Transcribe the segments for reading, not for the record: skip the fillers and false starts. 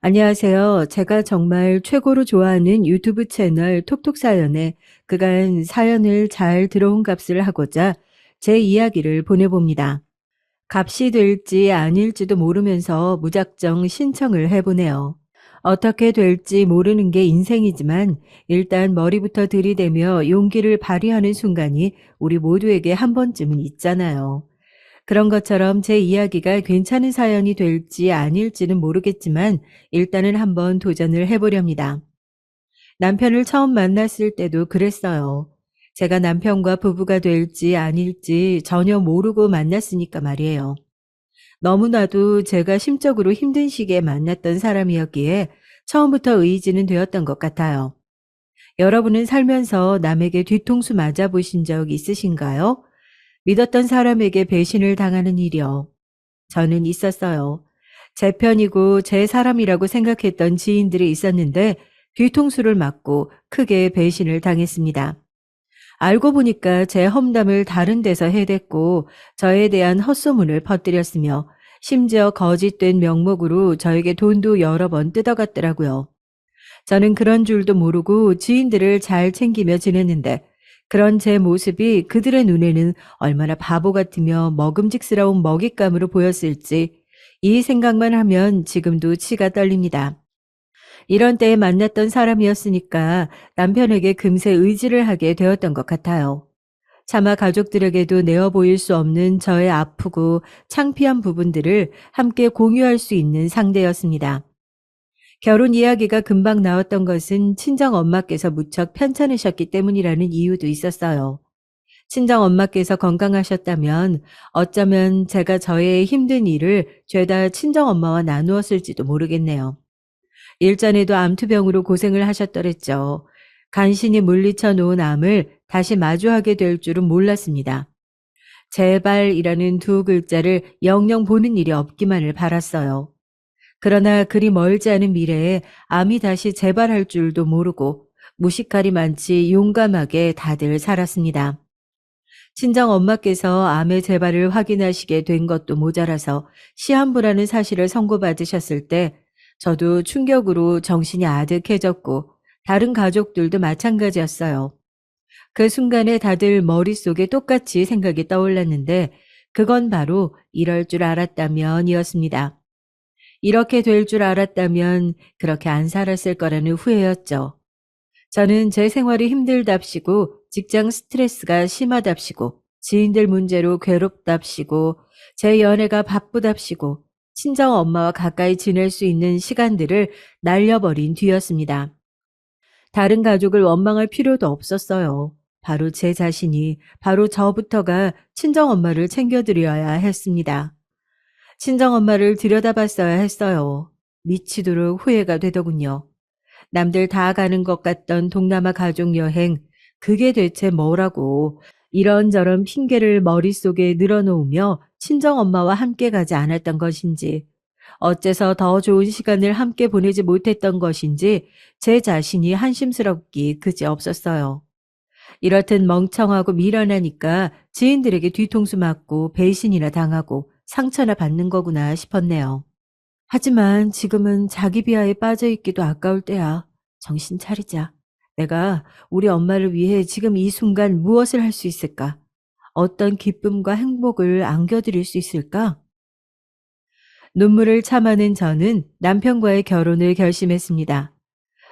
안녕하세요. 제가 정말 최고로 좋아하는 유튜브 채널 톡톡 사연에 그간 사연을 잘 들어온 값을 하고자 제 이야기를 보내봅니다. 값이 될지 아닐지도 모르면서 무작정 신청을 해보네요. 어떻게 될지 모르는 게 인생이지만 일단 머리부터 들이대며 용기를 발휘하는 순간이 우리 모두에게 한 번쯤은 있잖아요. 그런 것처럼 제 이야기가 괜찮은 사연이 될지 아닐지는 모르겠지만 일단은 한번 도전을 해보렵니다. 남편을 처음 만났을 때도 그랬어요. 제가 남편과 부부가 될지 아닐지 전혀 모르고 만났으니까 말이에요. 너무나도 제가 심적으로 힘든 시기에 만났던 사람이었기에 처음부터 의지는 되었던 것 같아요. 여러분은 살면서 남에게 뒤통수 맞아보신 적 있으신가요? 믿었던 사람에게 배신을 당하는 일이요. 저는 있었어요. 제 편이고 제 사람이라고 생각했던 지인들이 있었는데 뒤통수를 맞고 크게 배신을 당했습니다. 알고 보니까 제 험담을 다른 데서 해댔고 저에 대한 헛소문을 퍼뜨렸으며 심지어 거짓된 명목으로 저에게 돈도 여러 번 뜯어갔더라고요. 저는 그런 줄도 모르고 지인들을 잘 챙기며 지냈는데 그런 제 모습이 그들의 눈에는 얼마나 바보 같으며 먹음직스러운 먹잇감으로 보였을지 이 생각만 하면 지금도 치가 떨립니다. 이런 때에 만났던 사람이었으니까 남편에게 금세 의지를 하게 되었던 것 같아요. 차마 가족들에게도 내어 보일 수 없는 저의 아프고 창피한 부분들을 함께 공유할 수 있는 상대였습니다. 결혼 이야기가 금방 나왔던 것은 친정 엄마께서 무척 편찮으셨기 때문이라는 이유도 있었어요. 친정 엄마께서 건강하셨다면 어쩌면 제가 저의 힘든 일을 죄다 친정 엄마와 나누었을지도 모르겠네요. 일전에도 암투병으로 고생을 하셨더랬죠. 간신히 물리쳐 놓은 암을 다시 마주하게 될 줄은 몰랐습니다. 제발이라는 두 글자를 영영 보는 일이 없기만을 바랐어요. 그러나 그리 멀지 않은 미래에 암이 다시 재발할 줄도 모르고 무식할이 많지 용감하게 다들 살았습니다. 친정 엄마께서 암의 재발을 확인하시게 된 것도 모자라서 시한부라는 사실을 선고받으셨을 때 저도 충격으로 정신이 아득해졌고 다른 가족들도 마찬가지였어요. 그 순간에 다들 머릿속에 똑같이 생각이 떠올랐는데 그건 바로 이럴 줄 알았다면이었습니다. 이렇게 될 줄 알았다면 그렇게 안 살았을 거라는 후회였죠. 저는 제 생활이 힘들답시고 직장 스트레스가 심하답시고 지인들 문제로 괴롭답시고 제 연애가 바쁘답시고 친정 엄마와 가까이 지낼 수 있는 시간들을 날려버린 뒤였습니다. 다른 가족을 원망할 필요도 없었어요. 바로 제 자신이, 바로 저부터가 친정 엄마를 챙겨드려야 했습니다. 친정엄마를 들여다봤어야 했어요. 미치도록 후회가 되더군요. 남들 다 가는 것 같던 동남아 가족 여행, 그게 대체 뭐라고 이런저런 핑계를 머릿속에 늘어놓으며 친정엄마와 함께 가지 않았던 것인지, 어째서 더 좋은 시간을 함께 보내지 못했던 것인지 제 자신이 한심스럽기 그지없었어요. 이렇듯 멍청하고 미련하니까 지인들에게 뒤통수 맞고 배신이나 당하고 상처나 받는 거구나 싶었네요. 하지만 지금은 자기 비하에 빠져 있기도 아까울 때야. 정신 차리자. 내가 우리 엄마를 위해 지금 이 순간 무엇을 할 수 있을까? 어떤 기쁨과 행복을 안겨드릴 수 있을까? 눈물을 참아낸 저는 남편과의 결혼을 결심했습니다.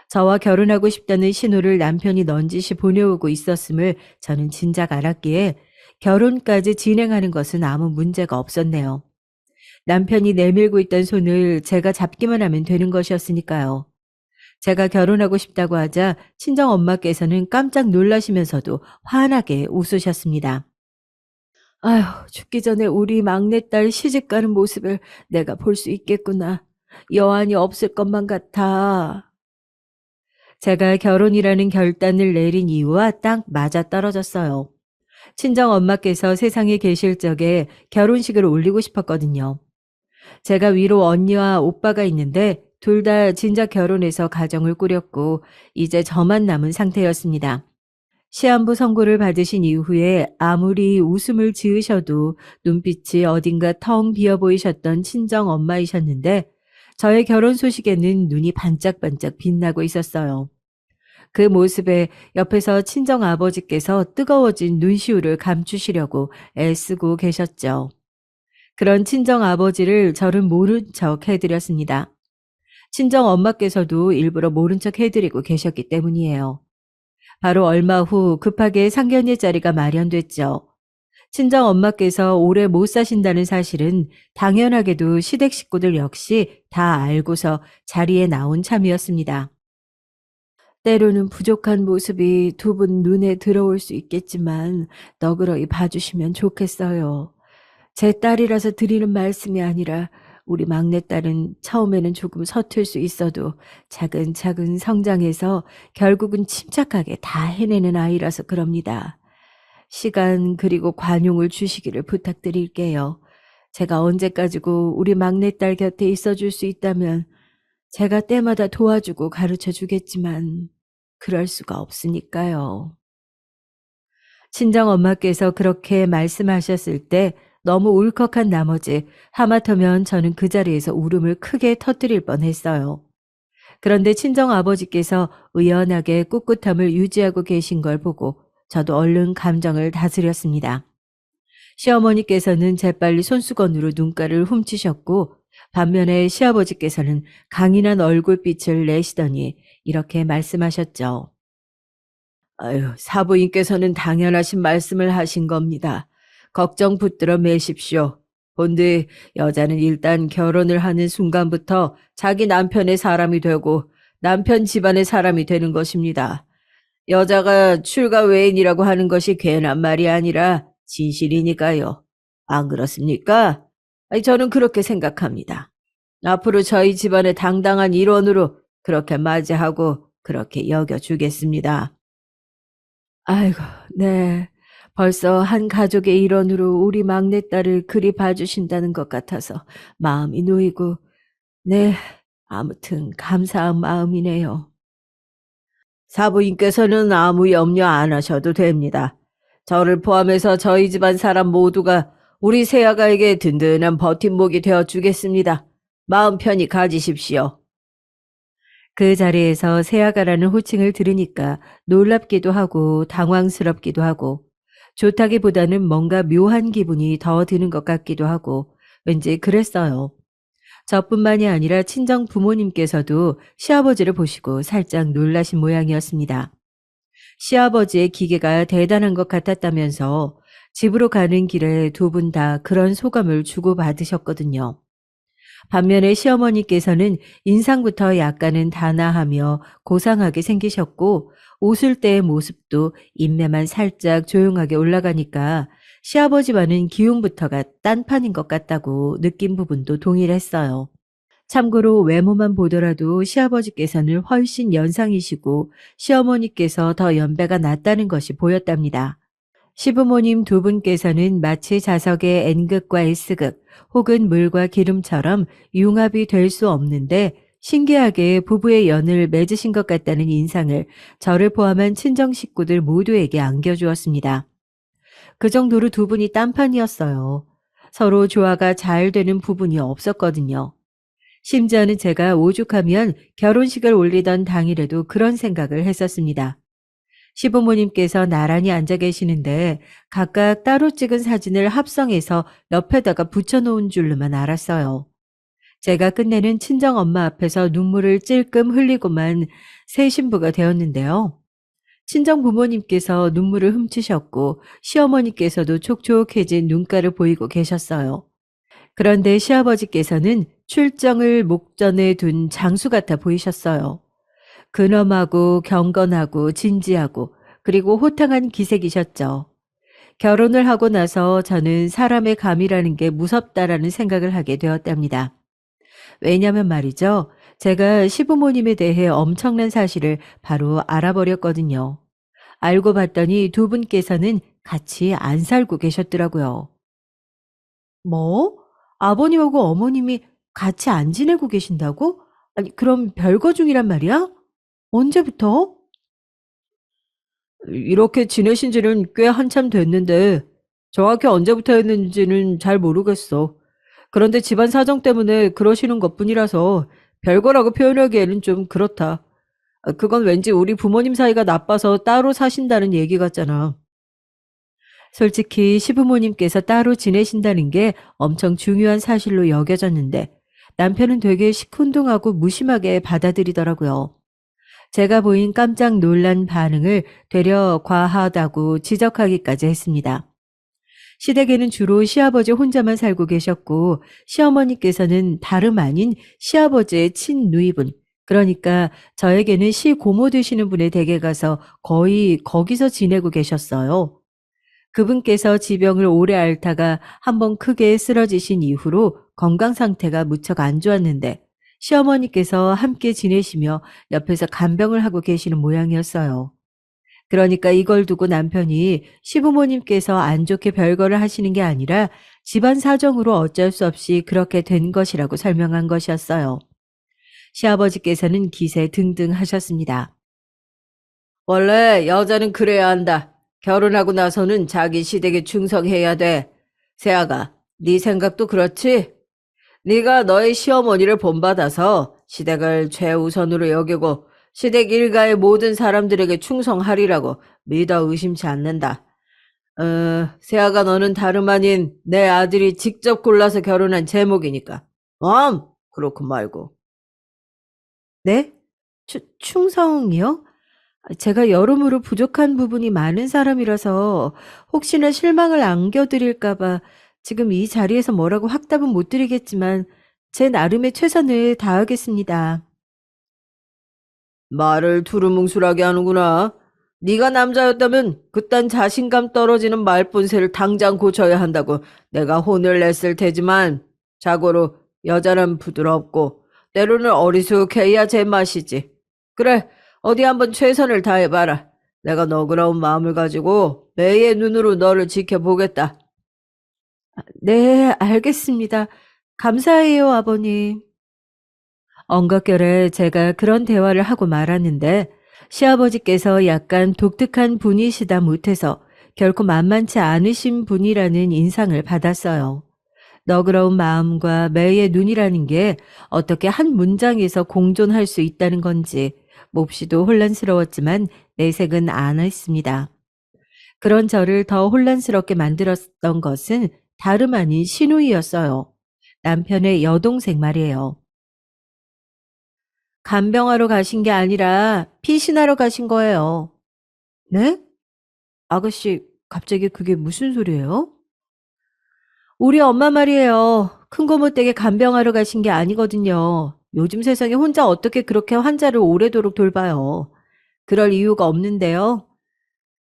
저와 결혼하고 싶다는 신호를 남편이 넌지시 보내오고 있었음을 저는 진작 알았기에 결혼까지 진행하는 것은 아무 문제가 없었네요. 남편이 내밀고 있던 손을 제가 잡기만 하면 되는 것이었으니까요. 제가 결혼하고 싶다고 하자 친정 엄마께서는 깜짝 놀라시면서도 환하게 웃으셨습니다. 아휴, 죽기 전에 우리 막내딸 시집가는 모습을 내가 볼 수 있겠구나. 여한이 없을 것만 같아. 제가 결혼이라는 결단을 내린 이유와 딱 맞아떨어졌어요. 친정 엄마께서 세상에 계실 적에 결혼식을 올리고 싶었거든요. 제가 위로 언니와 오빠가 있는데 둘 다 진작 결혼해서 가정을 꾸렸고 이제 저만 남은 상태였습니다. 시한부 선고를 받으신 이후에 아무리 웃음을 지으셔도 눈빛이 어딘가 텅 비어 보이셨던 친정 엄마이셨는데 저의 결혼 소식에는 눈이 반짝반짝 빛나고 있었어요. 그 모습에 옆에서 친정 아버지께서 뜨거워진 눈시울을 감추시려고 애쓰고 계셨죠. 그런 친정 아버지를 저는 모른 척 해드렸습니다. 친정 엄마께서도 일부러 모른 척 해드리고 계셨기 때문이에요. 바로 얼마 후 급하게 상견례 자리가 마련됐죠. 친정 엄마께서 오래 못 사신다는 사실은 당연하게도 시댁 식구들 역시 다 알고서 자리에 나온 참이었습니다. 때로는 부족한 모습이 두 분 눈에 들어올 수 있겠지만 너그러이 봐주시면 좋겠어요. 제 딸이라서 드리는 말씀이 아니라 우리 막내딸은 처음에는 조금 서툴 수 있어도 차근차근 성장해서 결국은 침착하게 다 해내는 아이라서 그럽니다. 시간 그리고 관용을 주시기를 부탁드릴게요. 제가 언제까지고 우리 막내딸 곁에 있어줄 수 있다면 제가 때마다 도와주고 가르쳐 주겠지만 그럴 수가 없으니까요. 친정 엄마께서 그렇게 말씀하셨을 때 너무 울컥한 나머지 하마터면 저는 그 자리에서 울음을 크게 터뜨릴 뻔했어요. 그런데 친정 아버지께서 의연하게 꿋꿋함을 유지하고 계신 걸 보고 저도 얼른 감정을 다스렸습니다. 시어머니께서는 재빨리 손수건으로 눈가를 훔치셨고 반면에 시아버지께서는 강인한 얼굴빛을 내시더니 이렇게 말씀하셨죠. 아유, 사부인께서는 당연하신 말씀을 하신 겁니다. 걱정 붙들어 매십시오. 본디 여자는 일단 결혼을 하는 순간부터 자기 남편의 사람이 되고 남편 집안의 사람이 되는 것입니다. 여자가 출가 외인이라고 하는 것이 괜한 말이 아니라 진실이니까요. 안 그렇습니까? 아니, 저는 그렇게 생각합니다. 앞으로 저희 집안의 당당한 일원으로 그렇게 맞이하고 그렇게 여겨주겠습니다. 아이고, 네. 벌써 한 가족의 일원으로 우리 막내딸을 그리 봐주신다는 것 같아서 마음이 놓이고, 네. 아무튼 감사한 마음이네요. 사부인께서는 아무 염려 안 하셔도 됩니다. 저를 포함해서 저희 집안 사람 모두가 우리 새아가에게 든든한 버팀목이 되어 주겠습니다. 마음 편히 가지십시오. 그 자리에서 새아가라는 호칭을 들으니까 놀랍기도 하고 당황스럽기도 하고 좋다기보다는 뭔가 묘한 기분이 더 드는 것 같기도 하고 왠지 그랬어요. 저뿐만이 아니라 친정 부모님께서도 시아버지를 보시고 살짝 놀라신 모양이었습니다. 시아버지의 기계가 대단한 것 같았다면서 집으로 가는 길에 두 분 다 그런 소감을 주고받으셨거든요. 반면에 시어머니께서는 인상부터 약간은 단아하며 고상하게 생기셨고 웃을 때의 모습도 인매만 살짝 조용하게 올라가니까 시아버지와는 기운부터가 딴판인 것 같다고 느낀 부분도 동일했어요. 참고로 외모만 보더라도 시아버지께서는 훨씬 연상이시고 시어머니께서 더 연배가 낮다는 것이 보였답니다. 시부모님 두 분께서는 마치 자석의 N극과 S극 혹은 물과 기름처럼 융합이 될 수 없는데 신기하게 부부의 연을 맺으신 것 같다는 인상을 저를 포함한 친정 식구들 모두에게 안겨주었습니다. 그 정도로 두 분이 딴판이었어요. 서로 조화가 잘 되는 부분이 없었거든요. 심지어는 제가 오죽하면 결혼식을 올리던 당일에도 그런 생각을 했었습니다. 시부모님께서 나란히 앉아 계시는데 각각 따로 찍은 사진을 합성해서 옆에다가 붙여놓은 줄로만 알았어요. 제가 끝내는 친정엄마 앞에서 눈물을 찔끔 흘리고만 새 신부가 되었는데요. 친정 부모님께서 눈물을 훔치셨고 시어머니께서도 촉촉해진 눈가를 보이고 계셨어요. 그런데 시아버지께서는 출정을 목전에 둔 장수 같아 보이셨어요. 근엄하고 경건하고 진지하고 그리고 호탕한 기색이셨죠. 결혼을 하고 나서 저는 사람의 감이라는 게 무섭다라는 생각을 하게 되었답니다. 왜냐면 말이죠. 제가 시부모님에 대해 엄청난 사실을 바로 알아버렸거든요. 알고 봤더니 두 분께서는 같이 안 살고 계셨더라고요. 뭐? 아버님하고 어머님이 같이 안 지내고 계신다고? 아니, 그럼 별거 중이란 말이야? 언제부터? 이렇게 지내신 지는 꽤 한참 됐는데 정확히 언제부터였는지는 잘 모르겠어. 그런데 집안 사정 때문에 그러시는 것뿐이라서 별거라고 표현하기에는 좀 그렇다. 그건 왠지 우리 부모님 사이가 나빠서 따로 사신다는 얘기 같잖아. 솔직히 시부모님께서 따로 지내신다는 게 엄청 중요한 사실로 여겨졌는데 남편은 되게 시큰둥하고 무심하게 받아들이더라고요. 제가 보인 깜짝 놀란 반응을 되려 과하다고 지적하기까지 했습니다. 시댁에는 주로 시아버지 혼자만 살고 계셨고 시어머니께서는 다름 아닌 시아버지의 친누이분, 그러니까 저에게는 시고모 되시는 분의 댁에 가서 거의 거기서 지내고 계셨어요. 그분께서 지병을 오래 앓다가 한번 크게 쓰러지신 이후로 건강 상태가 무척 안 좋았는데 시어머니께서 함께 지내시며 옆에서 간병을 하고 계시는 모양이었어요. 그러니까 이걸 두고 남편이 시부모님께서 안 좋게 별거를 하시는 게 아니라 집안 사정으로 어쩔 수 없이 그렇게 된 것이라고 설명한 것이었어요. 시아버지께서는 기세 등등 하셨습니다. 원래 여자는 그래야 한다. 결혼하고 나서는 자기 시댁에 충성해야 돼. 세아가, 네 생각도 그렇지? 네가 너의 시어머니를 본받아서 시댁을 최우선으로 여기고 시댁 일가의 모든 사람들에게 충성하리라고 믿어 의심치 않는다. 세아가 너는 다름 아닌 내 아들이 직접 골라서 결혼한 제목이니까. 그렇고 말고. 네? 충성이요? 제가 여러모로 부족한 부분이 많은 사람이라서 혹시나 실망을 안겨드릴까 봐 지금 이 자리에서 뭐라고 확답은 못 드리겠지만 제 나름의 최선을 다하겠습니다. 말을 두루뭉술하게 하는구나. 네가 남자였다면 그딴 자신감 떨어지는 말본새를 당장 고쳐야 한다고 내가 혼을 냈을 테지만 자고로 여자는 부드럽고 때로는 어리숙해야 제맛이지. 그래, 어디 한번 최선을 다해봐라. 내가 너그러운 마음을 가지고 매의 눈으로 너를 지켜보겠다. 네, 알겠습니다. 감사해요, 아버님. 엉겁결에 제가 그런 대화를 하고 말았는데 시아버지께서 약간 독특한 분이시다 못해서 결코 만만치 않으신 분이라는 인상을 받았어요. 너그러운 마음과 매의 눈이라는 게 어떻게 한 문장에서 공존할 수 있다는 건지 몹시도 혼란스러웠지만 내색은 안 했습니다. 그런 저를 더 혼란스럽게 만들었던 것은 다름 아닌 시누이였어요. 남편의 여동생 말이에요. 간병하러 가신 게 아니라 피신하러 가신 거예요. 네? 아가씨, 갑자기 그게 무슨 소리예요? 우리 엄마 말이에요. 큰 거 못되게 간병하러 가신 게 아니거든요. 요즘 세상에 혼자 어떻게 그렇게 환자를 오래도록 돌봐요. 그럴 이유가 없는데요.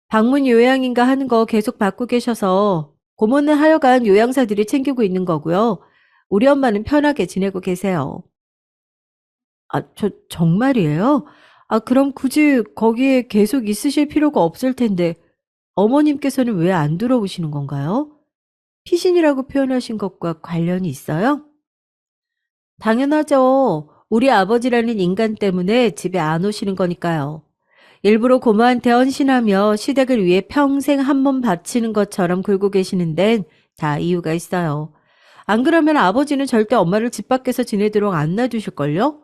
방문 요양인가 하는 거 계속 받고 계셔서 고모는 하여간 요양사들이 챙기고 있는 거고요. 우리 엄마는 편하게 지내고 계세요. 정말이에요? 그럼 굳이 거기에 계속 있으실 필요가 없을 텐데 어머님께서는 왜 안 들어오시는 건가요? 피신이라고 표현하신 것과 관련이 있어요? 당연하죠. 우리 아버지라는 인간 때문에 집에 안 오시는 거니까요. 일부러 고모한테 헌신하며 시댁을 위해 평생 한 몸 바치는 것처럼 굴고 계시는 데는 다 이유가 있어요. 안 그러면 아버지는 절대 엄마를 집 밖에서 지내도록 안 놔두실걸요?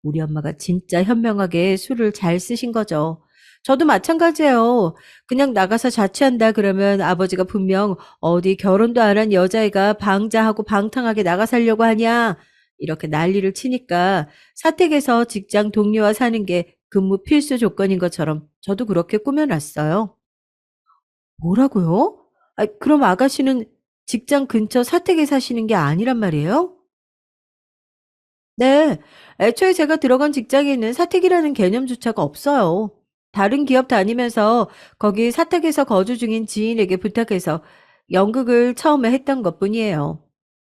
우리 엄마가 진짜 현명하게 술을 잘 쓰신 거죠. 저도 마찬가지예요. 그냥 나가서 자취한다 그러면 아버지가 분명 어디 결혼도 안 한 여자애가 방자하고 방탕하게 나가 살려고 하냐 이렇게 난리를 치니까 사택에서 직장 동료와 사는 게 근무 필수 조건인 것처럼 저도 그렇게 꾸며놨어요. 뭐라고요? 그럼 아가씨는 직장 근처 사택에 사시는 게 아니란 말이에요? 네. 애초에 제가 들어간 직장에는 사택이라는 개념조차가 없어요. 다른 기업 다니면서 거기 사택에서 거주 중인 지인에게 부탁해서 연극을 처음에 했던 것뿐이에요.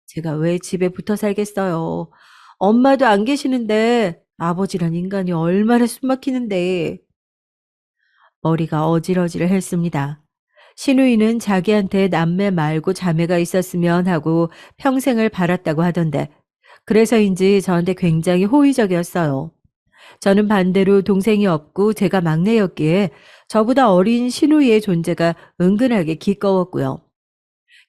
제가 왜 집에 붙어 살겠어요. 엄마도 안 계시는데 아버지란 인간이 얼마나 숨막히는데. 머리가 어질어질했습니다. 시누이는 자기한테 남매 말고 자매가 있었으면 하고 평생을 바랐다고 하던데 그래서인지 저한테 굉장히 호의적이었어요. 저는 반대로 동생이 없고 제가 막내였기에 저보다 어린 시누이의 존재가 은근하게 기꺼웠고요.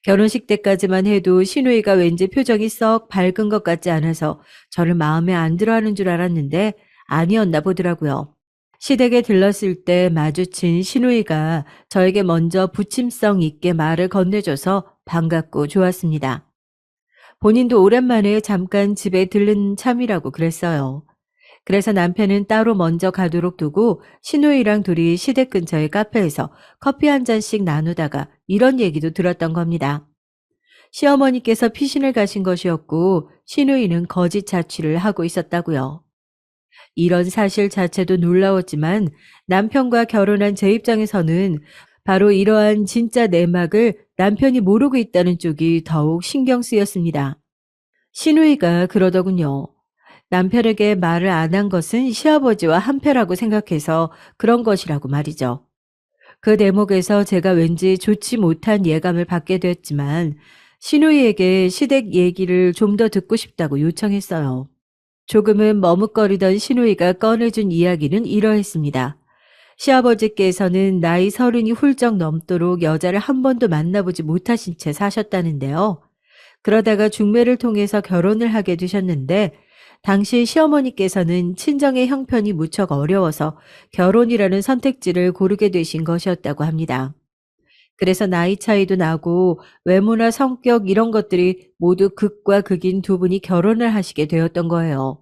결혼식 때까지만 해도 시누이가 왠지 표정이 썩 밝은 것 같지 않아서 저를 마음에 안 들어 하는 줄 알았는데 아니었나 보더라고요. 시댁에 들렀을 때 마주친 시누이가 저에게 먼저 부침성 있게 말을 건네줘서 반갑고 좋았습니다. 본인도 오랜만에 잠깐 집에 들른 참이라고 그랬어요. 그래서 남편은 따로 먼저 가도록 두고 시누이랑 둘이 시댁 근처의 카페에서 커피 한 잔씩 나누다가 이런 얘기도 들었던 겁니다. 시어머니께서 피신을 가신 것이었고 시누이는 거짓 자취를 하고 있었다고요. 이런 사실 자체도 놀라웠지만 남편과 결혼한 제 입장에서는 바로 이러한 진짜 내막을 남편이 모르고 있다는 쪽이 더욱 신경 쓰였습니다. 시누이가 그러더군요. 남편에게 말을 안 한 것은 시아버지와 한패라고 생각해서 그런 것이라고 말이죠. 그 대목에서 제가 왠지 좋지 못한 예감을 받게 됐지만 시누이에게 시댁 얘기를 좀 더 듣고 싶다고 요청했어요. 조금은 머뭇거리던 시누이가 꺼내준 이야기는 이러했습니다. 시아버지께서는 나이 30이 훌쩍 넘도록 여자를 한 번도 만나보지 못하신 채 사셨다는데요. 그러다가 중매를 통해서 결혼을 하게 되셨는데 당시 시어머니께서는 친정의 형편이 무척 어려워서 결혼이라는 선택지를 고르게 되신 것이었다고 합니다. 그래서 나이 차이도 나고 외모나 성격 이런 것들이 모두 극과 극인 두 분이 결혼을 하시게 되었던 거예요.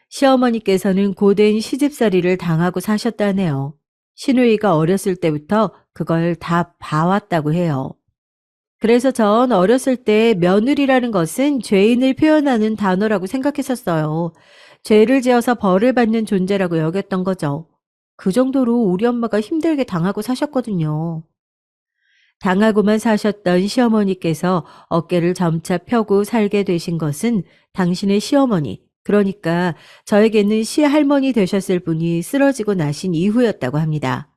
시어머니께서는 고된 시집살이를 당하고 사셨다네요. 시누이가 어렸을 때부터 그걸 다 봐왔다고 해요. 그래서 전 어렸을 때 며느리라는 것은 죄인을 표현하는 단어라고 생각했었어요. 죄를 지어서 벌을 받는 존재라고 여겼던 거죠. 그 정도로 우리 엄마가 힘들게 당하고 사셨거든요. 당하고만 사셨던 시어머니께서 어깨를 점차 펴고 살게 되신 것은 당신의 시어머니, 그러니까 저에게는 시할머니 되셨을 분이 쓰러지고 나신 이후였다고 합니다.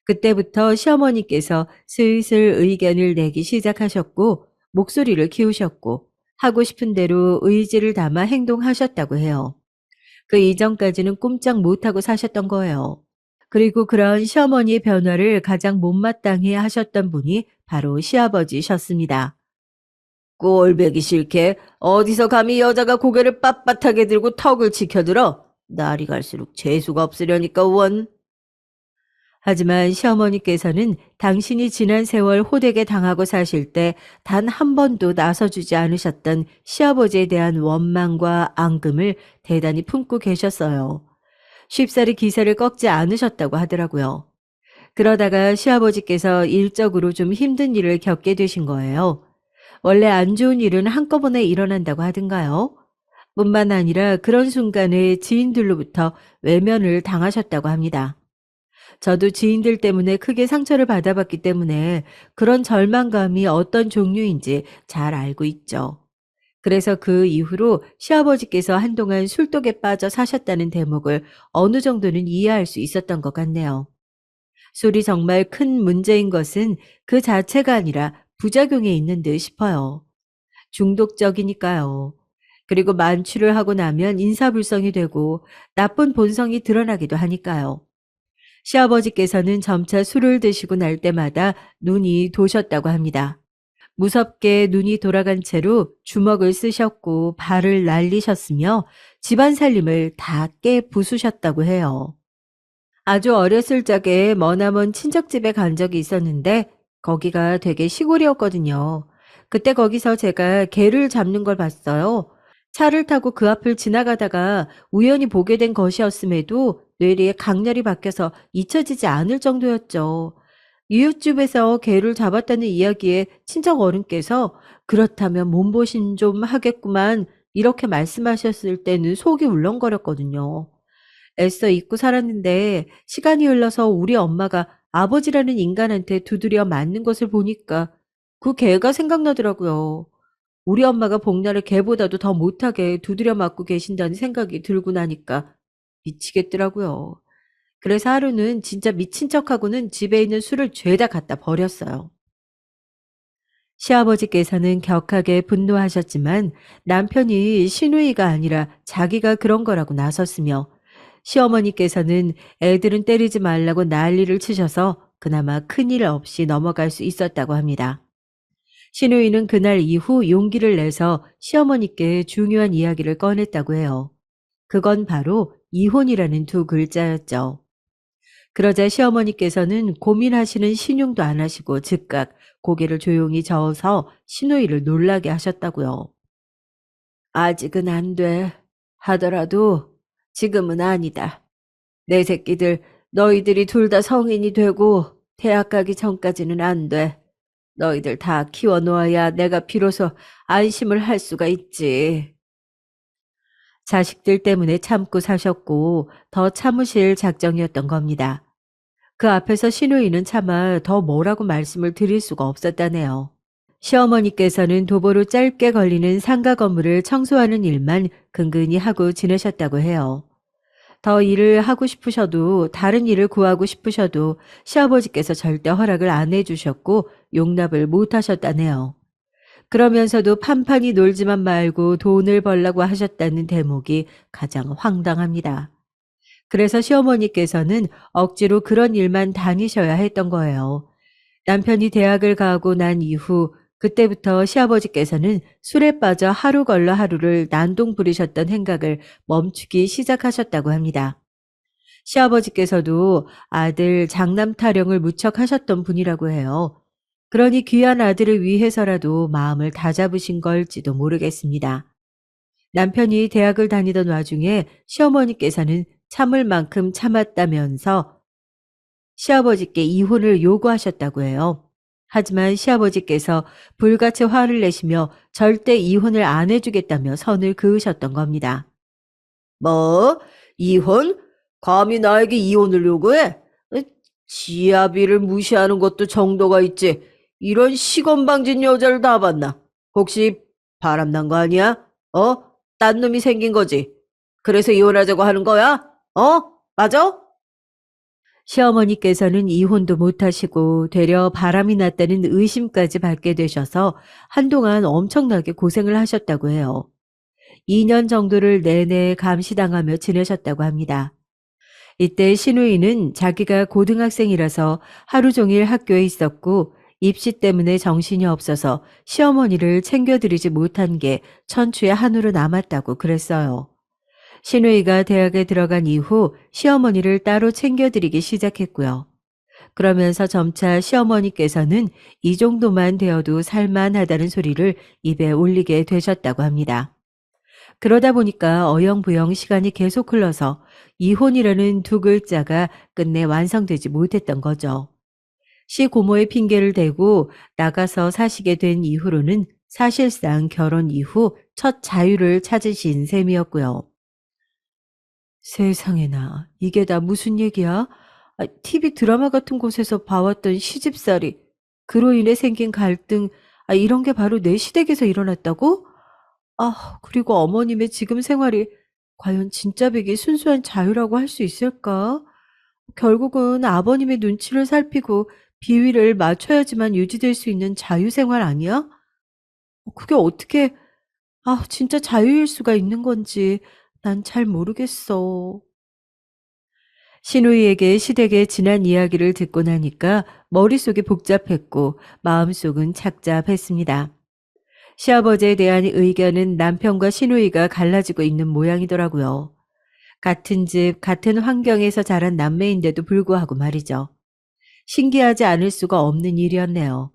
그때부터 시어머니께서 슬슬 의견을 내기 시작하셨고 목소리를 키우셨고 하고 싶은 대로 의지를 담아 행동하셨다고 해요. 그 이전까지는 꼼짝 못하고 사셨던 거예요. 그리고 그런 시어머니의 변화를 가장 못마땅해 하셨던 분이 바로 시아버지셨습니다. 꼴보기 싫게 어디서 감히 여자가 고개를 빳빳하게 들고 턱을 치켜들어. 날이 갈수록 재수가 없으려니까 원. 하지만 시어머니께서는 당신이 지난 세월 호되게 당하고 사실 때 단 한 번도 나서주지 않으셨던 시아버지에 대한 원망과 앙금을 대단히 품고 계셨어요. 쉽사리 기세를 꺾지 않으셨다고 하더라고요. 그러다가 시아버지께서 일적으로 좀 힘든 일을 겪게 되신 거예요. 원래 안 좋은 일은 한꺼번에 일어난다고 하던가요? 뿐만 아니라 그런 순간에 지인들로부터 외면을 당하셨다고 합니다. 저도 지인들 때문에 크게 상처를 받아봤기 때문에 그런 절망감이 어떤 종류인지 잘 알고 있죠. 그래서 그 이후로 시아버지께서 한동안 술독에 빠져 사셨다는 대목을 어느 정도는 이해할 수 있었던 것 같네요. 술이 정말 큰 문제인 것은 그 자체가 아니라 부작용에 있는 듯 싶어요. 중독적이니까요. 그리고 만취를 하고 나면 인사불성이 되고 나쁜 본성이 드러나기도 하니까요. 시아버지께서는 점차 술을 드시고 날 때마다 눈이 도셨다고 합니다. 무섭게 눈이 돌아간 채로 주먹을 쓰셨고 발을 날리셨으며 집안 살림을 다 깨 부수셨다고 해요. 아주 어렸을 적에 머나먼 친척집에 간 적이 있었는데 거기가 되게 시골이었거든요. 그때 거기서 제가 개를 잡는 걸 봤어요. 차를 타고 그 앞을 지나가다가 우연히 보게 된 것이었음에도 뇌리에 강렬히 박혀서 잊혀지지 않을 정도였죠. 이웃집에서 개를 잡았다는 이야기에 친정 어른께서 그렇다면 몸보신 좀 하겠구만 이렇게 말씀하셨을 때는 속이 울렁거렸거든요. 애써 잊고 살았는데 시간이 흘러서 우리 엄마가 아버지라는 인간한테 두드려 맞는 것을 보니까 그 개가 생각나더라고요. 우리 엄마가 복날을 개보다도 더 못하게 두드려 맞고 계신다는 생각이 들고 나니까 미치겠더라고요. 그래서 하루는 진짜 미친 척하고는 집에 있는 술을 죄다 갖다 버렸어요. 시아버지께서는 격하게 분노하셨지만 남편이 시누이가 아니라 자기가 그런 거라고 나섰으며 시어머니께서는 애들은 때리지 말라고 난리를 치셔서 그나마 큰일 없이 넘어갈 수 있었다고 합니다. 신우이는 그날 이후 용기를 내서 시어머니께 중요한 이야기를 꺼냈다고 해요. 그건 바로 이혼이라는 두 글자였죠. 그러자 시어머니께서는 고민하시는 신용도 안 하시고 즉각 고개를 조용히 저어서 신우이를 놀라게 하셨다고요. 아직은 안 돼. 하더라도 지금은 아니다. 내 새끼들, 너희들이 둘 다 성인이 되고 대학 가기 전까지는 안 돼. 너희들 다 키워놓아야 내가 비로소 안심을 할 수가 있지. 자식들 때문에 참고 사셨고 더 참으실 작정이었던 겁니다. 그 앞에서 시누이는 차마 더 뭐라고 말씀을 드릴 수가 없었다네요. 시어머니께서는 도보로 짧게 걸리는 상가 건물을 청소하는 일만 근근히 하고 지내셨다고 해요. 더 일을 하고 싶으셔도 다른 일을 구하고 싶으셔도 시아버지께서 절대 허락을 안 해주셨고 용납을 못 하셨다네요. 그러면서도 판판히 놀지만 말고 돈을 벌라고 하셨다는 대목이 가장 황당합니다. 그래서 시어머니께서는 억지로 그런 일만 다니셔야 했던 거예요. 남편이 대학을 가고 난 이후 그때부터 시아버지께서는 술에 빠져 하루 걸러 하루를 난동 부리셨던 행각을 멈추기 시작하셨다고 합니다. 시아버지께서도 아들 장남 타령을 무척 하셨던 분이라고 해요. 그러니 귀한 아들을 위해서라도 마음을 다잡으신 걸지도 모르겠습니다. 남편이 대학을 다니던 와중에 시어머니께서는 참을 만큼 참았다면서 시아버지께 이혼을 요구하셨다고 해요. 하지만 시아버지께서 불같이 화를 내시며 절대 이혼을 안 해주겠다며 선을 그으셨던 겁니다. 뭐? 이혼? 감히 나에게 이혼을 요구해? 지아비를 무시하는 것도 정도가 있지. 이런 시건방진 여자를 다 봤나? 혹시 바람난 거 아니야? 딴 놈이 생긴 거지. 그래서 이혼하자고 하는 거야? 맞아? 시어머니께서는 이혼도 못하시고 되려 바람이 났다는 의심까지 받게 되셔서 한동안 엄청나게 고생을 하셨다고 해요. 2년 정도를 내내 감시당하며 지내셨다고 합니다. 이때 신우이는 자기가 고등학생이라서 하루 종일 학교에 있었고 입시 때문에 정신이 없어서 시어머니를 챙겨드리지 못한 게 천추의 한으로 남았다고 그랬어요. 신우이가 대학에 들어간 이후 시어머니를 따로 챙겨드리기 시작했고요. 그러면서 점차 시어머니께서는 이 정도만 되어도 살만하다는 소리를 입에 올리게 되셨다고 합니다. 그러다 보니까 어영부영 시간이 계속 흘러서 이혼이라는 두 글자가 끝내 완성되지 못했던 거죠. 시고모의 핑계를 대고 나가서 사시게 된 이후로는 사실상 결혼 이후 첫 자유를 찾으신 셈이었고요. 세상에나, 이게 다 무슨 얘기야? TV 드라마 같은 곳에서 봐왔던 시집살이, 그로 인해 생긴 갈등, 이런 게 바로 내 시댁에서 일어났다고? 그리고 어머님의 지금 생활이 과연 진짜 백이 순수한 자유라고 할 수 있을까? 결국은 아버님의 눈치를 살피고 비위를 맞춰야지만 유지될 수 있는 자유 생활 아니야? 그게 어떻게, 진짜 자유일 수가 있는 건지 난 잘 모르겠어. 신우이에게 시댁의 지난 이야기를 듣고 나니까 머릿속이 복잡했고 마음속은 착잡했습니다. 시아버지에 대한 의견은 남편과 신우이가 갈라지고 있는 모양이더라고요. 같은 집, 같은 환경에서 자란 남매인데도 불구하고 말이죠. 신기하지 않을 수가 없는 일이었네요.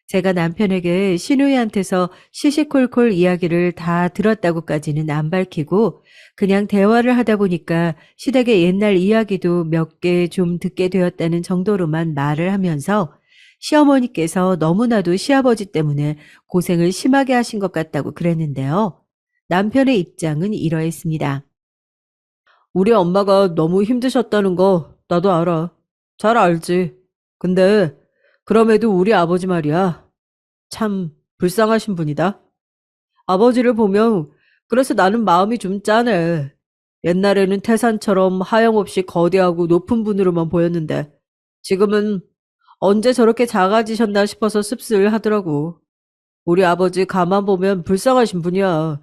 제가 남편에게 신우이한테서 시시콜콜 이야기를 다 들었다고까지는 안 밝히고 그냥 대화를 하다 보니까 시댁의 옛날 이야기도 몇 개 좀 듣게 되었다는 정도로만 말을 하면서 시어머니께서 너무나도 시아버지 때문에 고생을 심하게 하신 것 같다고 그랬는데요. 남편의 입장은 이러했습니다. 우리 엄마가 너무 힘드셨다는 거 나도 알아. 잘 알지. 근데 그럼에도 우리 아버지 말이야. 참 불쌍하신 분이다. 아버지를 보면 그래서 나는 마음이 좀 짠해. 옛날에는 태산처럼 하염없이 거대하고 높은 분으로만 보였는데 지금은 언제 저렇게 작아지셨나 싶어서 씁쓸하더라고. 우리 아버지 가만 보면 불쌍하신 분이야.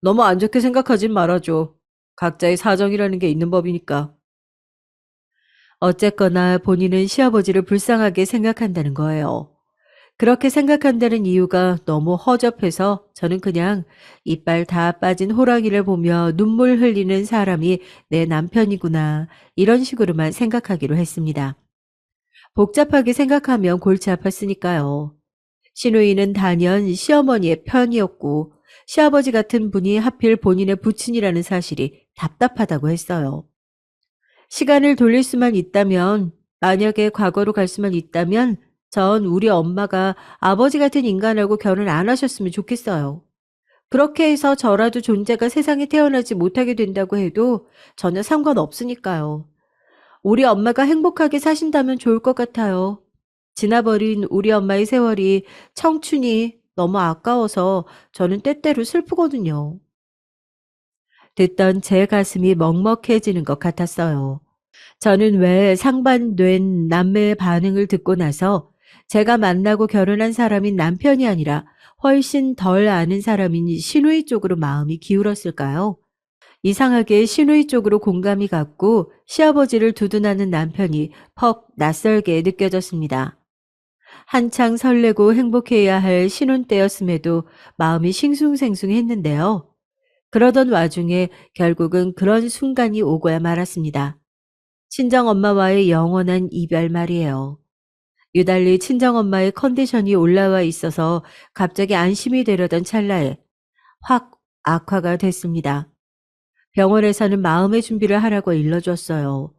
너무 안 좋게 생각하진 말아줘. 각자의 사정이라는 게 있는 법이니까. 어쨌거나 본인은 시아버지를 불쌍하게 생각한다는 거예요. 그렇게 생각한다는 이유가 너무 허접해서 저는 그냥 이빨 다 빠진 호랑이를 보며 눈물 흘리는 사람이 내 남편이구나, 이런 식으로만 생각하기로 했습니다. 복잡하게 생각하면 골치 아팠으니까요. 시누이는 단연 시어머니의 편이었고 시아버지 같은 분이 하필 본인의 부친이라는 사실이 답답하다고 했어요. 시간을 돌릴 수만 있다면, 만약에 과거로 갈 수만 있다면 전 우리 엄마가 아버지 같은 인간하고 결혼 안 하셨으면 좋겠어요. 그렇게 해서 저라도 존재가 세상에 태어나지 못하게 된다고 해도 전혀 상관없으니까요. 우리 엄마가 행복하게 사신다면 좋을 것 같아요. 지나버린 우리 엄마의 세월이, 청춘이 너무 아까워서 저는 때때로 슬프거든요. 듣던 제 가슴이 먹먹해지는 것 같았어요. 저는 왜 상반된 남매의 반응을 듣고 나서 제가 만나고 결혼한 사람인 남편이 아니라 훨씬 덜 아는 사람인 시누이 쪽으로 마음이 기울었을까요? 이상하게 시누이 쪽으로 공감이 갔고 시아버지를 두둔하는 남편이 퍽 낯설게 느껴졌습니다. 한창 설레고 행복해야 할 신혼 때였음에도 마음이 싱숭생숭했는데요. 그러던 와중에 결국은 그런 순간이 오고야 말았습니다. 친정엄마와의 영원한 이별 말이에요. 유달리 친정엄마의 컨디션이 올라와 있어서 갑자기 안심이 되려던 찰나에 확 악화가 됐습니다. 병원에서는 마음의 준비를 하라고 일러줬어요.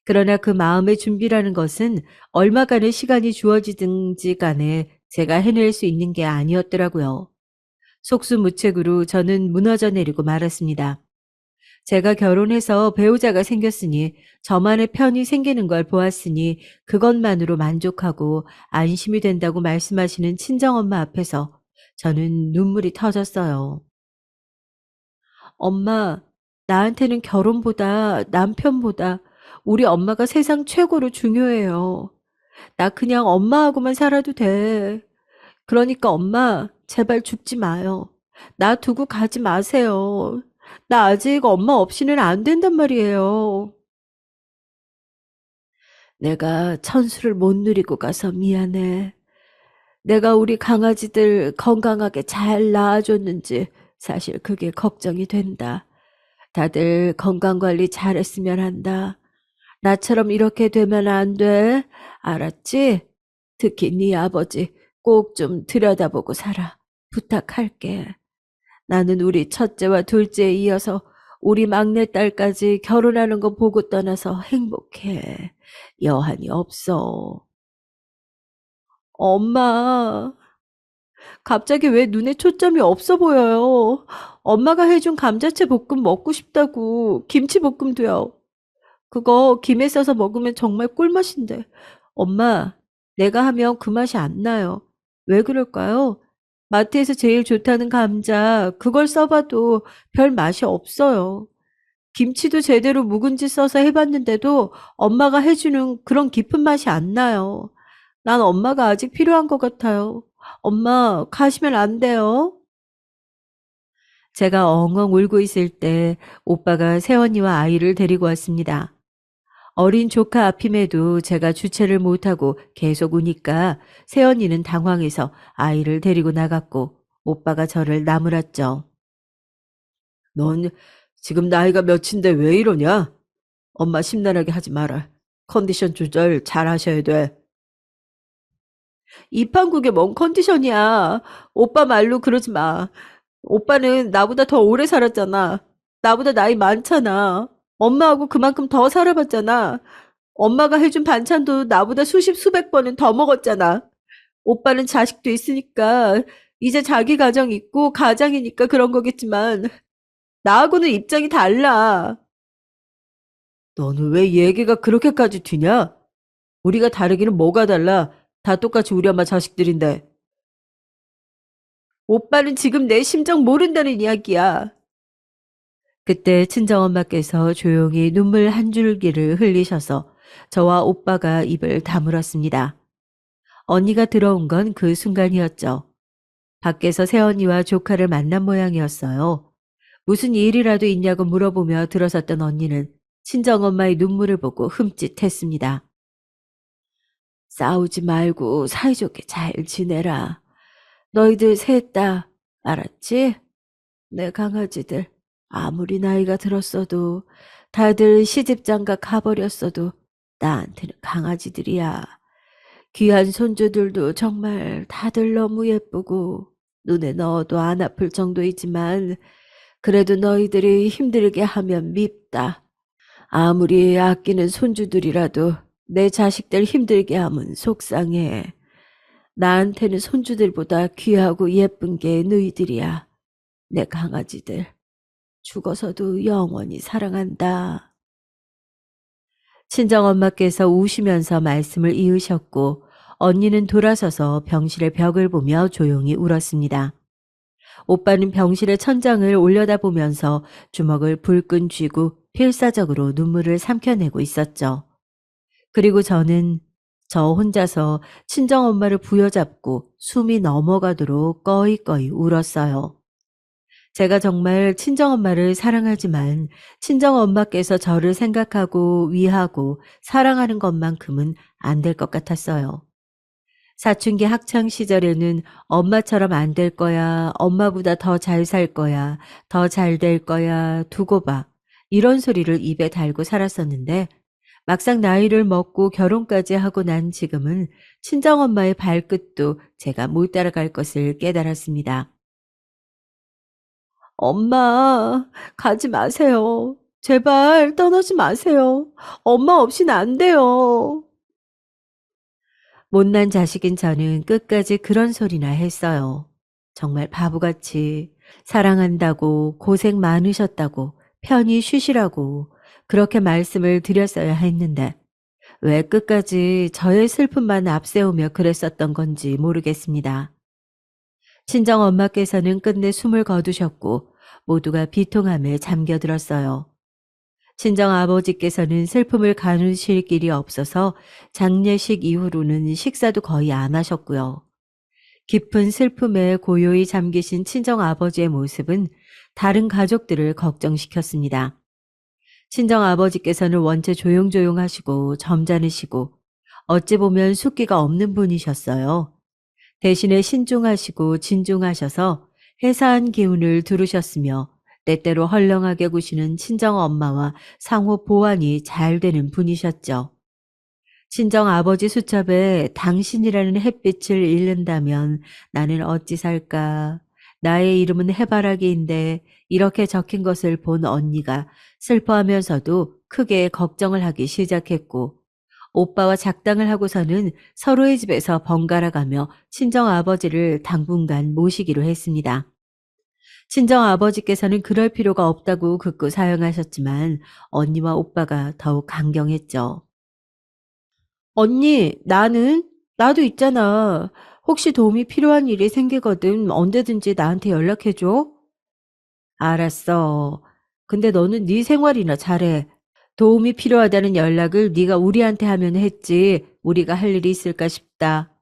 그러나 그 마음의 준비라는 것은 얼마간의 시간이 주어지든지 간에 제가 해낼 수 있는 게 아니었더라고요. 속수무책으로 저는 무너져 내리고 말았습니다. 제가 결혼해서 배우자가 생겼으니, 저만의 편이 생기는 걸 보았으니 그것만으로 만족하고 안심이 된다고 말씀하시는 친정엄마 앞에서 저는 눈물이 터졌어요. 엄마, 나한테는 결혼보다 남편보다 우리 엄마가 세상 최고로 중요해요. 나 그냥 엄마하고만 살아도 돼. 그러니까 엄마, 제발 죽지 마요. 나 두고 가지 마세요. 나 아직 엄마 없이는 안 된단 말이에요. 내가 천수를 못 누리고 가서 미안해. 내가 우리 강아지들 건강하게 잘 낳아줬는지 사실 그게 걱정이 된다. 다들 건강관리 잘했으면 한다. 나처럼 이렇게 되면 안 돼. 알았지? 특히 네 아버지 꼭 좀 들여다보고 살아. 부탁할게. 나는 우리 첫째와 둘째에 이어서 우리 막내딸까지 결혼하는 거 보고 떠나서 행복해. 여한이 없어. 엄마, 갑자기 왜 눈에 초점이 없어 보여요? 엄마가 해준 감자채 볶음 먹고 싶다고. 김치볶음도요. 그거 김에 싸서 먹으면 정말 꿀맛인데. 엄마, 내가 하면 그 맛이 안 나요. 왜 그럴까요? 마트에서 제일 좋다는 감자, 그걸 써봐도 별 맛이 없어요. 김치도 제대로 묵은지 써서 해봤는데도 엄마가 해주는 그런 깊은 맛이 안 나요. 난 엄마가 아직 필요한 것 같아요. 엄마, 가시면 안 돼요. 제가 엉엉 울고 있을 때 오빠가 새언니와 아이를 데리고 왔습니다. 어린 조카 앞임에도 제가 주체를 못하고 계속 우니까 새언니는 당황해서 아이를 데리고 나갔고 오빠가 저를 나무랐죠. 넌 지금 나이가 몇인데 왜 이러냐? 엄마 심란하게 하지 마라. 컨디션 조절 잘 하셔야 돼. 이판국에 뭔 컨디션이야. 오빠 말로 그러지 마. 오빠는 나보다 더 오래 살았잖아. 나보다 나이 많잖아. 엄마하고 그만큼 더 살아봤잖아. 엄마가 해준 반찬도 나보다 수십 수백 번은 더 먹었잖아. 오빠는 자식도 있으니까 이제 자기 가정 있고 가장이니까 그런 거겠지만 나하고는 입장이 달라. 너는 왜 얘기가 그렇게까지 튀냐? 우리가 다르기는 뭐가 달라? 다 똑같이 우리 엄마 자식들인데. 오빠는 지금 내 심정 모른다는 이야기야. 그때 친정엄마께서 조용히 눈물 한 줄기를 흘리셔서 저와 오빠가 입을 다물었습니다. 언니가 들어온 건 그 순간이었죠. 밖에서 새언니와 조카를 만난 모양이었어요. 무슨 일이라도 있냐고 물어보며 들어섰던 언니는 친정엄마의 눈물을 보고 흠칫했습니다. 싸우지 말고 사이좋게 잘 지내라. 너희들 셋 다, 알았지? 내 강아지들, 아무리 나이가 들었어도 다들 시집장가 가버렸어도 나한테는 강아지들이야. 귀한 손주들도 정말 다들 너무 예쁘고 눈에 넣어도 안 아플 정도이지만 그래도 너희들이 힘들게 하면 밉다. 아무리 아끼는 손주들이라도 내 자식들 힘들게 하면 속상해. 나한테는 손주들보다 귀하고 예쁜 게 너희들이야. 내 강아지들. 죽어서도 영원히 사랑한다. 친정엄마께서 우시면서 말씀을 이으셨고 언니는 돌아서서 병실의 벽을 보며 조용히 울었습니다. 오빠는 병실의 천장을 올려다보면서 주먹을 불끈 쥐고 필사적으로 눈물을 삼켜내고 있었죠. 그리고 저는 저 혼자서 친정엄마를 부여잡고 숨이 넘어가도록 꺼이꺼이 울었어요. 제가 정말 친정엄마를 사랑하지만 친정엄마께서 저를 생각하고 위하고 사랑하는 것만큼은 안 될 것 같았어요. 사춘기 학창 시절에는 엄마처럼 안 될 거야, 엄마보다 더 잘 살 거야, 더 잘 될 거야, 두고 봐. 이런 소리를 입에 달고 살았었는데 막상 나이를 먹고 결혼까지 하고 난 지금은 친정엄마의 발끝도 제가 못 따라갈 것을 깨달았습니다. 엄마, 가지 마세요. 제발 떠나지 마세요. 엄마 없이는 안 돼요. 못난 자식인 저는 끝까지 그런 소리나 했어요. 정말 바보같이 사랑한다고 고생 많으셨다고 편히 쉬시라고 그렇게 말씀을 드렸어야 했는데 왜 끝까지 저의 슬픔만 앞세우며 그랬었던 건지 모르겠습니다. 친정엄마께서는 끝내 숨을 거두셨고 모두가 비통함에 잠겨들었어요. 친정아버지께서는 슬픔을 가누실 길이 없어서 장례식 이후로는 식사도 거의 안 하셨고요. 깊은 슬픔에 고요히 잠기신 친정아버지의 모습은 다른 가족들을 걱정시켰습니다. 친정아버지께서는 원체 조용조용하시고 점잖으시고 어찌 보면 숫기가 없는 분이셨어요. 대신에 신중하시고 진중하셔서 해사한 기운을 두르셨으며 때때로 헐렁하게 구시는 친정엄마와 상호 보완이 잘 되는 분이셨죠. 친정아버지 수첩에 당신이라는 햇빛을 잃는다면 나는 어찌 살까? 나의 이름은 해바라기인데 이렇게 적힌 것을 본 언니가 슬퍼하면서도 크게 걱정을 하기 시작했고 오빠와 작당을 하고서는 서로의 집에서 번갈아가며 친정아버지를 당분간 모시기로 했습니다. 친정아버지께서는 그럴 필요가 없다고 극구 사양하셨지만 언니와 오빠가 더욱 강경했죠. 언니, 나도 있잖아. 혹시 도움이 필요한 일이 생기거든 언제든지 나한테 연락해줘. 알았어. 근데 너는 네 생활이나 잘해. 도움이 필요하다는 연락을 네가 우리한테 하면 했지. 우리가 할 일이 있을까 싶다.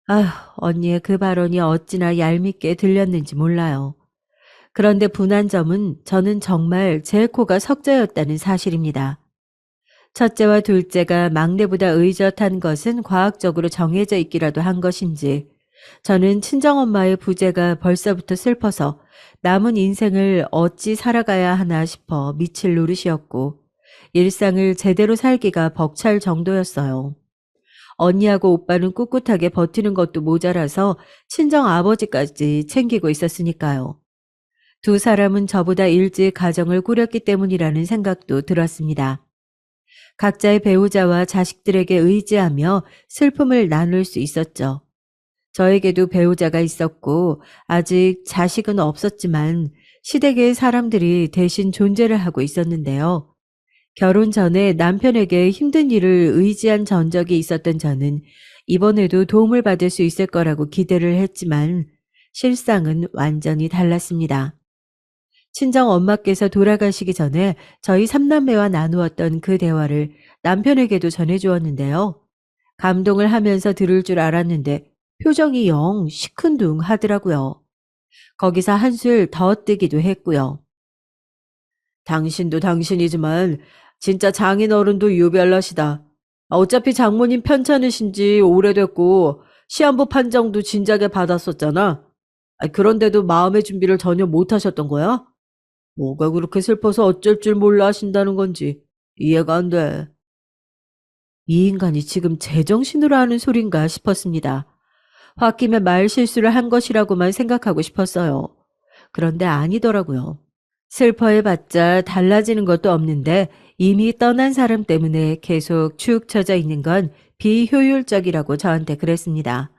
아휴, 언니의 그 발언이 어찌나 얄밉게 들렸는지 몰라요. 그런데 분한 점은 저는 정말 제 코가 석자였다는 사실입니다. 첫째와 둘째가 막내보다 의젓한 것은 과학적으로 정해져 있기라도 한 것인지 저는 친정엄마의 부재가 벌써부터 슬퍼서 남은 인생을 어찌 살아가야 하나 싶어 미칠 노릇이었고 일상을 제대로 살기가 벅찰 정도였어요. 언니하고 오빠는 꿋꿋하게 버티는 것도 모자라서 친정아버지까지 챙기고 있었으니까요. 두 사람은 저보다 일찍 가정을 꾸렸기 때문이라는 생각도 들었습니다. 각자의 배우자와 자식들에게 의지하며 슬픔을 나눌 수 있었죠. 저에게도 배우자가 있었고 아직 자식은 없었지만 시댁의 사람들이 대신 존재를 하고 있었는데요. 결혼 전에 남편에게 힘든 일을 의지한 전적이 있었던 저는 이번에도 도움을 받을 수 있을 거라고 기대를 했지만 실상은 완전히 달랐습니다. 친정 엄마께서 돌아가시기 전에 저희 삼남매와 나누었던 그 대화를 남편에게도 전해주었는데요. 감동을 하면서 들을 줄 알았는데 표정이 영 시큰둥 하더라고요. 거기서 한술 더 뜨기도 했고요. 당신도 당신이지만 진짜 장인어른도 유별나시다. 어차피 장모님 편찮으신지 오래됐고 시한부 판정도 진작에 받았었잖아. 그런데도 마음의 준비를 전혀 못 하셨던 거야? 뭐가 그렇게 슬퍼서 어쩔 줄 몰라 하신다는 건지 이해가 안 돼. 이 인간이 지금 제정신으로 하는 소린가 싶었습니다. 홧김에 말 실수를 한 것이라고만 생각하고 싶었어요. 그런데 아니더라고요. 슬퍼해봤자 달라지는 것도 없는데 이미 떠난 사람 때문에 계속 축 처져 있는 건 비효율적이라고 저한테 그랬습니다.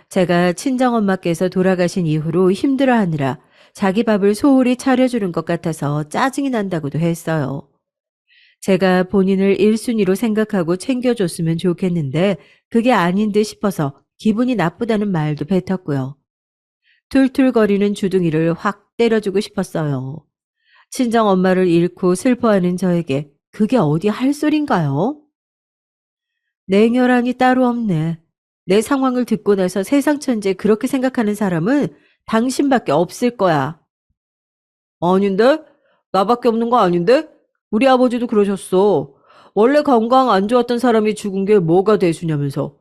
제가 친정엄마께서 돌아가신 이후로 힘들어하느라 자기 밥을 소홀히 차려주는 것 같아서 짜증이 난다고도 했어요. 제가 본인을 1순위로 생각하고 챙겨줬으면 좋겠는데 그게 아닌 듯 싶어서 기분이 나쁘다는 말도 뱉었고요. 툴툴거리는 주둥이를 확 때려주고 싶었어요. 친정 엄마를 잃고 슬퍼하는 저에게 그게 어디 할 소린가요? 냉혈한이 따로 없네. 내 상황을 듣고 나서 세상 천지에 그렇게 생각하는 사람은 당신밖에 없을 거야. 아닌데? 나밖에 없는 거 아닌데? 우리 아버지도 그러셨어. 원래 건강 안 좋았던 사람이 죽은 게 뭐가 대수냐면서.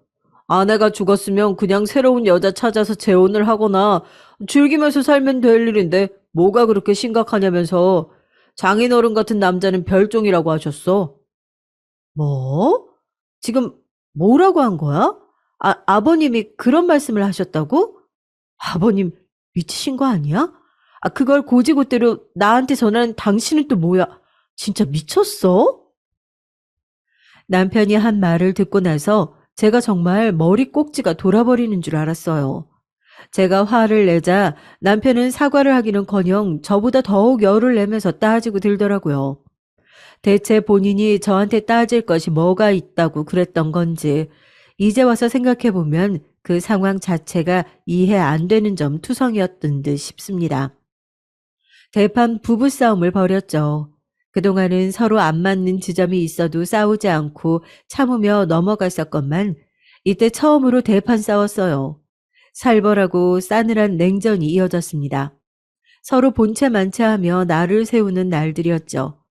아내가 죽었으면 그냥 새로운 여자 찾아서 재혼을 하거나 즐기면서 살면 될 일인데 뭐가 그렇게 심각하냐면서. 장인어른 같은 남자는 별종이라고 하셨어. 뭐? 지금 뭐라고 한 거야? 아버님이 그런 말씀을 하셨다고? 아버님 미치신 거 아니야? 그걸 고지고대로 나한테 전하는 당신은 또 뭐야? 진짜 미쳤어? 남편이 한 말을 듣고 나서 제가 정말 머리 꼭지가 돌아버리는 줄 알았어요. 제가 화를 내자 남편은 사과를 하기는커녕 저보다 더욱 열을 내면서 따지고 들더라고요. 대체 본인이 저한테 따질 것이 뭐가 있다고 그랬던 건지 이제 와서 생각해보면 그 상황 자체가 이해 안 되는 점 투성이었던 듯 싶습니다. 대판 부부싸움을 벌였죠. 그동안은 서로 안 맞는 지점이 있어도 싸우지 않고 참으며 넘어갔었건만 이때 처음으로 대판 싸웠어요. 살벌하고 싸늘한 냉전이 이어졌습니다. 서로 본체 만체하며 날을 세우는 날들이었죠.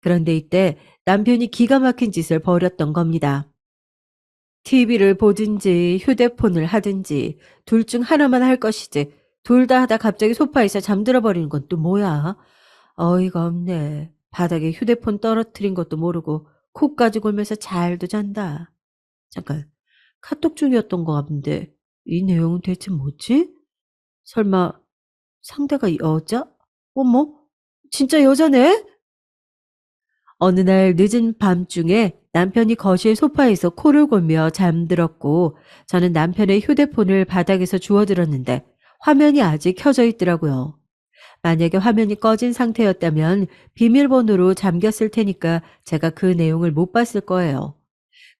그런데 이때 남편이 기가 막힌 짓을 벌였던 겁니다. TV를 보든지 휴대폰을 하든지 둘 중 하나만 할 것이지 둘 다 하다 갑자기 소파에서 잠들어 버리는 건 또 뭐야? 어이가 없네. 바닥에 휴대폰 떨어뜨린 것도 모르고 코까지 골면서 잘도 잔다. 잠깐, 카톡 중이었던 것 같은데 이 내용은 대체 뭐지? 설마 상대가 여자? 어머, 진짜 여자네? 어느 날 늦은 밤중에 남편이 거실 소파에서 코를 골며 잠들었고 저는 남편의 휴대폰을 바닥에서 주워들었는데 화면이 아직 켜져 있더라고요. 만약에 화면이 꺼진 상태였다면 비밀번호로 잠겼을 테니까 제가 그 내용을 못 봤을 거예요.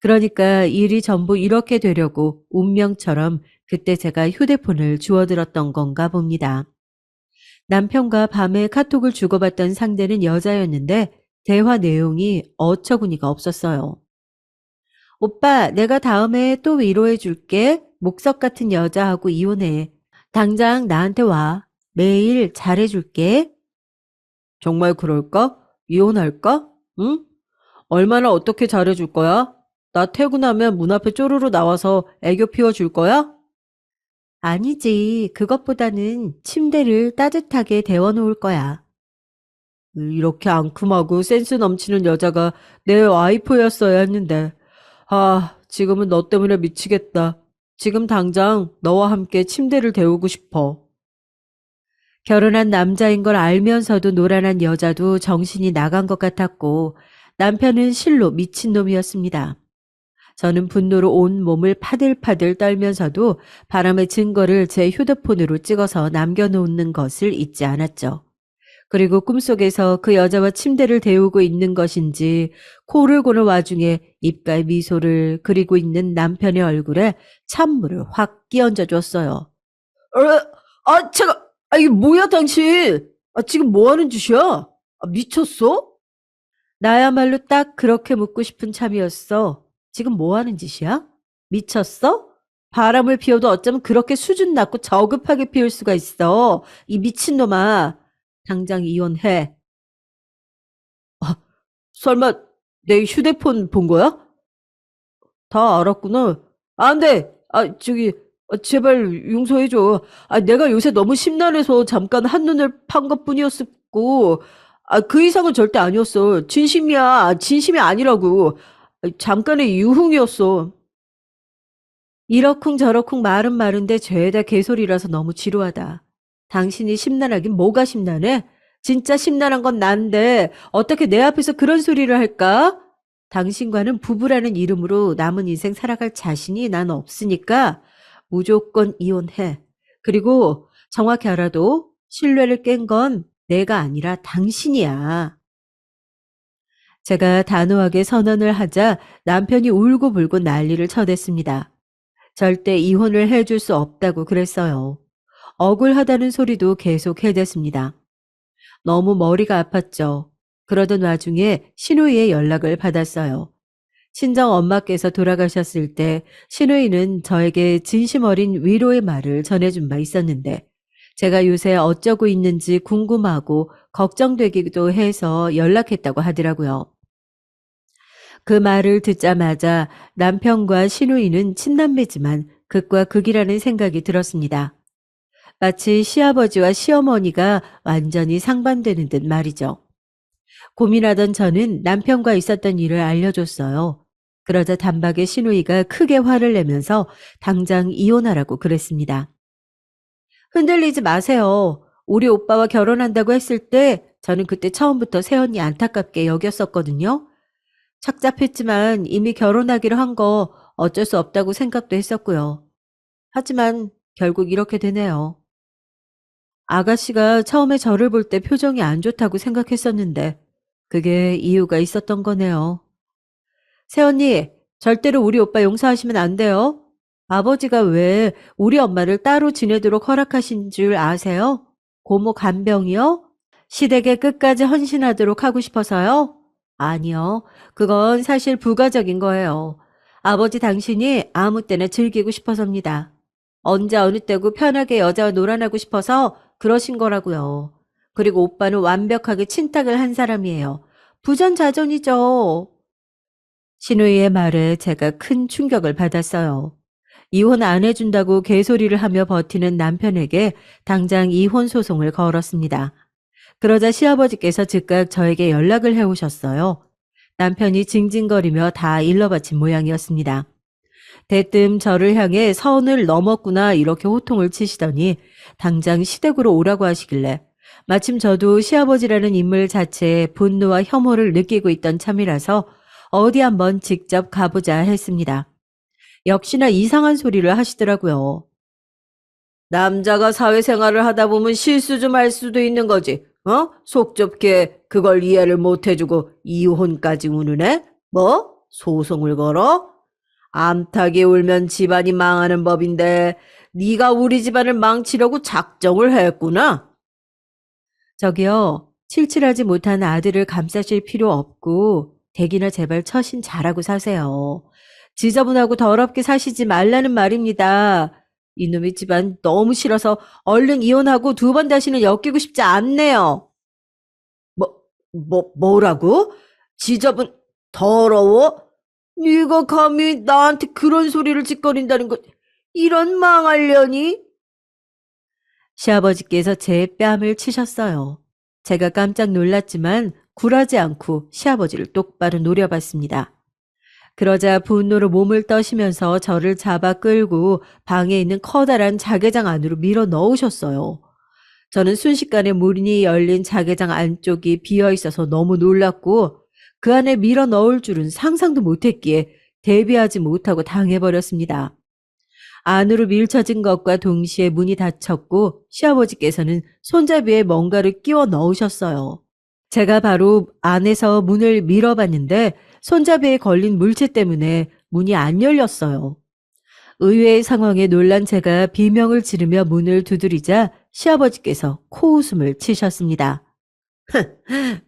그러니까 일이 전부 이렇게 되려고 운명처럼 그때 제가 휴대폰을 주워들었던 건가 봅니다. 남편과 밤에 카톡을 주고받던 상대는 여자였는데 대화 내용이 어처구니가 없었어요. 오빠, 내가 다음에 또 위로해 줄게. 목석 같은 여자하고 이혼해. 당장 나한테 와. 매일 잘해 줄게. 정말 그럴까? 이혼할까? 응? 얼마나 어떻게 잘해 줄 거야? 나 퇴근하면 문 앞에 쪼르르 나와서 애교 피워 줄 거야? 아니지. 그것보다는 침대를 따뜻하게 데워 놓을 거야. 이렇게 앙큼하고 센스 넘치는 여자가 내 와이프였어야 했는데. 지금은 너 때문에 미치겠다. 지금 당장 너와 함께 침대를 데우고 싶어. 결혼한 남자인 걸 알면서도 노란한 여자도 정신이 나간 것 같았고 남편은 실로 미친놈이었습니다. 저는 분노로 온 몸을 파들파들 떨면서도 바람의 증거를 제 휴대폰으로 찍어서 남겨놓는 것을 잊지 않았죠. 그리고 꿈속에서 그 여자와 침대를 데우고 있는 것인지 코를 고는 와중에 입가에 미소를 그리고 있는 남편의 얼굴에 찬물을 확 끼얹어 줬어요. 제가, 이게 뭐야 당신? 지금 뭐 하는 짓이야? 미쳤어? 나야말로 딱 그렇게 묻고 싶은 참이었어. 지금 뭐 하는 짓이야? 미쳤어? 바람을 피워도 어쩌면 그렇게 수준 낮고 저급하게 피울 수가 있어. 이 미친놈아. 당장 이혼해. 설마 내 휴대폰 본 거야? 다 알았구나. 안 돼! 제발 용서해줘. 내가 요새 너무 심란해서 잠깐 한눈을 판 것뿐이었고, 그 이상은 절대 아니었어. 진심이야. 진심이 아니라고. 잠깐의 유흥이었어. 이러쿵저러쿵 말은 많은데 죄다 개소리라서 너무 지루하다. 당신이 심란하긴 뭐가 심란해? 진짜 심란한 건 난데 어떻게 내 앞에서 그런 소리를 할까? 당신과는 부부라는 이름으로 남은 인생 살아갈 자신이 난 없으니까 무조건 이혼해. 그리고 정확히 알아도 신뢰를 깬 건 내가 아니라 당신이야. 제가 단호하게 선언을 하자 남편이 울고불고 난리를 쳐댔습니다. 절대 이혼을 해줄 수 없다고 그랬어요. 억울하다는 소리도 계속 해댔습니다. 너무 머리가 아팠죠. 그러던 와중에 신우이의 연락을 받았어요. 친정 엄마께서 돌아가셨을 때 신우이는 저에게 진심 어린 위로의 말을 전해준 바 있었는데 제가 요새 어쩌고 있는지 궁금하고 걱정되기도 해서 연락했다고 하더라고요. 그 말을 듣자마자 남편과 시누이는 친남매지만 극과 극이라는 생각이 들었습니다. 마치 시아버지와 시어머니가 완전히 상반되는 듯 말이죠. 고민하던 저는 남편과 있었던 일을 알려줬어요. 그러자 단박에 시누이가 크게 화를 내면서 당장 이혼하라고 그랬습니다. 흔들리지 마세요. 우리 오빠와 결혼한다고 했을 때 저는 그때 처음부터 새언니 안타깝게 여겼었거든요. 착잡했지만 이미 결혼하기로 한 거 어쩔 수 없다고 생각도 했었고요. 하지만 결국 이렇게 되네요. 아가씨가 처음에 저를 볼 때 표정이 안 좋다고 생각했었는데 그게 이유가 있었던 거네요. 새언니, 절대로 우리 오빠 용서하시면 안 돼요. 아버지가 왜 우리 엄마를 따로 지내도록 허락하신 줄 아세요? 고모 간병이요? 시댁에 끝까지 헌신하도록 하고 싶어서요? 아니요. 그건 사실 부가적인 거예요. 아버지 당신이 아무 때나 즐기고 싶어서입니다. 언제 어느 때고 편하게 여자와 놀아나고 싶어서 그러신 거라고요. 그리고 오빠는 완벽하게 친탁을 한 사람이에요. 부전자전이죠. 신우이의 말에 제가 큰 충격을 받았어요. 이혼 안 해준다고 개소리를 하며 버티는 남편에게 당장 이혼 소송을 걸었습니다. 그러자 시아버지께서 즉각 저에게 연락을 해오셨어요. 남편이 징징거리며 다 일러바친 모양이었습니다. 대뜸 저를 향해 선을 넘었구나 이렇게 호통을 치시더니 당장 시댁으로 오라고 하시길래 마침 저도 시아버지라는 인물 자체에 분노와 혐오를 느끼고 있던 참이라서 어디 한번 직접 가보자 했습니다. 역시나 이상한 소리를 하시더라고요. 남자가 사회생활을 하다 보면 실수 좀 할 수도 있는 거지. 속 좁게 그걸 이해를 못 해주고 이혼까지 우는애? 뭐? 소송을 걸어? 암탉이 울면 집안이 망하는 법인데 네가 우리 집안을 망치려고 작정을 했구나. 저기요. 칠칠하지 못한 아들을 감싸실 필요 없고 댁이나 제발 처신 잘하고 사세요. 지저분하고 더럽게 사시지 말라는 말입니다. 이놈의 집안 너무 싫어서 얼른 이혼하고 두 번 다시는 엮이고 싶지 않네요. 뭐라고? 지저분, 더러워? 네가 감히 나한테 그런 소리를 짓거린다는 것, 이런 망할려니? 시아버지께서 제 뺨을 치셨어요. 제가 깜짝 놀랐지만 굴하지 않고 시아버지를 똑바로 노려봤습니다. 그러자 분노로 몸을 떠시면서 저를 잡아 끌고 방에 있는 커다란 자개장 안으로 밀어 넣으셨어요. 저는 순식간에 문이 열린 자개장 안쪽이 비어 있어서 너무 놀랐고 그 안에 밀어 넣을 줄은 상상도 못했기에 대비하지 못하고 당해버렸습니다. 안으로 밀쳐진 것과 동시에 문이 닫혔고 시아버지께서는 손잡이에 뭔가를 끼워 넣으셨어요. 제가 바로 안에서 문을 밀어봤는데 손잡이에 걸린 물체 때문에 문이 안 열렸어요. 의외의 상황에 놀란 제가 비명을 지르며 문을 두드리자 시아버지께서 코웃음을 치셨습니다.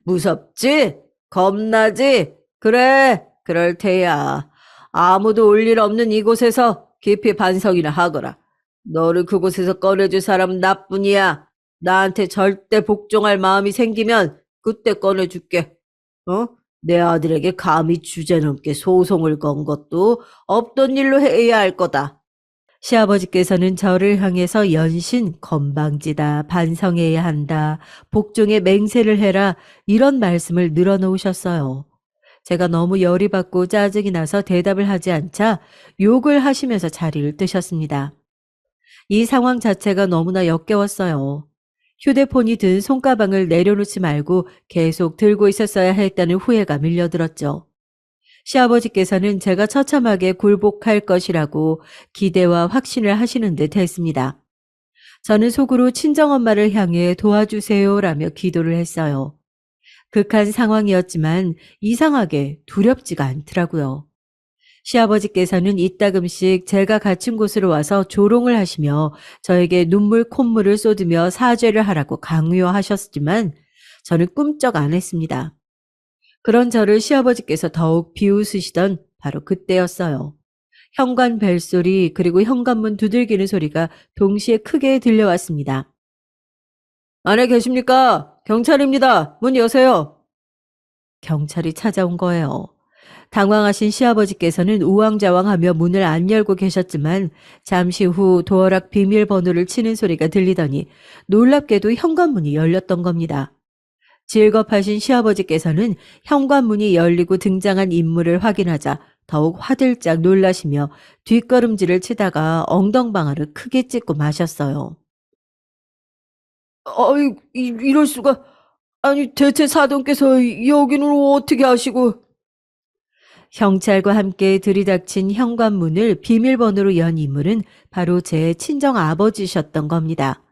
무섭지? 겁나지? 그래, 그럴 테야. 아무도 올 일 없는 이곳에서 깊이 반성이나 하거라. 너를 그곳에서 꺼내줄 사람은 나뿐이야. 나한테 절대 복종할 마음이 생기면 그때 꺼내줄게. 어? 내 아들에게 감히 주제넘게 소송을 건 것도 없던 일로 해야 할 거다. 시아버지께서는 저를 향해서 연신 건방지다, 반성해야 한다, 복종에 맹세를 해라 이런 말씀을 늘어놓으셨어요. 제가 너무 열이 받고 짜증이 나서 대답을 하지 않자 욕을 하시면서 자리를 뜨셨습니다. 이 상황 자체가 너무나 역겨웠어요. 휴대폰이 든 손가방을 내려놓지 말고 계속 들고 있었어야 했다는 후회가 밀려들었죠. 시아버지께서는 제가 처참하게 굴복할 것이라고 기대와 확신을 하시는 듯 했습니다. 저는 속으로 친정엄마를 향해 도와주세요라며 기도를 했어요. 극한 상황이었지만 이상하게 두렵지가 않더라고요. 시아버지께서는 이따금씩 제가 갇힌 곳으로 와서 조롱을 하시며 저에게 눈물 콧물을 쏟으며 사죄를 하라고 강요하셨지만 저는 꿈쩍 안 했습니다. 그런 저를 시아버지께서 더욱 비웃으시던 바로 그때였어요. 현관 벨소리 그리고 현관문 두들기는 소리가 동시에 크게 들려왔습니다. 안에 계십니까? 경찰입니다. 문 여세요. 경찰이 찾아온 거예요. 당황하신 시아버지께서는 우왕좌왕하며 문을 안 열고 계셨지만 잠시 후 도어락 비밀번호를 치는 소리가 들리더니 놀랍게도 현관문이 열렸던 겁니다. 질겁하신 시아버지께서는 현관문이 열리고 등장한 인물을 확인하자 더욱 화들짝 놀라시며 뒷걸음질을 치다가 엉덩방아를 크게 찢고 마셨어요. 아이, 이럴 수가. 아니, 대체 사돈께서 여기는 어떻게 하시고. 경찰과 함께 들이닥친 현관문을 비밀번호로 연 인물은 바로 제 친정아버지셨던 겁니다.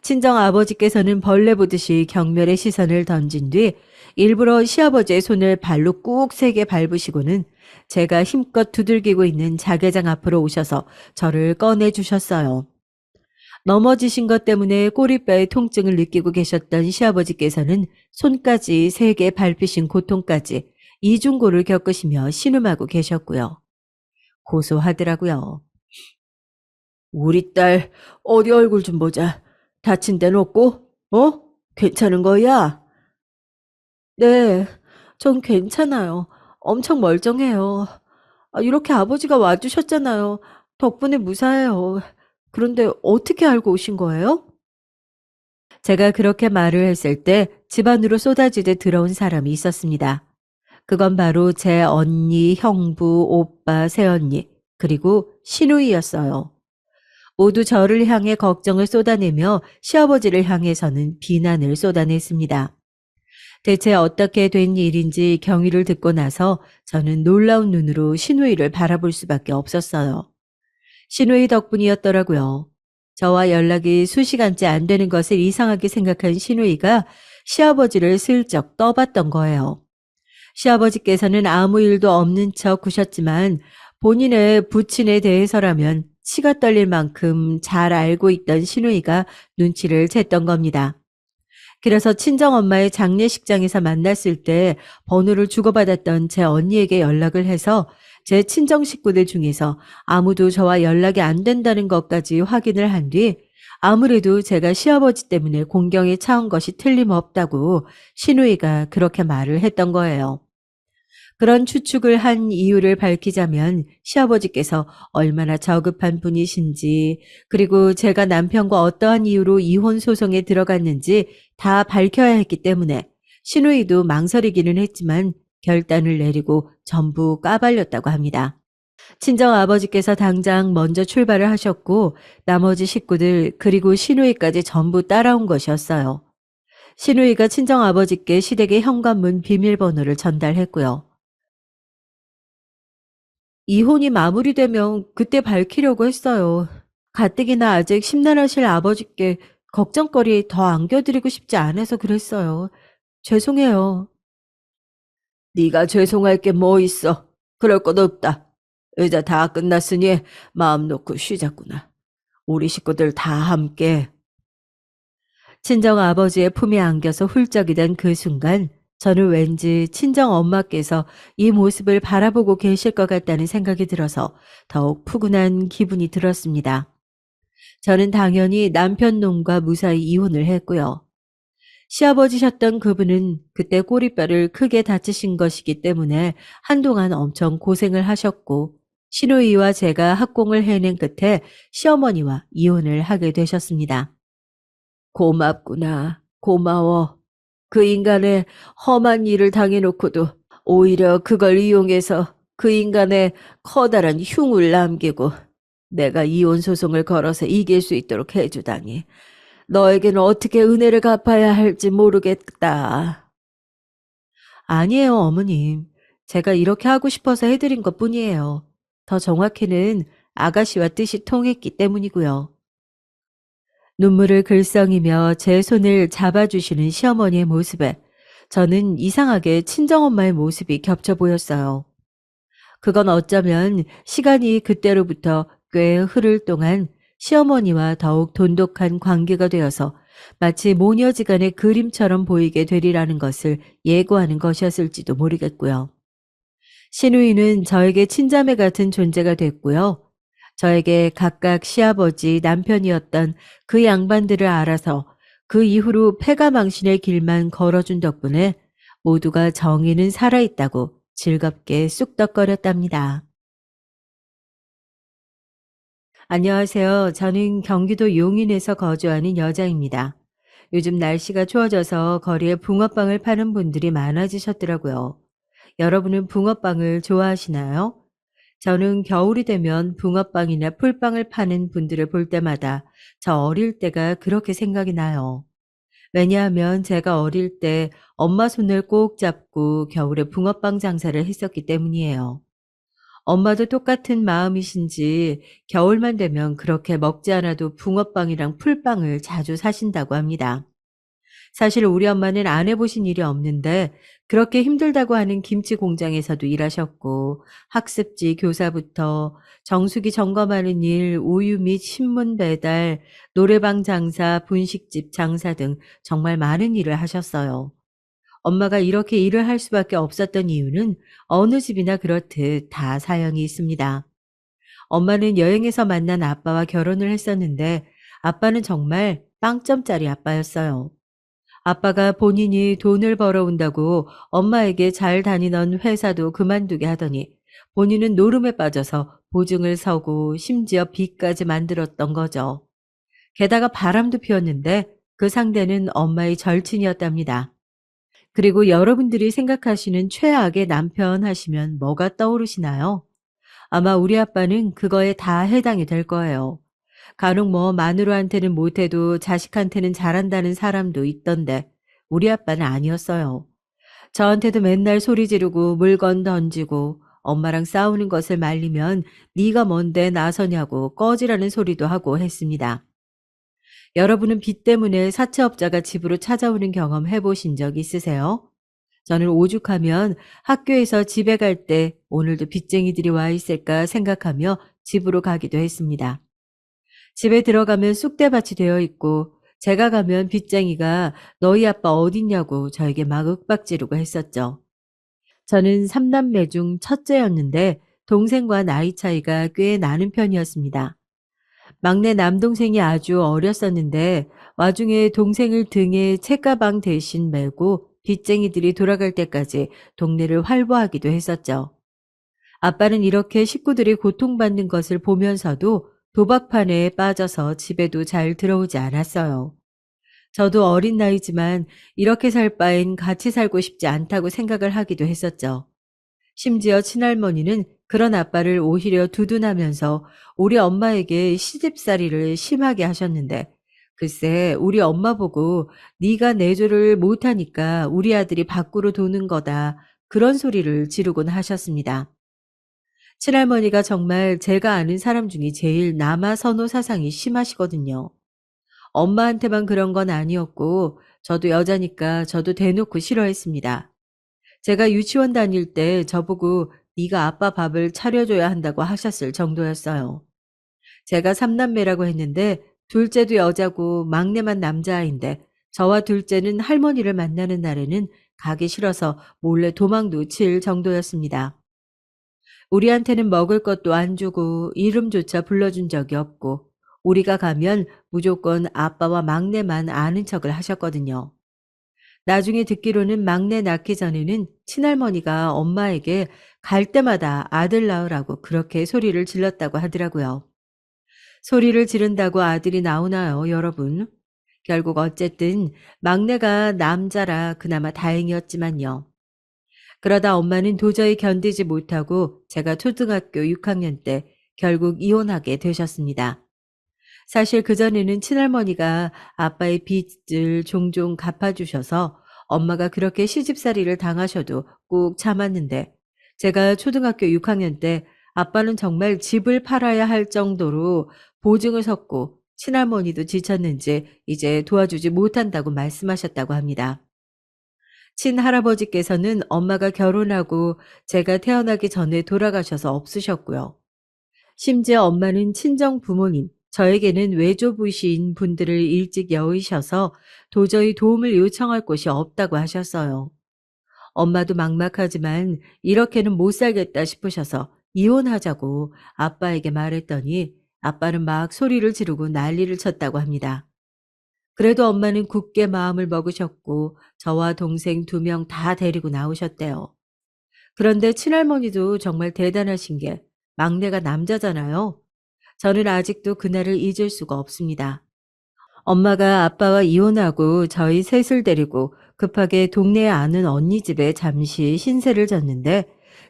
친정아버지께서는 벌레 보듯이 경멸의 시선을 던진 뒤 일부러 시아버지의 손을 발로 꾹 세게 밟으시고는 제가 힘껏 두들기고 있는 자개장 앞으로 오셔서 저를 꺼내주셨어요. 넘어지신 것 때문에 꼬리뼈의 통증을 느끼고 계셨던 시아버지께서는 손까지 세게 밟히신 고통까지 이중고를 겪으시며 신음하고 계셨고요. 고소하더라고요. 우리 딸, 어디 얼굴 좀 보자. 다친 데는 없고? 괜찮은 거야? 네, 전 괜찮아요. 엄청 멀쩡해요. 이렇게 아버지가 와주셨잖아요. 덕분에 무사해요. 그런데 어떻게 알고 오신 거예요? 제가 그렇게 말을 했을 때 집안으로 쏟아지듯 들어온 사람이 있었습니다. 그건 바로 제 언니, 형부, 오빠, 새언니, 그리고 시누이였어요. 모두 저를 향해 걱정을 쏟아내며 시아버지를 향해서는 비난을 쏟아냈습니다. 대체 어떻게 된 일인지 경위를 듣고 나서 저는 놀라운 눈으로 시누이를 바라볼 수밖에 없었어요. 시누이 덕분이었더라고요. 저와 연락이 수시간째 안 되는 것을 이상하게 생각한 시누이가 시아버지를 슬쩍 떠봤던 거예요. 시아버지께서는 아무 일도 없는 척 구셨지만 본인의 부친에 대해서라면 치가 떨릴 만큼 잘 알고 있던 시누이가 눈치를 챘던 겁니다. 그래서 친정엄마의 장례식장에서 만났을 때 번호를 주고받았던 제 언니에게 연락을 해서 제 친정 식구들 중에서 아무도 저와 연락이 안 된다는 것까지 확인을 한 뒤 아무래도 제가 시아버지 때문에 공경에 차온 것이 틀림없다고 시누이가 그렇게 말을 했던 거예요. 그런 추측을 한 이유를 밝히자면 시아버지께서 얼마나 저급한 분이신지 그리고 제가 남편과 어떠한 이유로 이혼 소송에 들어갔는지 다 밝혀야 했기 때문에 시누이도 망설이기는 했지만 결단을 내리고 전부 까발렸다고 합니다. 친정 아버지께서 당장 먼저 출발을 하셨고 나머지 식구들 그리고 시누이까지 전부 따라온 것이었어요. 시누이가 친정 아버지께 시댁의 현관문 비밀번호를 전달했고요. 이혼이 마무리되면 그때 밝히려고 했어요. 가뜩이나 아직 심란하실 아버지께 걱정거리 더 안겨드리고 싶지 않아서 그랬어요. 죄송해요. 네가 죄송할 게 뭐 있어. 그럴 것 없다. 이제 다 끝났으니 마음 놓고 쉬자꾸나. 우리 식구들 다 함께. 친정 아버지의 품에 안겨서 훌쩍이 된 그 순간 저는 왠지 친정 엄마께서 이 모습을 바라보고 계실 것 같다는 생각이 들어서 더욱 푸근한 기분이 들었습니다. 저는 당연히 남편 놈과 무사히 이혼을 했고요. 시아버지셨던 그분은 그때 꼬리뼈를 크게 다치신 것이기 때문에 한동안 엄청 고생을 하셨고 시누이와 제가 학공을 해낸 끝에 시어머니와 이혼을 하게 되셨습니다. 고맙구나. 고마워. 그 인간의 험한 일을 당해놓고도 오히려 그걸 이용해서 그 인간의 커다란 흉을 남기고 내가 이혼 소송을 걸어서 이길 수 있도록 해주다니. 너에게는 어떻게 은혜를 갚아야 할지 모르겠다. 아니에요, 어머님. 제가 이렇게 하고 싶어서 해드린 것 뿐이에요. 더 정확히는 아가씨와 뜻이 통했기 때문이고요. 눈물을 글썽이며 제 손을 잡아주시는 시어머니의 모습에 저는 이상하게 친정엄마의 모습이 겹쳐 보였어요. 그건 어쩌면 시간이 그때로부터 꽤 흐를 동안 시어머니와 더욱 돈독한 관계가 되어서 마치 모녀지간의 그림처럼 보이게 되리라는 것을 예고하는 것이었을지도 모르겠고요. 시누이는 저에게 친자매 같은 존재가 됐고요. 저에게 각각 시아버지, 남편이었던 그 양반들을 알아서 그 이후로 패가망신의 길만 걸어준 덕분에 모두가 정의는 살아있다고 즐겁게 쑥덕거렸답니다. 안녕하세요. 저는 경기도 용인에서 거주하는 여자입니다. 요즘 날씨가 추워져서 거리에 붕어빵을 파는 분들이 많아지셨더라고요. 여러분은 붕어빵을 좋아하시나요? 저는 겨울이 되면 붕어빵이나 풀빵을 파는 분들을 볼 때마다 저 어릴 때가 그렇게 생각이 나요. 왜냐하면 제가 어릴 때 엄마 손을 꼭 잡고 겨울에 붕어빵 장사를 했었기 때문이에요. 엄마도 똑같은 마음이신지 겨울만 되면 그렇게 먹지 않아도 붕어빵이랑 풀빵을 자주 사신다고 합니다. 사실 우리 엄마는 안 해보신 일이 없는데 그렇게 힘들다고 하는 김치 공장에서도 일하셨고 학습지 교사부터 정수기 점검하는 일, 우유 및 신문 배달, 노래방 장사, 분식집 장사 등 정말 많은 일을 하셨어요. 엄마가 이렇게 일을 할 수밖에 없었던 이유는 어느 집이나 그렇듯 다 사연이 있습니다. 엄마는 여행에서 만난 아빠와 결혼을 했었는데 아빠는 정말 빵점짜리 아빠였어요. 아빠가 본인이 돈을 벌어온다고 엄마에게 잘 다니던 회사도 그만두게 하더니 본인은 노름에 빠져서 보증을 서고 심지어 빚까지 만들었던 거죠. 게다가 바람도 피웠는데 그 상대는 엄마의 절친이었답니다. 그리고 여러분들이 생각하시는 최악의 남편 하시면 뭐가 떠오르시나요? 아마 우리 아빠는 그거에 다 해당이 될 거예요. 간혹 뭐 마누라한테는 못해도 자식한테는 잘한다는 사람도 있던데 우리 아빠는 아니었어요. 저한테도 맨날 소리 지르고 물건 던지고 엄마랑 싸우는 것을 말리면 네가 뭔데 나서냐고 꺼지라는 소리도 하고 했습니다. 여러분은 빚 때문에 사채업자가 집으로 찾아오는 경험 해보신 적 있으세요? 저는 오죽하면 학교에서 집에 갈 때 오늘도 빚쟁이들이 와 있을까 생각하며 집으로 가기도 했습니다. 집에 들어가면 쑥대밭이 되어 있고 제가 가면 빚쟁이가 너희 아빠 어딨냐고 저에게 막 윽박지르고 했었죠. 저는 3남매 중 첫째였는데 동생과 나이 차이가 꽤 나는 편이었습니다. 막내 남동생이 아주 어렸었는데 와중에 동생을 등에 책가방 대신 메고 빚쟁이들이 돌아갈 때까지 동네를 활보하기도 했었죠. 아빠는 이렇게 식구들이 고통받는 것을 보면서도 도박판에 빠져서 집에도 잘 들어오지 않았어요. 저도 어린 나이지만 이렇게 살 바엔 같이 살고 싶지 않다고 생각을 하기도 했었죠. 심지어 친할머니는 그런 아빠를 오히려 두둔하면서 우리 엄마에게 시집살이를 심하게 하셨는데 글쎄 우리 엄마 보고 네가 내조를 못하니까 우리 아들이 밖으로 도는 거다 그런 소리를 지르곤 하셨습니다. 친할머니가 정말 제가 아는 사람 중에 제일 남아 선호 사상이 심하시거든요. 엄마한테만 그런 건 아니었고 저도 여자니까 저도 대놓고 싫어했습니다. 제가 유치원 다닐 때 저보고 네가 아빠 밥을 차려줘야 한다고 하셨을 정도였어요. 제가 삼남매라고 했는데 둘째도 여자고 막내만 남자아이인데 저와 둘째는 할머니를 만나는 날에는 가기 싫어서 몰래 도망도 칠 정도였습니다. 우리한테는 먹을 것도 안 주고 이름조차 불러준 적이 없고 우리가 가면 무조건 아빠와 막내만 아는 척을 하셨거든요. 나중에 듣기로는 막내 낳기 전에는 친할머니가 엄마에게 갈 때마다 아들 낳으라고 그렇게 소리를 질렀다고 하더라고요. 소리를 지른다고 아들이 나오나요, 여러분? 결국 어쨌든 막내가 남자라 그나마 다행이었지만요. 그러다 엄마는 도저히 견디지 못하고 제가 초등학교 6학년 때 결국 이혼하게 되셨습니다. 사실 그전에는 친할머니가 아빠의 빚을 종종 갚아주셔서 엄마가 그렇게 시집살이를 당하셔도 꾹 참았는데 제가 초등학교 6학년 때 아빠는 정말 집을 팔아야 할 정도로 보증을 섰고 친할머니도 지쳤는지 이제 도와주지 못한다고 말씀하셨다고 합니다. 친할아버지께서는 엄마가 결혼하고 제가 태어나기 전에 돌아가셔서 없으셨고요. 심지어 엄마는 친정 부모님, 저에게는 외조부신 분들을 일찍 여의셔서 도저히 도움을 요청할 곳이 없다고 하셨어요. 엄마도 막막하지만 이렇게는 못 살겠다 싶으셔서 이혼하자고 아빠에게 말했더니 아빠는 막 소리를 지르고 난리를 쳤다고 합니다. 그래도 엄마는 굳게 마음을 먹으셨고 저와 동생 2명 다 데리고 나오셨대요. 그런데 친할머니도 정말 대단하신 게 막내가 남자잖아요. 저는 아직도 그날을 잊을 수가 없습니다. 엄마가 아빠와 이혼하고 저희 셋을 데리고 급하게 동네에 아는 언니 집에 잠시 신세를 졌는데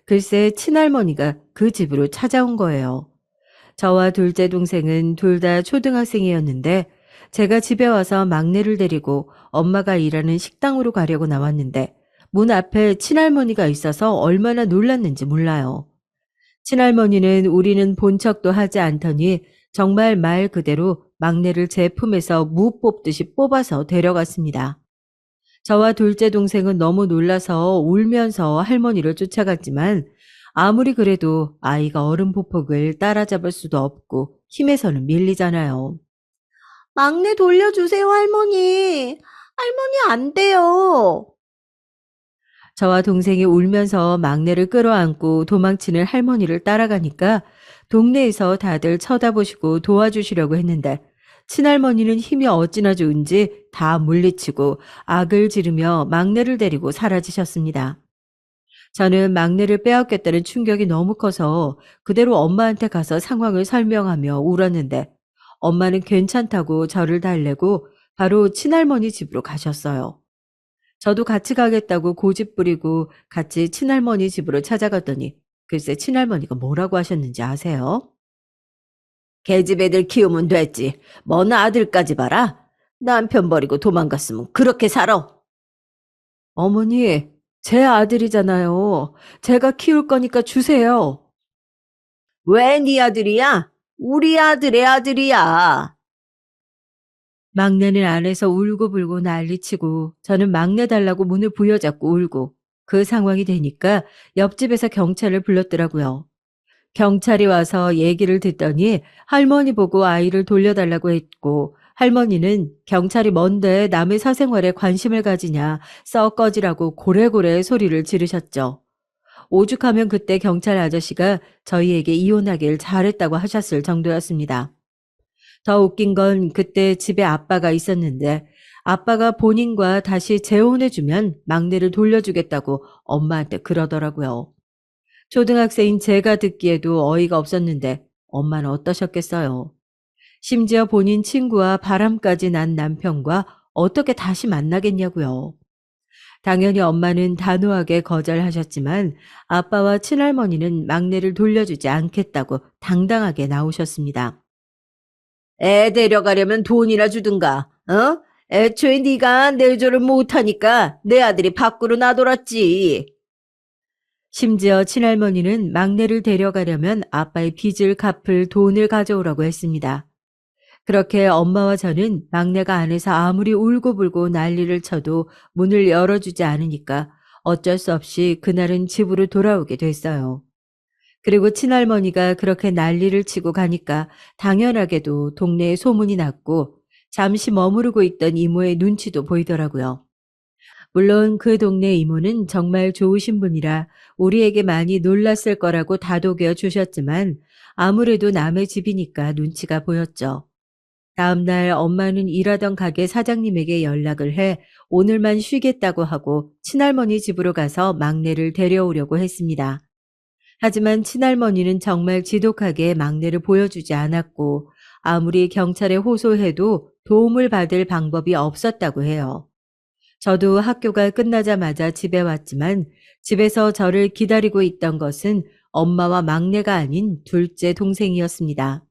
글쎄 친할머니가 그 집으로 찾아온 거예요. 저와 둘째 동생은 둘 다 초등학생이었는데 제가 집에 와서 막내를 데리고 엄마가 일하는 식당으로 가려고 나왔는데 문 앞에 친할머니가 있어서 얼마나 놀랐는지 몰라요. 친할머니는 우리는 본 척도 하지 않더니 정말 말 그대로 막내를 제 품에서 무 뽑듯이 뽑아서 데려갔습니다. 저와 둘째 동생은 너무 놀라서 울면서 할머니를 쫓아갔지만 아무리 그래도 아이가 어른 보폭을 따라잡을 수도 없고 힘에서는 밀리잖아요. 막내 돌려주세요, 할머니. 할머니 안 돼요. 저와 동생이 울면서 막내를 끌어안고 도망치는 할머니를 따라가니까 동네에서 다들 쳐다보시고 도와주시려고 했는데 친할머니는 힘이 어찌나 좋은지 다 물리치고 악을 지르며 막내를 데리고 사라지셨습니다. 저는 막내를 빼앗겼다는 충격이 너무 커서 그대로 엄마한테 가서 상황을 설명하며 울었는데 엄마는 괜찮다고 저를 달래고 바로 친할머니 집으로 가셨어요. 저도 같이 가겠다고 고집 부리고 같이 친할머니 집으로 찾아갔더니 글쎄 친할머니가 뭐라고 하셨는지 아세요? 계집 애들 키우면 됐지. 뭔 아들까지 봐라. 남편 버리고 도망갔으면 그렇게 살아. 어머니, 제 아들이잖아요. 제가 키울 거니까 주세요. 왜 네 아들이야? 우리 아들의 아들이야. 막내는 안에서 울고불고 난리치고 저는 막내 달라고 문을 부여잡고 울고 그 상황이 되니까 옆집에서 경찰을 불렀더라고요. 경찰이 와서 얘기를 듣더니 할머니 보고 아이를 돌려달라고 했고 할머니는 경찰이 뭔데 남의 사생활에 관심을 가지냐 썩 꺼지라고 고래고래 소리를 지르셨죠. 오죽하면 그때 경찰 아저씨가 저희에게 이혼하길 잘했다고 하셨을 정도였습니다. 더 웃긴 건 그때 집에 아빠가 있었는데 아빠가 본인과 다시 재혼해주면 막내를 돌려주겠다고 엄마한테 그러더라고요. 초등학생인 제가 듣기에도 어이가 없었는데 엄마는 어떠셨겠어요? 심지어 본인 친구와 바람까지 난 남편과 어떻게 다시 만나겠냐고요. 당연히 엄마는 단호하게 거절하셨지만 아빠와 친할머니는 막내를 돌려주지 않겠다고 당당하게 나오셨습니다. 애 데려가려면 돈이나 주든가. 어? 애초에 네가 내조를 못하니까 내 아들이 밖으로 나돌았지. 심지어 친할머니는 막내를 데려가려면 아빠의 빚을 갚을 돈을 가져오라고 했습니다. 그렇게 엄마와 저는 막내가 안에서 아무리 울고불고 난리를 쳐도 문을 열어주지 않으니까 어쩔 수 없이 그날은 집으로 돌아오게 됐어요. 그리고 친할머니가 그렇게 난리를 치고 가니까 당연하게도 동네에 소문이 났고 잠시 머무르고 있던 이모의 눈치도 보이더라고요. 물론 그 동네 이모는 정말 좋으신 분이라 우리에게 많이 놀랐을 거라고 다독여 주셨지만 아무래도 남의 집이니까 눈치가 보였죠. 다음날 엄마는 일하던 가게 사장님에게 연락을 해 오늘만 쉬겠다고 하고 친할머니 집으로 가서 막내를 데려오려고 했습니다. 하지만 친할머니는 정말 지독하게 막내를 보여주지 않았고 아무리 경찰에 호소해도 도움을 받을 방법이 없었다고 해요. 저도 학교가 끝나자마자 집에 왔지만 집에서 저를 기다리고 있던 것은 엄마와 막내가 아닌 둘째 동생이었습니다.